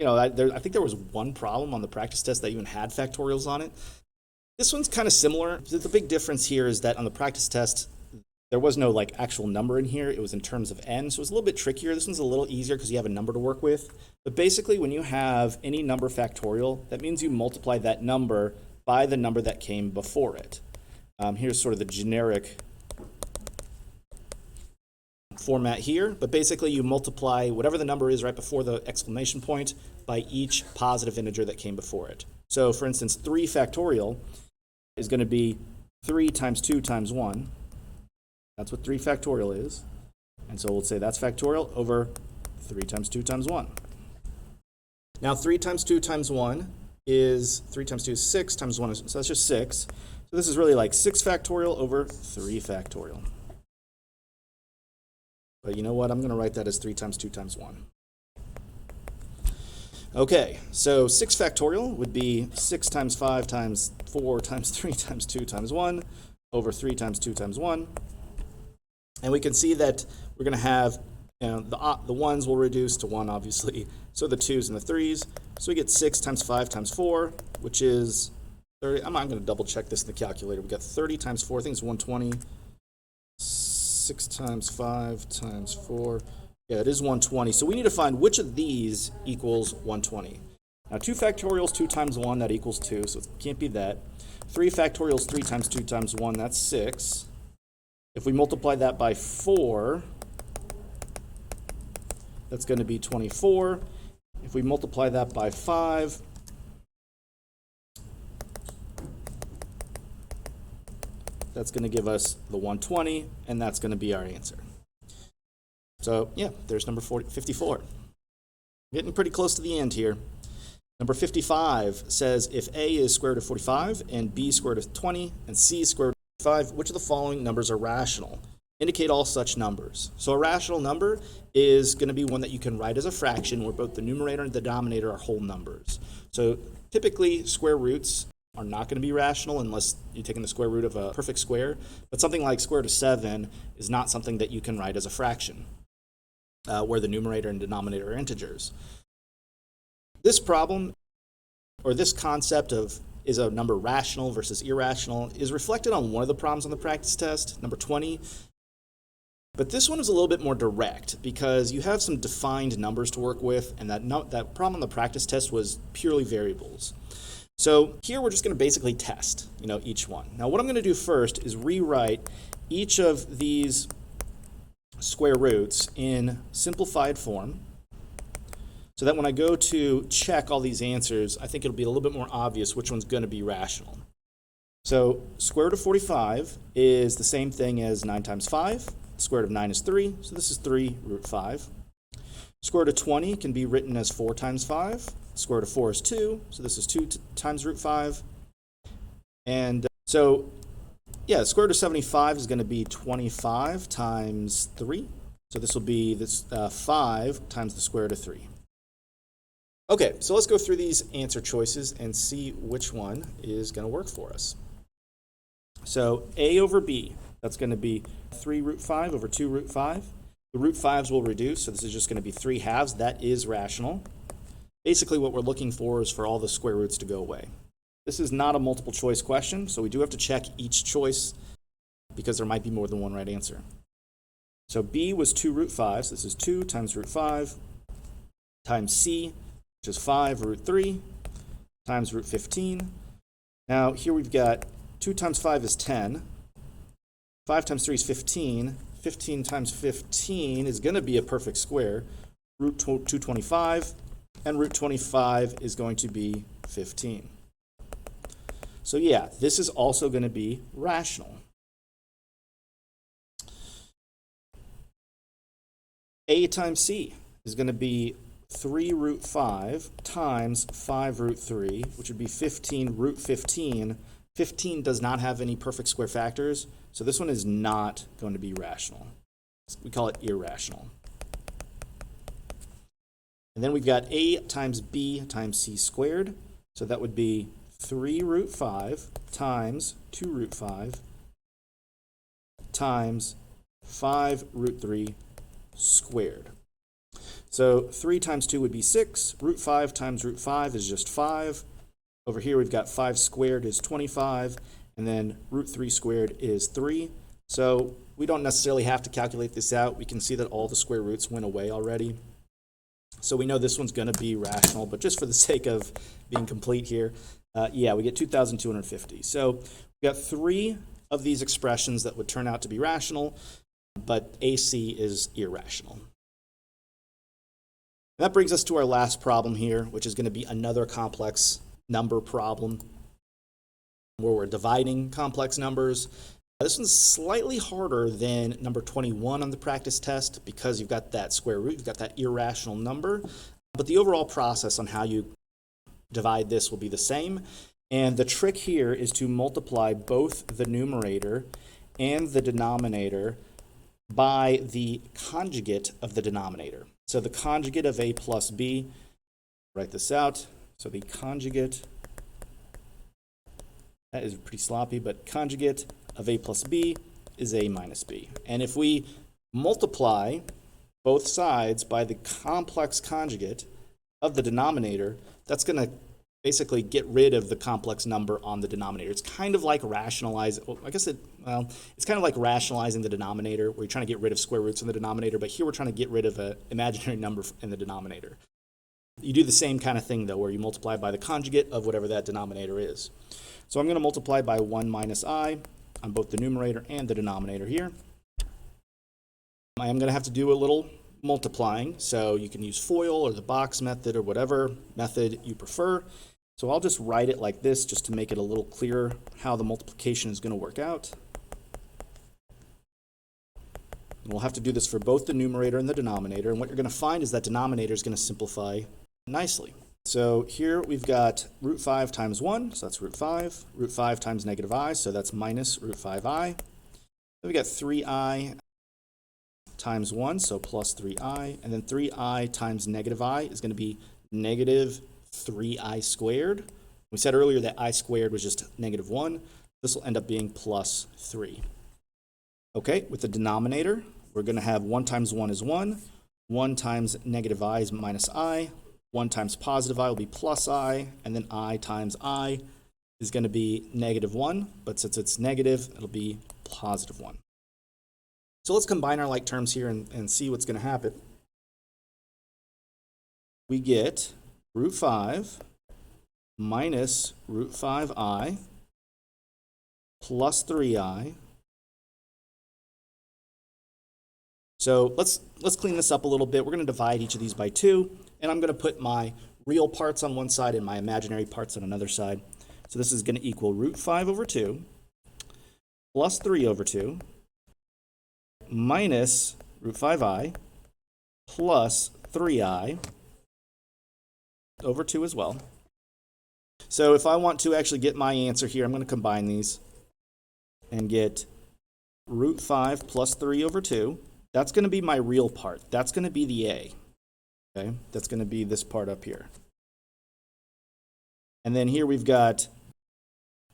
I think there was one problem on the practice test that even had factorials on it. This one's kind of similar. The big difference here is that on the practice test, there was no actual number in here. It was in terms of n, so it was a little bit trickier. This one's a little easier because you have a number to work with. But basically, when you have any number factorial, that means you multiply that number by the number that came before it. Here's sort of the generic format here, but basically you multiply whatever the number is right before the exclamation point by each positive integer that came before it. So for instance, 3 factorial is going to be 3 times 2 times 1. That's what 3 factorial is. And so we'll say that's factorial over 3 times 2 times 1. Now 3 times 2 times 1 is, 3 times 2 is 6 times 1 is, so that's just 6. So this is really like 6 factorial over 3 factorial. But you know what? I'm going to write that as 3 times 2 times 1. Okay, so 6 factorial would be 6 times 5 times 4 times 3 times 2 times 1 over 3 times 2 times 1. And we can see that we're going to have, the 1s will reduce to 1, obviously, so the 2s and the 3s. So we get 6 times 5 times 4, which is 30. I'm not going to double check this in the calculator. We got 30 times 4, I think it's 120. 6 times 5 times 4. Yeah, it is 120. So we need to find which of these equals 120. Now 2 factorials 2 times 1, that equals 2, so it can't be that. 3 factorials 3 times 2 times 1, that's 6. If we multiply that by 4, that's going to be 24. If we multiply that by 5, that's going to give us the 120, and that's going to be our answer. So yeah, there's number 54. Getting pretty close to the end here. Number 55 says if A is square root of 45 and B square root of 20 and C square root of 5, which of the following numbers are rational? Indicate all such numbers. So a rational number is going to be one that you can write as a fraction where both the numerator and the denominator are whole numbers. So typically square roots are not going to be rational unless you're taking the square root of a perfect square. But something like square root of 7 is not something that you can write as a fraction where the numerator and denominator are integers. This problem, or this concept of is a number rational versus irrational, is reflected on one of the problems on the practice test, number 20. But this one is a little bit more direct because you have some defined numbers to work with, and that problem on the practice test was purely variables. So here we're just going to basically test, each one. Now what I'm going to do first is rewrite each of these square roots in simplified form, so that when I go to check all these answers, I think it'll be a little bit more obvious which one's going to be rational. So square root of 45 is the same thing as 9 times 5. The square root of 9 is 3, so this is 3 root 5. Square root of 20 can be written as 4 times 5. Square root of 4 is 2, so this is 2 times root 5. And so, yeah, square root of 75 is going to be 25 times 3. So this will be 5 times the square root of 3. Okay, so let's go through these answer choices and see which one is going to work for us. So A over B, that's going to be 3 root 5 over 2 root 5. The root 5s will reduce, so this is just going to be 3 halves. That is rational. Basically what we're looking for is for all the square roots to go away. This is not a multiple choice question, so we do have to check each choice because there might be more than one right answer. So B was 2 root 5, so this is 2 times root 5 times C, which is 5 root 3 times root 15. Now here we've got 2 times 5 is 10. 5 times 3 is 15. 15 times 15 is going to be a perfect square, root 225, and root 25 is going to be 15. So yeah, this is also going to be rational. A times C is going to be 3 root 5 times 5 root 3, which would be 15 root 15. 15 does not have any perfect square factors, so this one is not going to be rational. We call it irrational. And then we've got A times B times C squared, so that would be 3 root 5 times 2 root 5 times 5 root 3 squared. So 3 times 2 would be 6. Root 5 times root 5 is just 5. Over here we've got 5 squared is 25, and then root 3 squared is 3. So we don't necessarily have to calculate this out. We can see that all the square roots went away already. So we know this one's going to be rational, but just for the sake of being complete here, yeah, we get 2,250. So we got 3 of these expressions that would turn out to be rational, but AC is irrational. And that brings us to our last problem here, which is going to be another complex number problem where we're dividing complex numbers. This one's slightly harder than number 21 on the practice test because you've got that square root, you've got that irrational number, but the overall process on how you divide this will be the same. And the trick here is to multiply both the numerator and the denominator by the conjugate of the denominator. So the conjugate of A plus B, write this out. So the conjugate, that is pretty sloppy, but conjugate of A plus B is A minus B. And if we multiply both sides by the complex conjugate of the denominator, that's going to basically get rid of the complex number on the denominator. It's kind of like rationalizing, well, I guess it's kind of like rationalizing the denominator where you're trying to get rid of square roots in the denominator, but here we're trying to get rid of an imaginary number in the denominator. You do the same kind of thing, though, where you multiply by the conjugate of whatever that denominator is. So I'm going to multiply by 1 minus I on both the numerator and the denominator here. I am going to have to do a little multiplying, so you can use FOIL or the box method or whatever method you prefer. So I'll just write it like this just to make it a little clearer how the multiplication is going to work out. And we'll have to do this for both the numerator and the denominator. And what you're going to find is that denominator is going to simplify nicely. So here we've got root 5 times 1, so that's root 5 times negative I, so that's minus root 5i. Then we got 3i times 1, so plus 3i, and then 3i times negative I is going to be negative 3i squared. We said earlier that I squared was just negative 1. This will end up being plus 3. Okay, with the denominator, we're going to have 1 times 1 is 1, 1 times negative I is minus I, 1 times positive I will be plus I, and then I times I is going to be negative 1, but since it's negative, it'll be positive 1. So let's combine our like terms here and see what's going to happen. We get root 5 minus root 5i plus 3i. So let's clean this up a little bit. We're going to divide each of these by 2, and I'm going to put my real parts on one side and my imaginary parts on another side. So this is going to equal root 5 over 2 plus 3 over 2 minus root 5i plus 3i over 2 as well. So if I want to actually get my answer here, I'm going to combine these and get root 5 plus 3 over 2. That's going to be my real part. That's going to be the a. Okay, that's going to be this part up here. And then here we've got,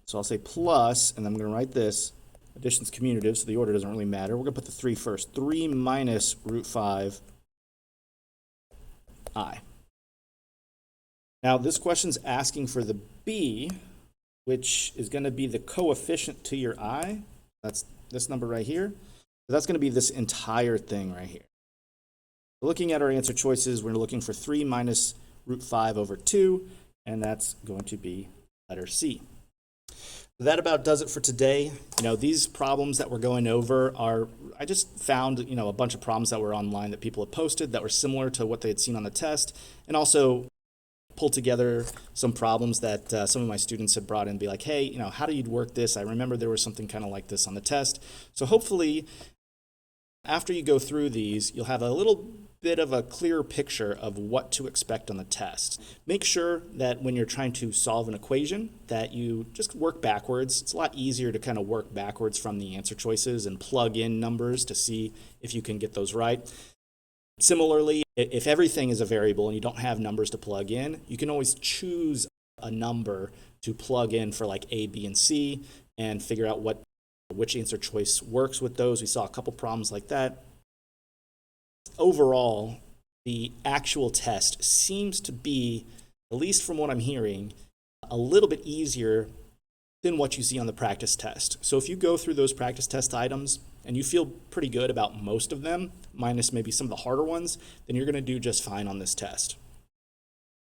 so I'll say plus, and I'm going to write this. Addition's commutative, so the order doesn't really matter. We're going to put the 3 first. 3 minus root 5i. Now this question's asking for the b, which is going to be the coefficient to your I. That's this number right here. So that's going to be this entire thing right here. Looking at our answer choices, we're looking for 3 minus root 5 over 2, and that's going to be letter C. That about does it for today. These problems that we're going over are, I just found, a bunch of problems that were online that people had posted that were similar to what they had seen on the test, and also pulled together some problems that some of my students had brought in and be like, hey, how do you work this? I remember there was something kind of like this on the test. So hopefully, after you go through these, you'll have a little bit of a clearer picture of what to expect on the test. Make sure that when you're trying to solve an equation that you just work backwards. It's a lot easier to kind of work backwards from the answer choices and plug in numbers to see if you can get those right. Similarly, if everything is a variable and you don't have numbers to plug in, you can always choose a number to plug in for like A, B, and C and figure out which answer choice works with those. We saw a couple problems like that. Overall, the actual test seems to be, at least from what I'm hearing, a little bit easier than what you see on the practice test. So if you go through those practice test items and you feel pretty good about most of them, minus maybe some of the harder ones, then you're going to do just fine on this test.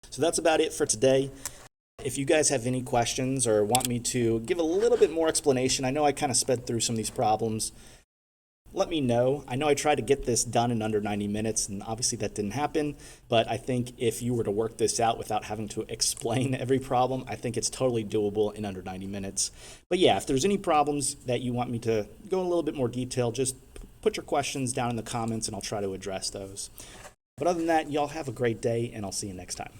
So that's about it for today. If you guys have any questions or want me to give a little bit more explanation, I know I kind of sped through some of these problems, let me know. I know I tried to get this done in under 90 minutes, and obviously that didn't happen, but I think if you were to work this out without having to explain every problem, I think it's totally doable in under 90 minutes. But yeah, if there's any problems that you want me to go in a little bit more detail, just put your questions down in the comments and I'll try to address those. But other than that, y'all have a great day, and I'll see you next time.